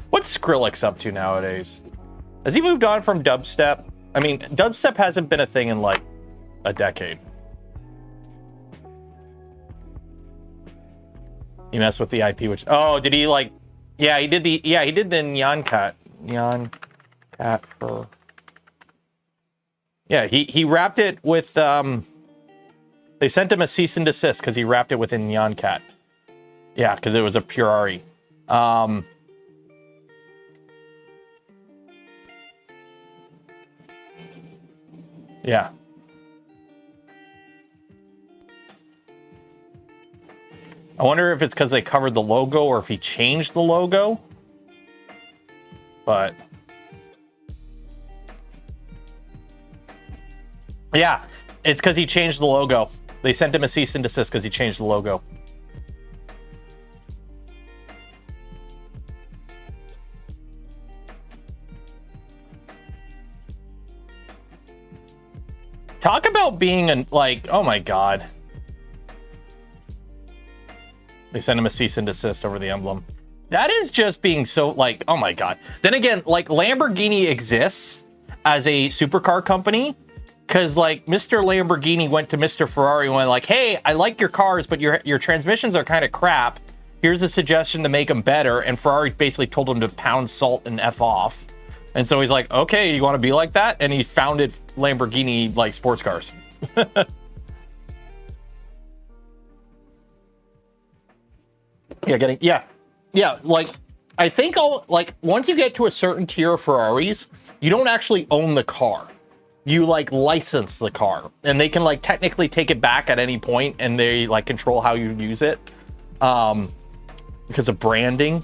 What's Skrillex up to nowadays? Has he moved on from dubstep? I mean, dubstep hasn't been a thing in like a decade. He messed with the IP, which, oh, did he like, yeah, he did the Nyan Cat for, yeah, he wrapped it with, they sent him a cease and desist because he wrapped it with a Nyan Cat. Yeah, because it was a Purari. Yeah. I wonder if it's because they covered the logo or if he changed the logo. But yeah, it's because he changed the logo. They sent him a cease and desist because he changed the logo. Talk about being like, oh my God. They sent him a cease and desist over the emblem. That is just being so like, oh my God. Then again, like Lamborghini exists as a supercar company because like Mr. Lamborghini went to Mr. Ferrari and went like, hey, I like your cars, but your transmissions are kind of crap. Here's a suggestion to make them better. And Ferrari basically told him to pound salt and F off. And so he's like, okay, you want to be like that? And he founded Lamborghini like sports cars. Yeah, like I think once you get to a certain tier of Ferraris, you don't actually own the car. You like license the car, and they can like technically take it back at any point, and they like control how you use it because of branding.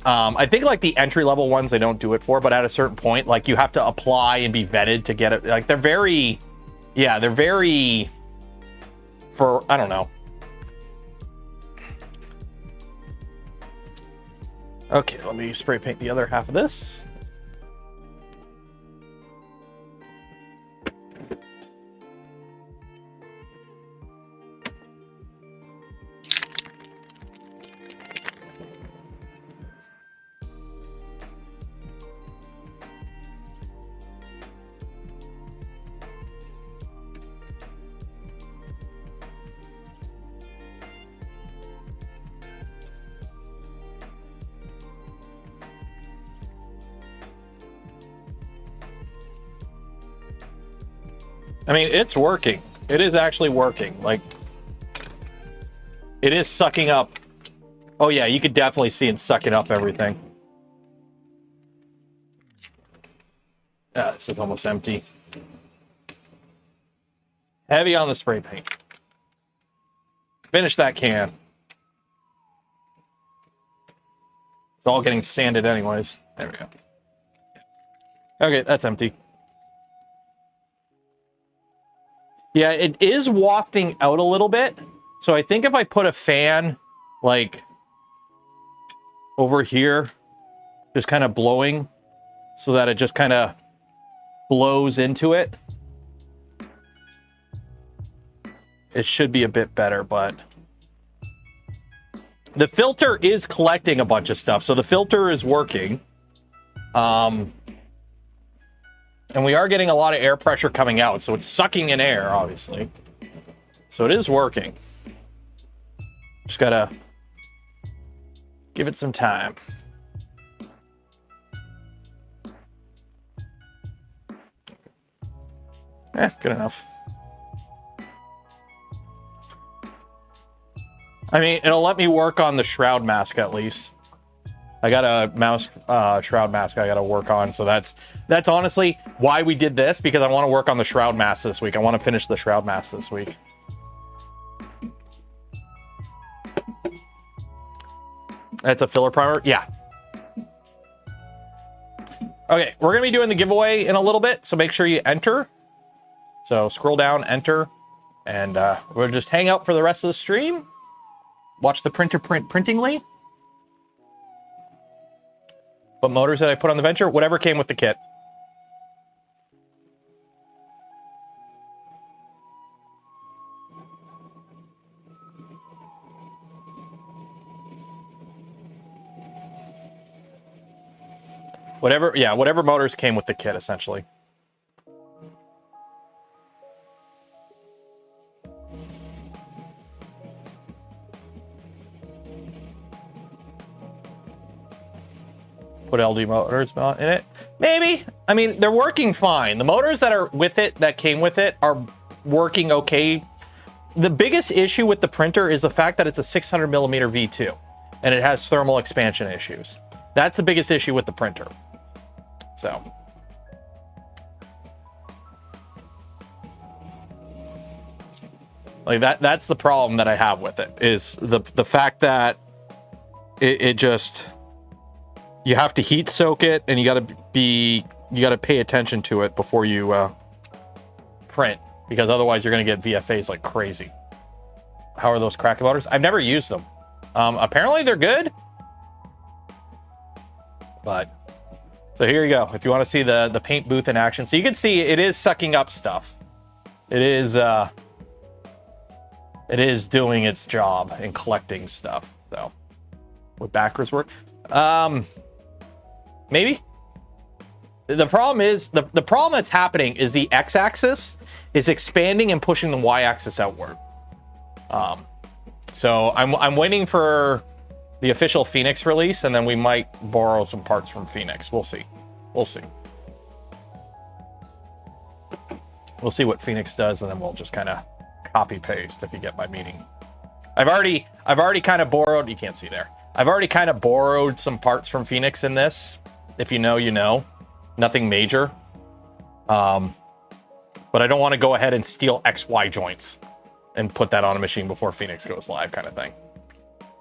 I think like the entry level ones they don't do it for, but at a certain point, like you have to apply and be vetted to get it. Like they're very for, I don't know. Okay, let me spray paint the other half of this. I mean, it's working. It is actually working. Like, it is sucking up. Oh yeah, you could definitely see it sucking up everything. This is almost empty. Heavy on the spray paint. Finish that can. It's all getting sanded anyways. There we go. Okay, that's empty. Yeah, it is wafting out a little bit. So I think if I put a fan, like, over here, just kind of blowing, so that it just kind of blows into it, it should be a bit better, but the filter is collecting a bunch of stuff. So the filter is working. And we are getting a lot of air pressure coming out, so it's sucking in air, obviously. So it is working. Just gotta give it some time. Good enough. I mean, it'll let me work on the shroud mask at least. I got a shroud mask I got to work on, so that's honestly why we did this, because I want to work on the shroud mask this week. I want to finish the shroud mask this week. That's a filler primer? Yeah. Okay, we're going to be doing the giveaway in a little bit, so make sure you enter. So scroll down, enter, and we'll just hang out for the rest of the stream. Watch the printer print printingly. What motors did I put on the Venture? Whatever came with the kit. Whatever motors came with the kit, essentially. Put LD motors in it? Maybe. I mean, they're working fine. The motors that are with it, that came with it, are working okay. The biggest issue with the printer is the fact that it's a 600 millimeter V2 and it has thermal expansion issues. That's the biggest issue with the printer. So. Like that's the problem that I have with it, is the fact that it just, you have to heat soak it, and you gotta pay attention to it before you print, because otherwise you're gonna get VFAs like crazy. How are those Kraken motors? I've never used them. Apparently they're good, but so here you go. If you want to see the paint booth in action, so you can see it is sucking up stuff. It is doing its job in collecting stuff. So would backwards work? Maybe. The problem is, the problem that's happening is the x-axis is expanding and pushing the y-axis outward. So I'm waiting for the official Phoenix release, and then we might borrow some parts from Phoenix. We'll see. We'll see. We'll see what Phoenix does, and then we'll just kind of copy paste, if you get my meaning. I've already kind of borrowed, you can't see there. I've already kind of borrowed some parts from Phoenix in this. If you know, you know. Nothing major. But I don't want to go ahead and steal XY joints and put that on a machine before Phoenix goes live, kind of thing.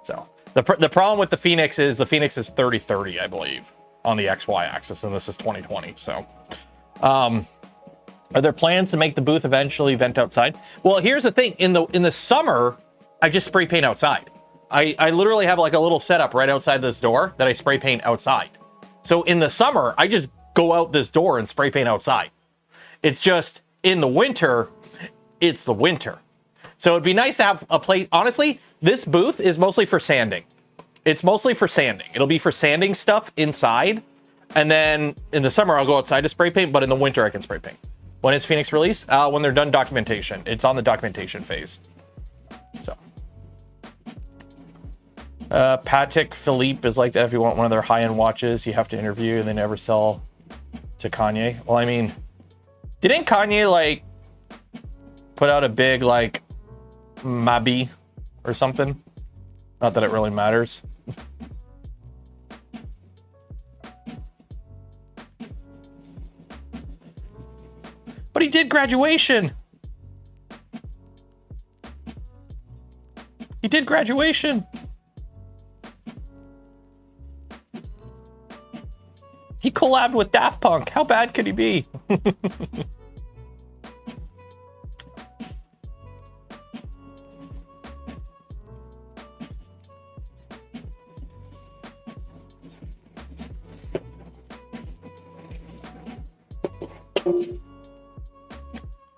So the problem with the Phoenix is 3030, I believe, on the XY axis, and this is 2020. So are there plans to make the booth eventually vent outside? Well, here's the thing. In the summer, I just spray paint outside. I literally have like a little setup right outside this door that I spray paint outside. So in the summer, I just go out this door and spray paint outside. It's just in the winter, it's the winter. So it'd be nice to have a place. Honestly, this booth is mostly for sanding. It's mostly for sanding. It'll be for sanding stuff inside. And then in the summer, I'll go outside to spray paint, but in the winter, I can spray paint. When is Phoenix release? When they're done documentation. It's on the documentation phase. So. Patek Philippe is like that. If you want one of their high-end watches, you have to interview, and they never sell to Kanye. Well, I mean, didn't Kanye like put out a big like Mabi or something? Not that it really matters. But he did graduation. He did graduation. He collabed with Daft Punk. How bad could he be?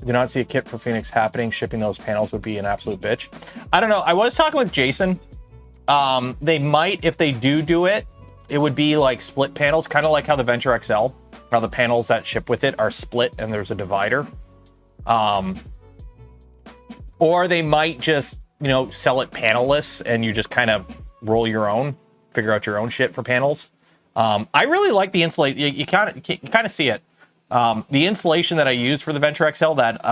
Do not see a kit for Phoenix happening. Shipping those panels would be an absolute bitch. I don't know. I was talking with Jason. They might, if they do it, it would be like split panels, kind of like how the Venture XL, how the panels that ship with it are split and there's a divider. Or they might just, you know, sell it panelless and you just kind of roll your own, figure out your own shit for panels. I really like the insulation. You kind of see it. The insulation that I use for the Venture XL, that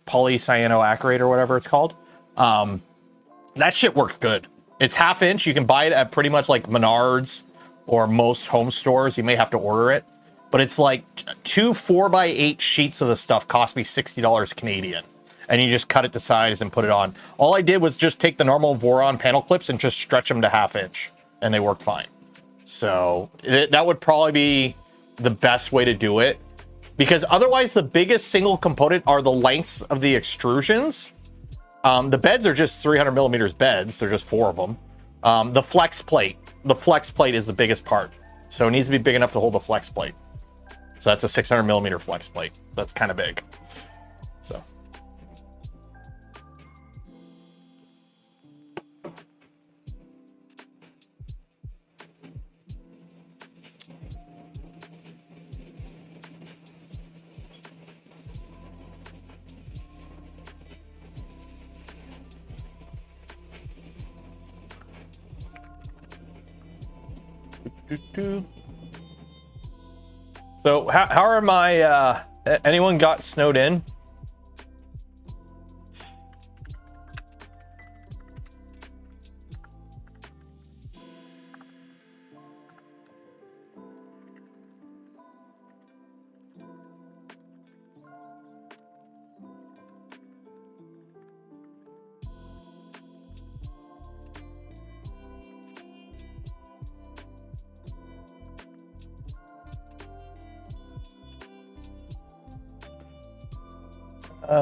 polycyanoacrylate or whatever it's called, that shit works good. It's 1/2 inch. You can buy it at pretty much like Menards or most home stores. You may have to order it, but it's like 2 4x8 sheets of the stuff cost me $60 Canadian. And you just cut it to size and put it on. All I did was just take the normal Voron panel clips and just stretch them to 1/2 inch, and they worked fine. So that would probably be the best way to do it, because otherwise the biggest single component are the lengths of the extrusions. The beds are just 300 millimeters beds. They're just 4 of them. The flex plate is the biggest part. So it needs to be big enough to hold the flex plate. So that's a 600 millimeter flex plate. That's kind of big. So. So how are my anyone got snowed in?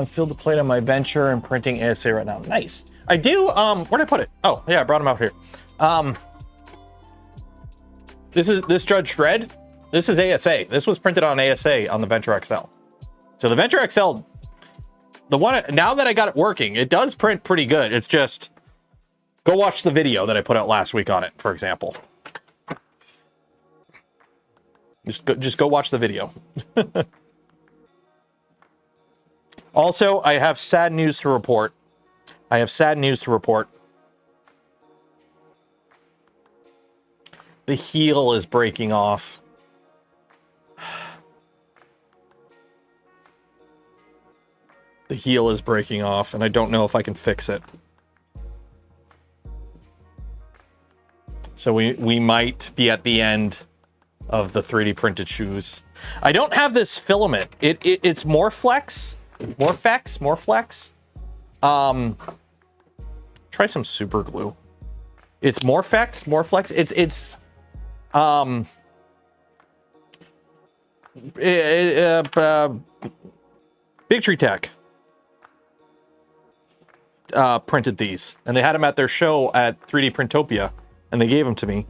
Filled the plate on my Venture and printing ASA right now. Nice. I do, where'd I put it? Oh, yeah, I brought them out here. This Judge Dredd. This is ASA. This was printed on ASA on the Venture XL. So the Venture XL, the one, now that I got it working, it does print pretty good. It's just, go watch the video that I put out last week on it, for example. Just go watch the video. Also, I have sad news to report. The heel is breaking off. The heel is breaking off, and I don't know if I can fix it. So we might be at the end of the 3D printed shoes. I don't have this filament. It's Morflex. Try some super glue. It's Morflex. It's Big Tree Tech printed these, and they had them at their show at 3D Printopia, and they gave them to me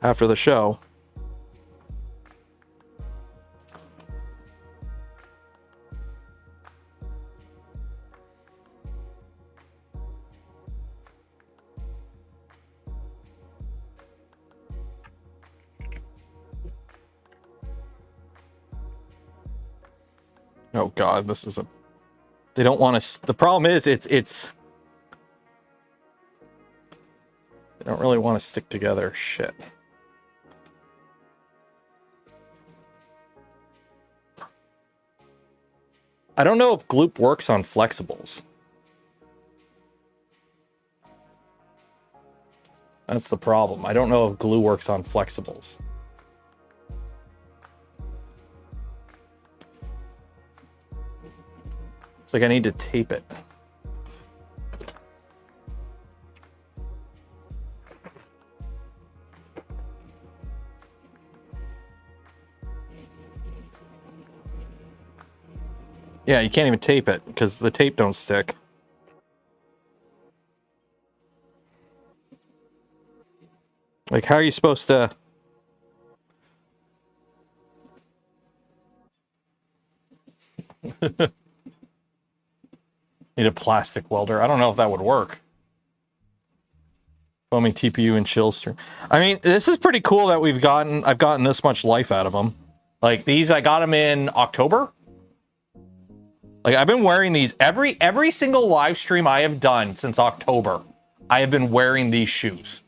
after the show. Oh God, this is a... They don't want to... The problem is, it's... They don't really want to stick together. Shit. I don't know if Gloop works on flexibles. That's the problem. I don't know if glue works on flexibles. It's like I need to tape it. Yeah, you can't even tape it because the tape don't stick. Like, how are you supposed to... Need a plastic welder. I don't know if that would work. Foaming TPU and chill stream. I mean, this is pretty cool that I've gotten this much life out of them. Like these, I got them in October. Like I've been wearing these every single live stream I have done since October. I have been wearing these shoes.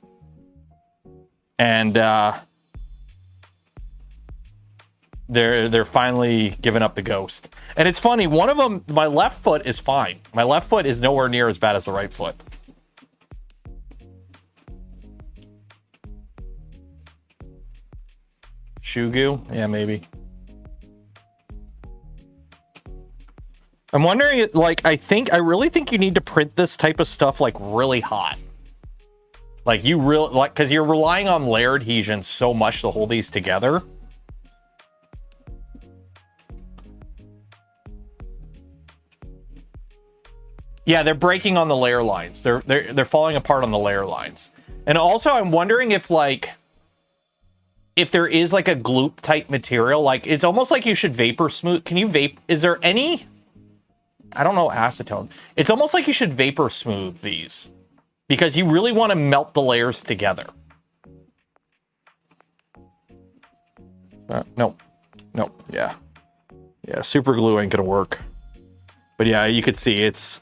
And they're finally giving up the ghost. And it's funny, one of them, my left foot is fine. My left foot is nowhere near as bad as the right foot. Shoe goo? Yeah, maybe. I'm wondering, like, I really think you need to print this type of stuff, like, really hot. Like, because you're relying on layer adhesion so much to hold these together. Yeah, they're breaking on the layer lines. They're falling apart on the layer lines. And also, I'm wondering if, like, if there is, like, a gloop type material. Like, it's almost like you should vapor smooth. Can you vape? Is there any... I don't know, acetone. It's almost like you should vapor smooth these. Because you really want to melt the layers together. Nope. Yeah. Yeah, super glue ain't gonna work. But yeah, you could see it's...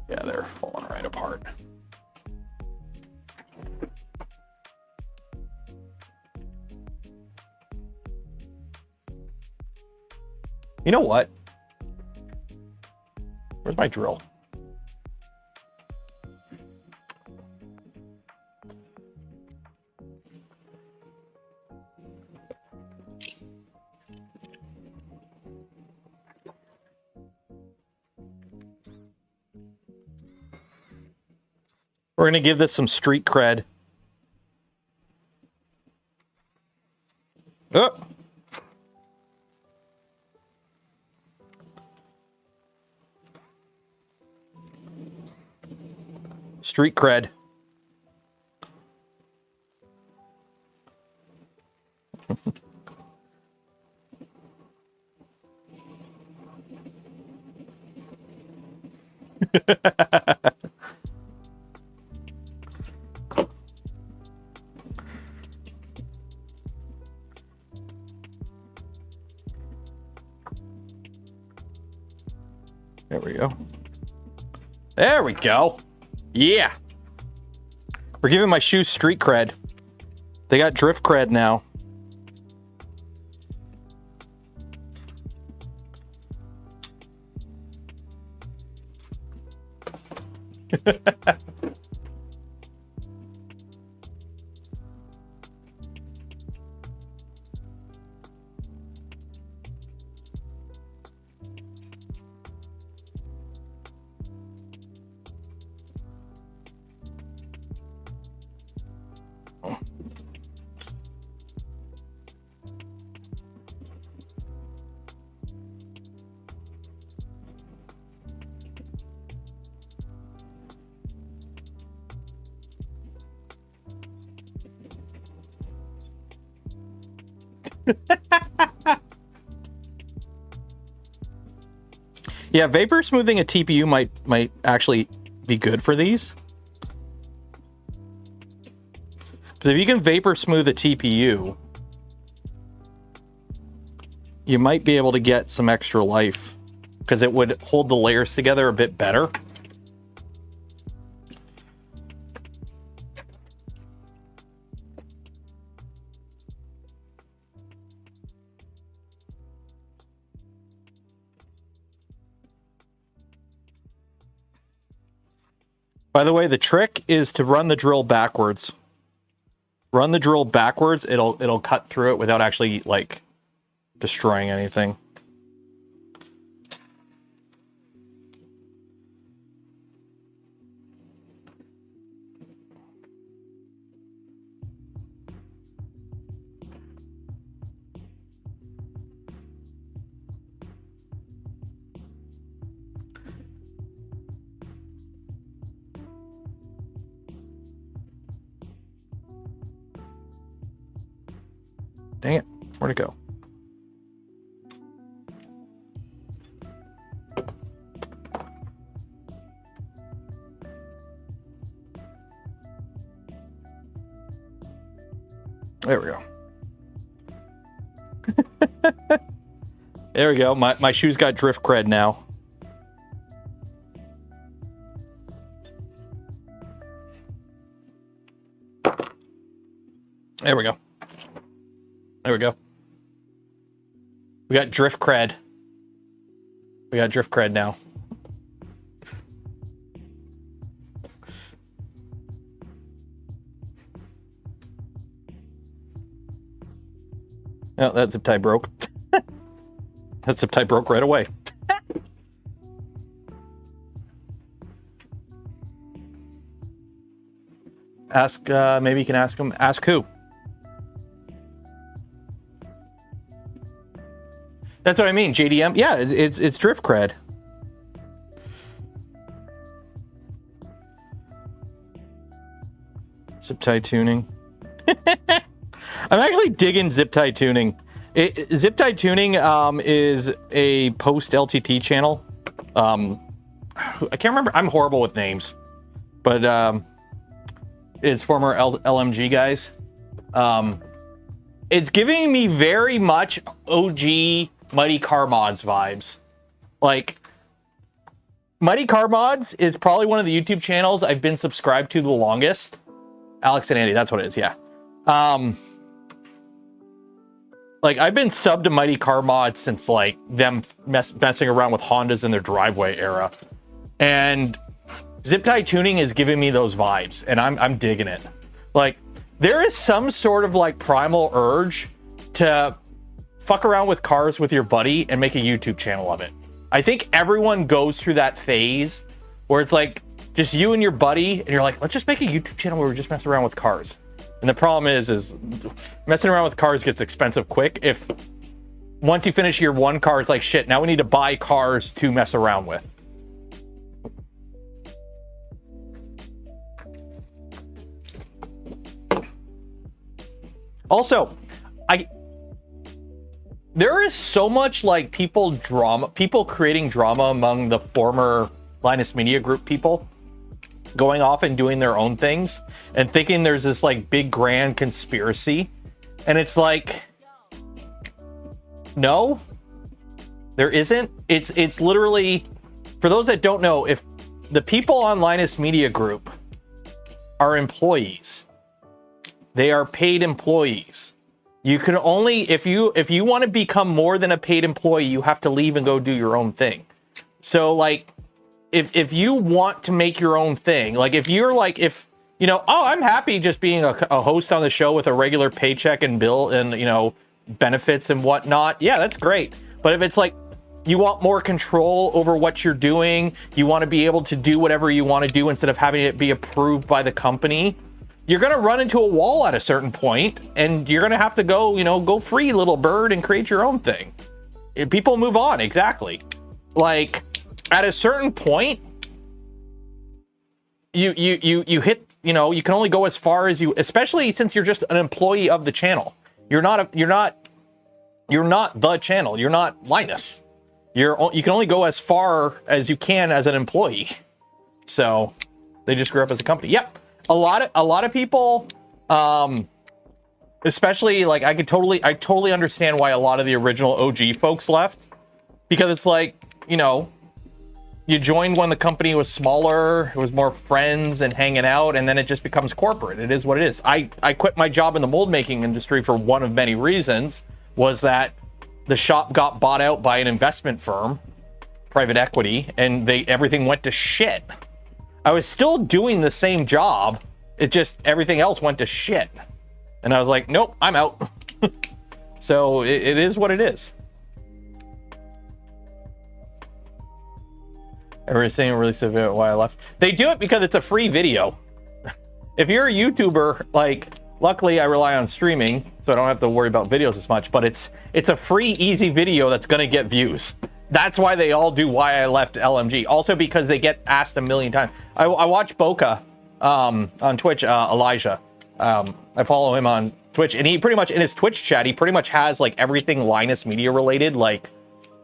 Yeah, they're falling right apart. You know what? Where's my drill? We're going to give this some street cred. Oh. Street cred. There we go. Yeah. We're giving my shoes street cred. They got drift cred now. Yeah, vapor smoothing a TPU might actually be good for these. Because if you can vapor smooth a TPU, you might be able to get some extra life because it would hold the layers together a bit better. By the way, the trick is to run the drill backwards. Run the drill backwards, it'll cut through it without actually like destroying anything. Dang it, where'd it go? There we go. There we go. My shoes got drift cred now. There we go. There we go. We got drift cred. We got drift cred now. Oh, that zip tie broke. That zip tie broke right away. Ask, maybe you can ask him. Ask who? That's what I mean, JDM. Yeah, it's drift cred. Zip tie tuning. I'm actually digging zip tie tuning. Zip tie tuning is a post LTT channel. I can't remember. I'm horrible with names, but it's former LMG guys. It's giving me very much OG Mighty Car Mods vibes. Like, Mighty Car Mods is probably one of the YouTube channels I've been subscribed to the longest. Alex and Andy, that's what it is, yeah. Like, I've been subbed to Mighty Car Mods since, like, them messing around with Hondas in their driveway era. And zip tie tuning is giving me those vibes, and I'm digging it. Like, there is some sort of, like, primal urge to fuck around with cars with your buddy and make a YouTube channel of it. I think everyone goes through that phase where it's like just you and your buddy and you're like, let's just make a YouTube channel where we just mess around with cars. And the problem is messing around with cars gets expensive quick. If once you finish year one car, it's like, shit, now we need to buy cars to mess around with. Also, there is so much like people creating drama among the former Linus Media Group people going off and doing their own things and thinking there's this like big grand conspiracy. And it's like, no, there isn't. It's literally, for those that don't know, if the people on Linus Media Group are employees. They are paid employees. You can only, if you want to become more than a paid employee, you have to leave and go do your own thing. So like, if you want to make your own thing, like if you're like, if, you know, oh, I'm happy just being a host on the show with a regular paycheck and bill and, you know, benefits and whatnot. Yeah, that's great. But if it's like, you want more control over what you're doing, you want to be able to do whatever you want to do instead of having it be approved by the company, you're going to run into a wall at a certain point, and you're going to have to go, you know, go free, little bird, and create your own thing. People move on, exactly. Like, at a certain point, you hit, you know, you can only go as far as you, especially since you're just an employee of the channel. You're not the channel. You're not Linus. You can only go as far as you can as an employee. So they just grew up as a company. Yep. A lot of people, especially like I totally understand why a lot of the original OG folks left, because it's like, you know, you joined when the company was smaller, it was more friends and hanging out, and then it just becomes corporate. It is what it is. I quit my job in the mold making industry for one of many reasons, was that the shop got bought out by an investment firm, private equity, and everything went to shit. I was still doing the same job, it just, everything else went to shit. And I was like, nope, I'm out. So it is what it is. Everybody's saying really severe why I left. They do it because it's a free video. If you're a YouTuber, like, luckily I rely on streaming, so I don't have to worry about videos as much, but it's a free, easy video that's gonna get views. That's why they all do why I left LMG. Also because they get asked a million times. I watch Boca on Twitch, Elijah. I follow him on Twitch, and he pretty much, in his Twitch chat, he pretty much has like everything Linus Media related, like,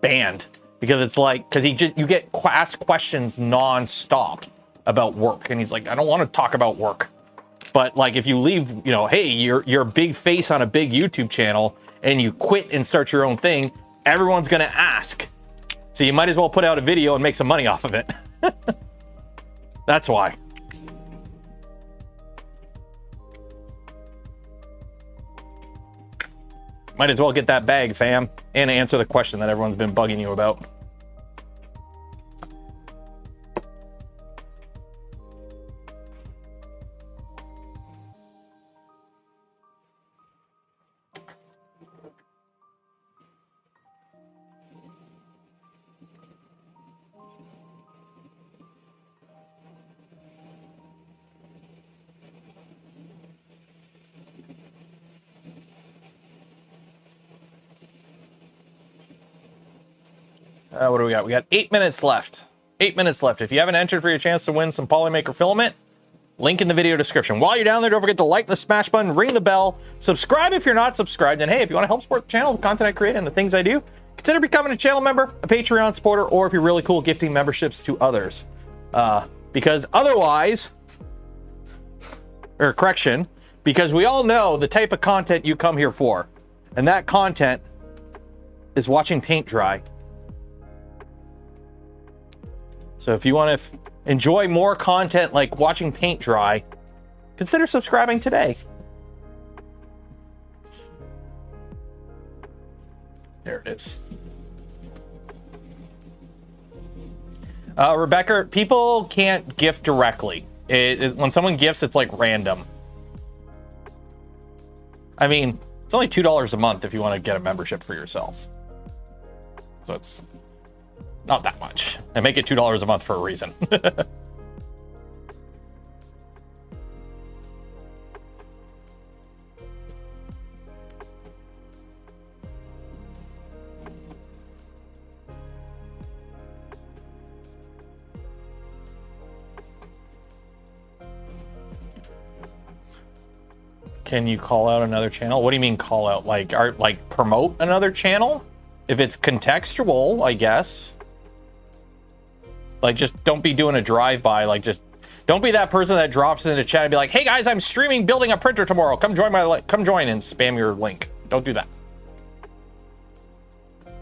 banned. Because it's like, because you get asked questions non-stop about work, and he's like, I don't want to talk about work. But like, if you leave, you know, hey, you're a big face on a big YouTube channel, and you quit and start your own thing, everyone's gonna ask. So you might as well put out a video and make some money off of it. That's why. Might as well get that bag, fam, and answer the question that everyone's been bugging you about. What do we got? We got 8 minutes left. 8 minutes left. If you haven't entered for your chance to win some Polymaker filament, link in the video description. While you're down there, don't forget to like the smash button, ring the bell, subscribe if you're not subscribed, and hey, if you want to help support the channel, the content I create, and the things I do, consider becoming a channel member, a Patreon supporter, or if you're really cool, gifting memberships to others. Because otherwise, or correction, because we all know the type of content you come here for, and that content is watching paint dry. So if you want to enjoy more content like watching paint dry, consider subscribing today. There it is. Rebecca, people can't gift directly. When someone gifts, it's like random. I mean, it's only $2 a month if you want to get a membership for yourself. So it's not that much. I make it $2 a month for a reason. Can you call out another channel? What do you mean call out? Like promote another channel? If it's contextual, I guess. Like, just don't be doing a drive-by. Like, just don't be that person that drops into chat and be like, hey guys, I'm streaming building a printer tomorrow. Come join and spam your link. Don't do that.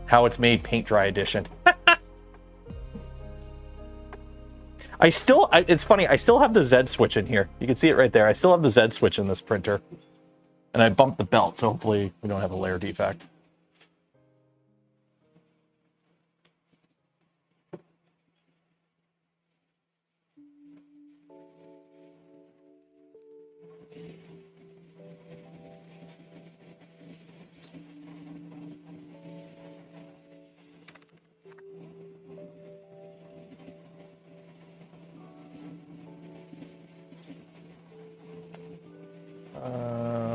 How it's made paint dry edition. It's funny, I still have the Z switch in here. You can see it right there. I still have the Z switch in this printer. And I bumped the belt, so hopefully we don't have a layer defect.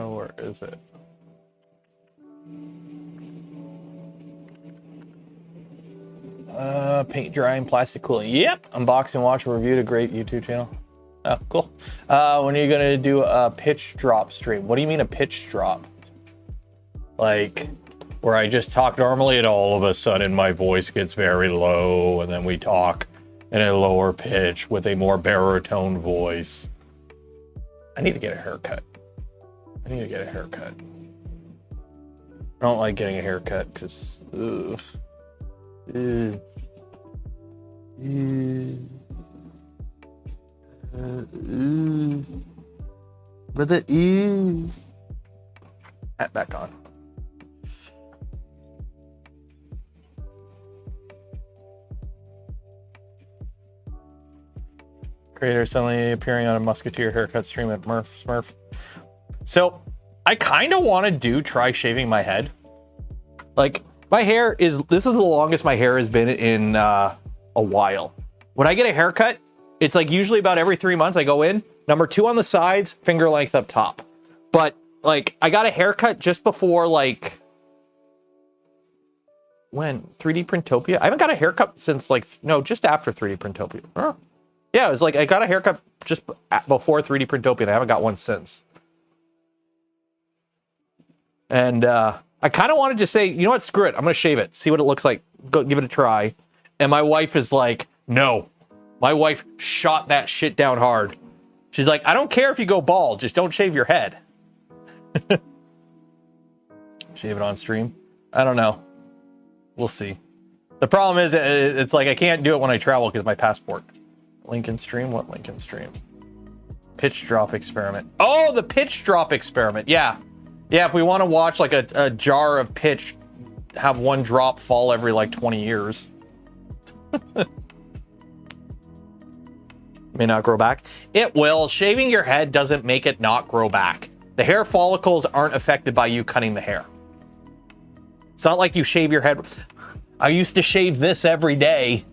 Where is it? Paint drying, plastic cooling. Yep, unboxing, watch, reviewed, a great YouTube channel. Oh, cool. When are you gonna do a pitch drop stream? What do you mean a pitch drop? Like, where I just talk normally and all of a sudden my voice gets very low and then we talk in a lower pitch with a more baritone voice. I need to get a haircut. I don't like getting a haircut because, brother, hat back on. Creator suddenly appearing on a musketeer haircut stream at Smurf. So I kind of want to try shaving my head. Like, my hair is, this is the longest my hair has been in a while. When I get a haircut, it's like usually about every 3 months I go in, number 2 on the sides, finger length up top. But like, I got a haircut just before, like, when 3D Printopia? I haven't got a haircut since like, no, just after 3D Printopia. Huh. Yeah, it was like, I got a haircut just before 3D Printopia and I haven't got one since. And I kind of wanted to say, you know what, screw it, I'm gonna shave it, see what it looks like, go give it a try. And my wife is like, no. My wife shot that shit down hard. She's like, I don't care if you go bald, just don't shave your head. Shave it on stream? I don't know. We'll see. The problem is, it's like I can't do it when I travel because my passport. Lincoln stream? What Lincoln stream? Pitch drop experiment. Oh, the pitch drop experiment. Yeah. Yeah, if we want to watch like a jar of pitch have one drop fall every like 20 years. May not grow back. It will. Shaving your head doesn't make it not grow back. The hair follicles aren't affected by you cutting the hair. It's not like you shave your head. I used to shave this every day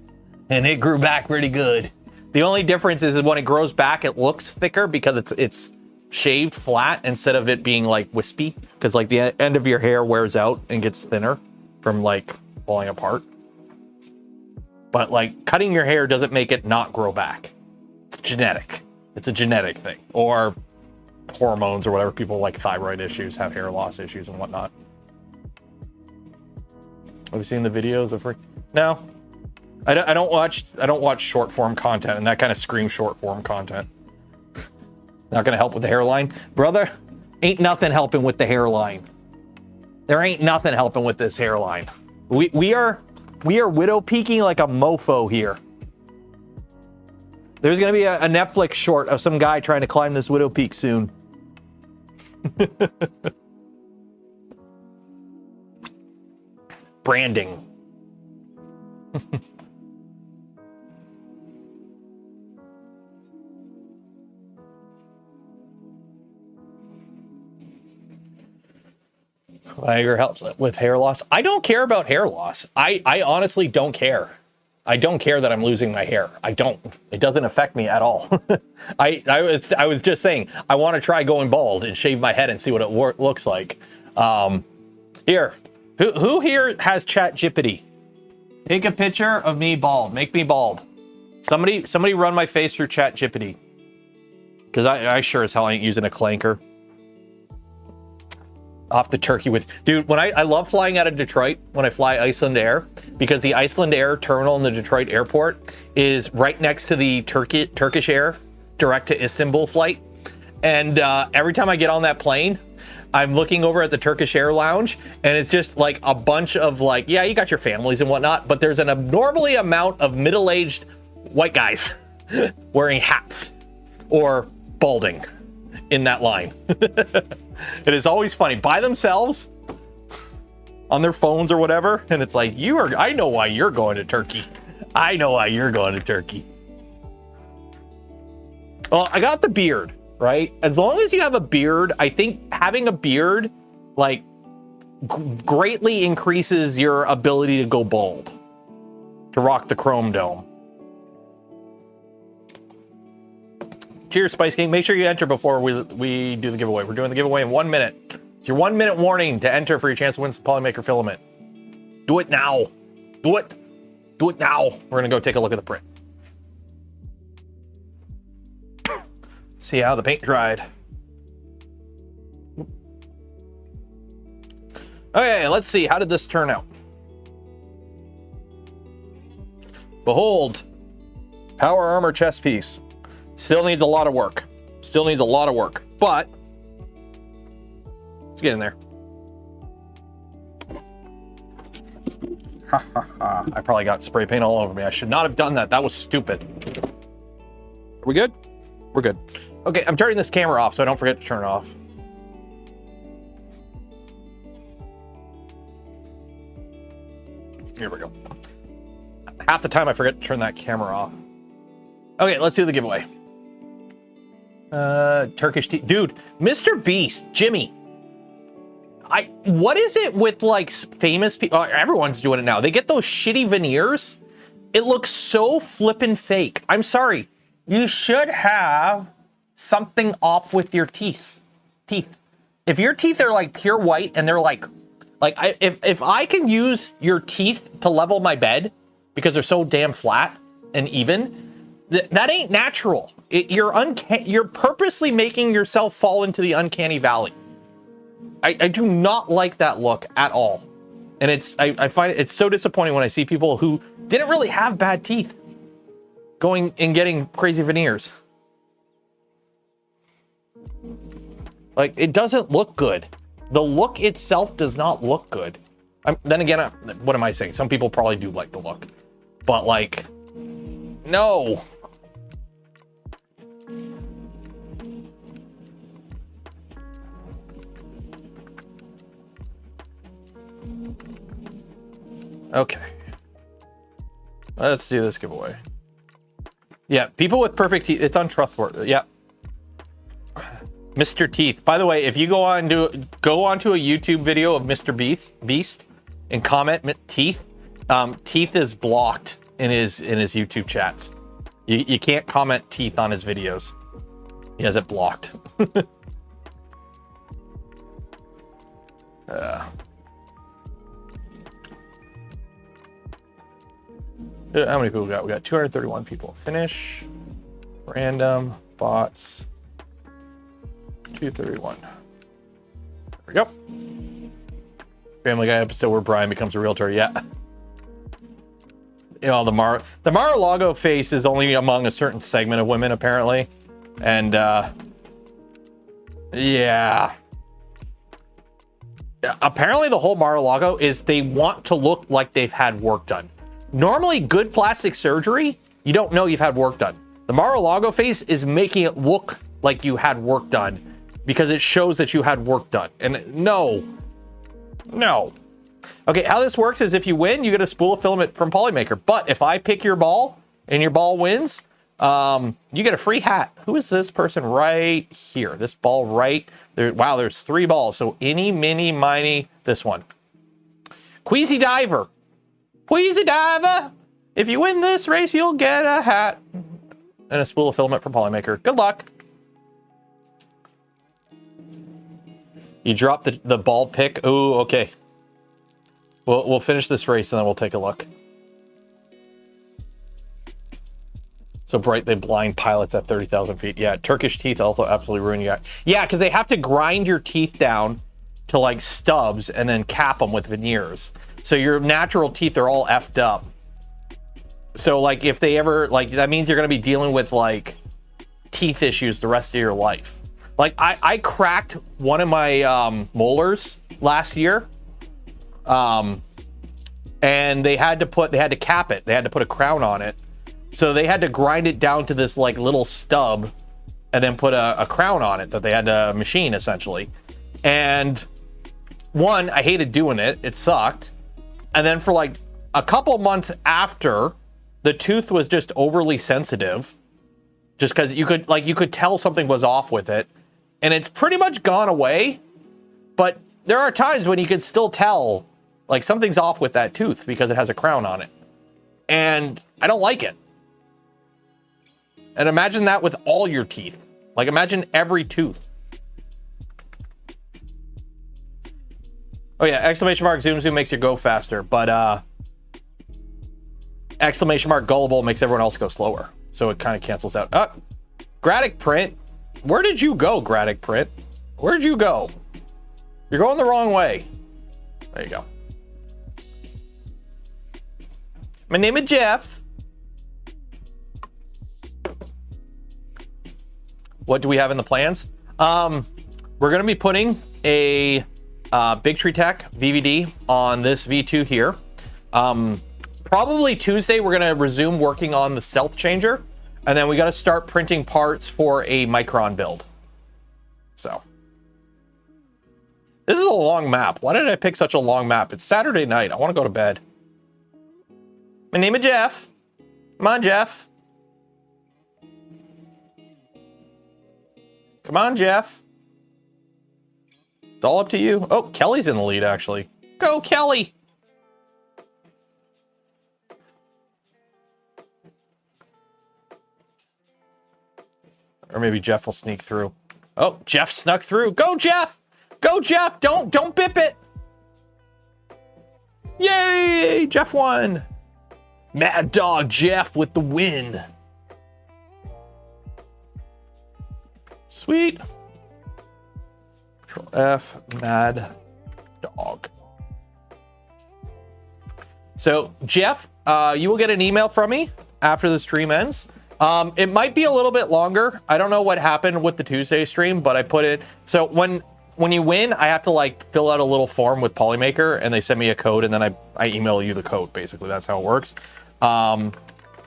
and it grew back pretty good. The only difference is when it grows back, it looks thicker because it's shaved flat instead of it being like wispy, because like the end of your hair wears out and gets thinner from like falling apart. But like cutting your hair doesn't make it not grow back. It's genetic. It's a genetic thing, or hormones or whatever. People like thyroid issues have hair loss issues and whatnot. Have you seen the videos of No, I don't watch short form content, and that kind of screams short form content. Not gonna help with the hairline, brother. Ain't nothing helping with the hairline. There ain't nothing helping with this hairline. We are widow peaking like a mofo here. There's gonna be a Netflix short of some guy trying to climb this widow peak soon. Branding. Viagra helps with hair loss. I don't care about hair loss. I honestly don't care. I don't care that I'm losing my hair. I don't. It doesn't affect me at all. I was just saying, I want to try going bald and shave my head and see what it looks like. Here, who here has ChatGPT? Take a picture of me bald. Make me bald. Somebody run my face through ChatGPT. Because I sure as hell ain't using a clanker. Off to Turkey with, dude, when I love flying out of Detroit when I fly Iceland Air, because the Iceland Air terminal in the Detroit airport is right next to the Turkish Air direct to Istanbul flight. And every time I get on that plane, I'm looking over at the Turkish Air lounge, and it's just like a bunch of like, yeah, you got your families and whatnot, but there's an abnormally amount of middle-aged white guys. wearing hats or balding in that line. It is always funny by themselves on their phones or whatever. And it's like, I know why you're going to Turkey. I know why you're going to Turkey. Well, I got the beard, right? As long as you have a beard, I think having a beard, like, greatly increases your ability to go bald, to rock the chrome dome. Cheers, Spice King. Make sure you enter before we do the giveaway. We're doing the giveaway in 1 minute. It's your 1 minute warning to enter for your chance to win some Polymaker filament. Do it now. Do it. Do it now. We're gonna go take a look at the print. See how the paint dried. Okay, let's see. How did this turn out? Behold, power armor chest piece. Still needs a lot of work. Still needs a lot of work, but let's get in there. Ha ha ha. I probably got spray paint all over me. I should not have done that. That was stupid. Are we good? We're good. Okay, I'm turning this camera off so I don't forget to turn it off. Here we go. Half the time I forget to turn that camera off. Okay, let's do the giveaway. Turkish tea. Dude, Mr. Beast, Jimmy. What is it with like famous people? Everyone's doing it now. They get those shitty veneers. It looks so flippin' fake. I'm sorry. You should have something off with your teeth. If your teeth are like pure white and they're like if I can use your teeth to level my bed because they're so damn flat and even, that ain't natural. You're purposely making yourself fall into the uncanny valley. I do not like that look at all. And I find it's so disappointing when I see people who didn't really have bad teeth going and getting crazy veneers. Like, it doesn't look good. The look itself does not look good. Then again, what am I saying? Some people probably do like the look. But like, no. Okay. Let's do this giveaway. Yeah, people with perfect teeth, it's untrustworthy. Yeah. Mr. Teeth. By the way, if you go onto a YouTube video of Mr. Beast and comment teeth, teeth is blocked in his YouTube chats. You can't comment teeth on his videos. He has it blocked. How many people we got? We got 231 people. Finish. Random. Bots. 231. There we go. Family Guy episode where Brian becomes a realtor. Yeah. You know, the Mar-a-Lago face is only among a certain segment of women, apparently. And, yeah. Apparently the whole Mar-a-Lago is they want to look like they've had work done. Normally, good plastic surgery, you don't know you've had work done. The Mar-a-Lago face is making it look like you had work done because it shows that you had work done. And no. Okay, how this works is if you win, you get a spool of filament from Polymaker. But if I pick your ball and your ball wins, you get a free hat. Who is this person right here? This ball right there. Wow, there's 3 balls. So any, mini, miny, this one. Queasy Diver. Queasy Diver. If you win this race, you'll get a hat and a spool of filament from Polymaker. Good luck. You dropped the bald pick. Ooh, okay. We'll finish this race and then we'll take a look. So bright they blind pilots at 30,000 feet. Yeah, Turkish teeth also absolutely ruin you. Yeah, because they have to grind your teeth down to like stubs and then cap them with veneers. So your natural teeth are all effed up. So like if they ever, like that means you're gonna be dealing with like teeth issues the rest of your life. Like I cracked one of my molars last year. And they had to cap it. They had to put a crown on it. So they had to grind it down to this like little stub and then put a crown on it that they had to machine essentially. And one, I hated doing it. It sucked. And then for like a couple months after, the tooth was just overly sensitive. Just because you could tell something was off with it. And it's pretty much gone away. But there are times when you can still tell like something's off with that tooth because it has a crown on it. And I don't like it. And imagine that with all your teeth. Like imagine every tooth. Oh yeah, exclamation mark zoom zoom makes you go faster, but exclamation mark gullible makes everyone else go slower. So it kind of cancels out. Gradic print. Where did you go, Gradic print? Where'd you go? You're going the wrong way. There you go. My name is Jeff. What do we have in the plans? We're going to be putting a Big Tree Tech VVD on this V2 here. Probably Tuesday, we're going to resume working on the stealth changer. And then we got to start printing parts for a Micron build. So. This is a long map. Why did I pick such a long map? It's Saturday night. I want to go to bed. My name is Jeff. Come on, Jeff. Come on, Jeff. It's all up to you. Oh, Kelly's in the lead, actually. Go, Kelly. Or maybe Jeff will sneak through. Oh, Jeff snuck through. Go, Jeff. Go, Jeff. Don't bip it. Yay, Jeff won. Mad Dog Jeff with the win. Sweet. Control F, Mad Dog. So, Jeff, you will get an email from me after the stream ends. It might be a little bit longer. I don't know what happened with the Tuesday stream, but I put it... So, when you win, I have to, like, fill out a little form with Polymaker, and they send me a code, and then I email you the code, basically. That's how it works. On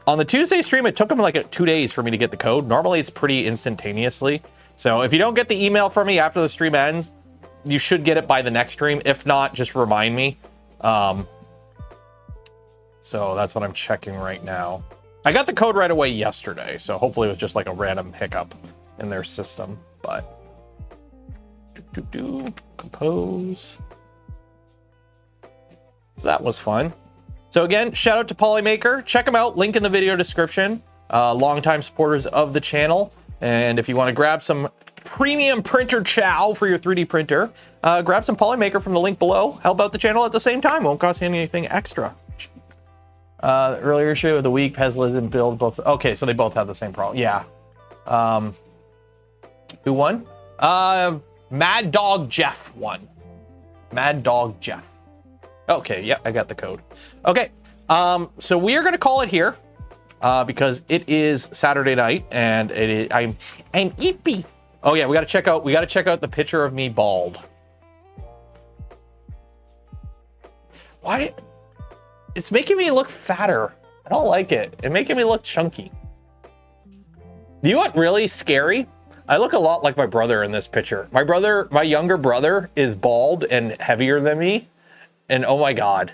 the Tuesday stream, it took them, like, 2 days for me to get the code. Normally, it's pretty instantaneously. So if you don't get the email from me after the stream ends, you should get it by the next stream. If not, just remind me. So that's what I'm checking right now. I got the code right away yesterday, so hopefully it was just like a random hiccup in their system. But compose. So that was fun. So again, shout out to Polymaker. Check them out. Link in the video description. Longtime supporters of the channel. And if you want to grab some premium printer chow for your 3D printer, grab some Polymaker from the link below. Help out the channel at the same time. Won't cost you anything extra. The earlier show of the week, Pezla and Build both. Okay, so they both have the same problem. Yeah. Who won? Mad Dog Jeff won. Mad Dog Jeff. Okay, yeah, I got the code. Okay, so we are going to call it here. Because it is Saturday night and it is, I'm ippy. Oh yeah, we gotta check out the picture of me bald. Why? It's making me look fatter. I don't like it. It's making me look chunky. You know what really scary? I look a lot like my brother in this picture. My younger brother is bald and heavier than me. And oh my God.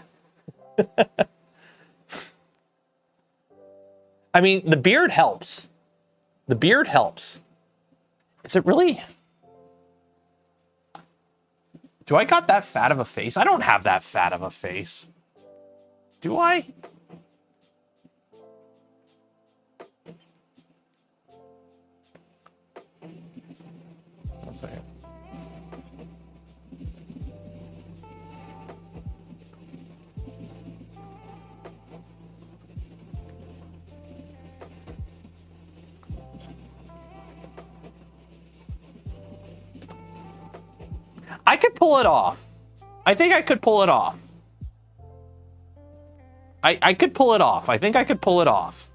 I mean, the beard helps. The beard helps. Is it really? Do I got that fat of a face? I don't have that fat of a face. Do I? One second. I could pull it off. I think I could pull it off. I could pull it off. I think I could pull it off.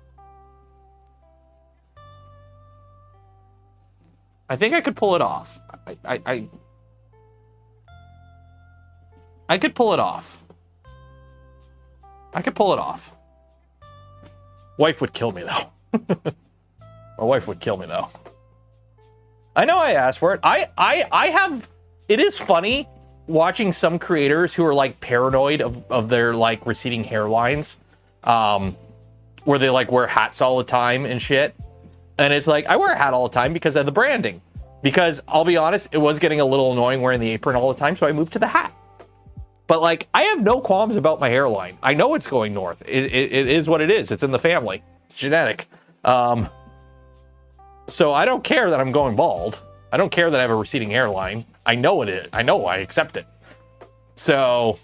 I think I could pull it off. I could pull it off. I could pull it off. Wife would kill me though. My wife would kill me though. I know I asked for it. I have, it is funny watching some creators who are like paranoid of their like receding hairlines, where they like wear hats all the time and shit. And it's like, I wear a hat all the time because of the branding. Because I'll be honest, it was getting a little annoying wearing the apron all the time, so I moved to the hat. But like, I have no qualms about my hairline. I know it's going north. It is what it is. It's in the family. It's genetic. So I don't care that I'm going bald. I don't care that I have a receding hairline. I know it is. I know I accept it. So,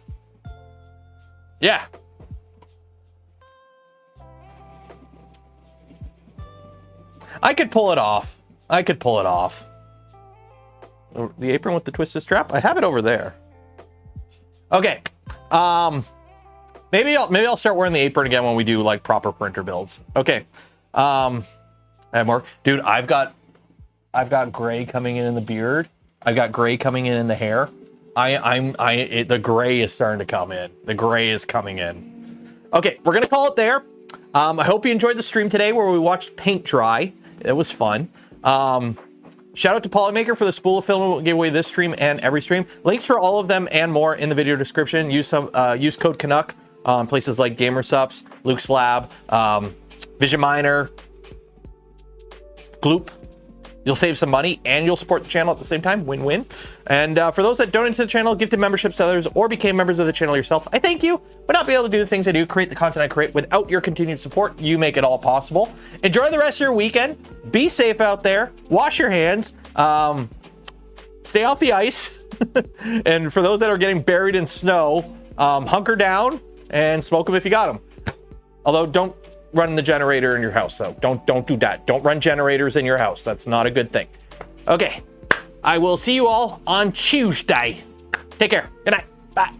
yeah. I could pull it off. I could pull it off. The apron with the twisted strap? I have it over there. Okay. Maybe I'll start wearing the apron again when we do like proper printer builds. Okay. I have more. Dude, I've got gray coming in the beard. I've got gray coming in the hair. The gray is starting to come in. The gray is coming in. Okay, we're gonna call it there. I hope you enjoyed the stream today where we watched paint dry. It was fun. Shout out to Polymaker for the spool of film we'll give away this stream and every stream. Links for all of them and more in the video description. Use code Canuck on places like Gamersups, Luke's Lab, Vision Miner, Gloop. You'll save some money and you'll support the channel at the same time. Win-win. And for those that donate to the channel, gifted memberships to others, or became members of the channel yourself, I thank you. Would not be able to do the things I do, create the content I create without your continued support. You make it all possible. Enjoy the rest of your weekend. Be safe out there. Wash your hands. Stay off the ice. And for those that are getting buried in snow, hunker down and smoke them if you got them. Although don't run the generator in your house, though. Don't do that. Don't run generators in your house. That's not a good thing. Okay. I will see you all on Tuesday. Take care. Good night. Bye.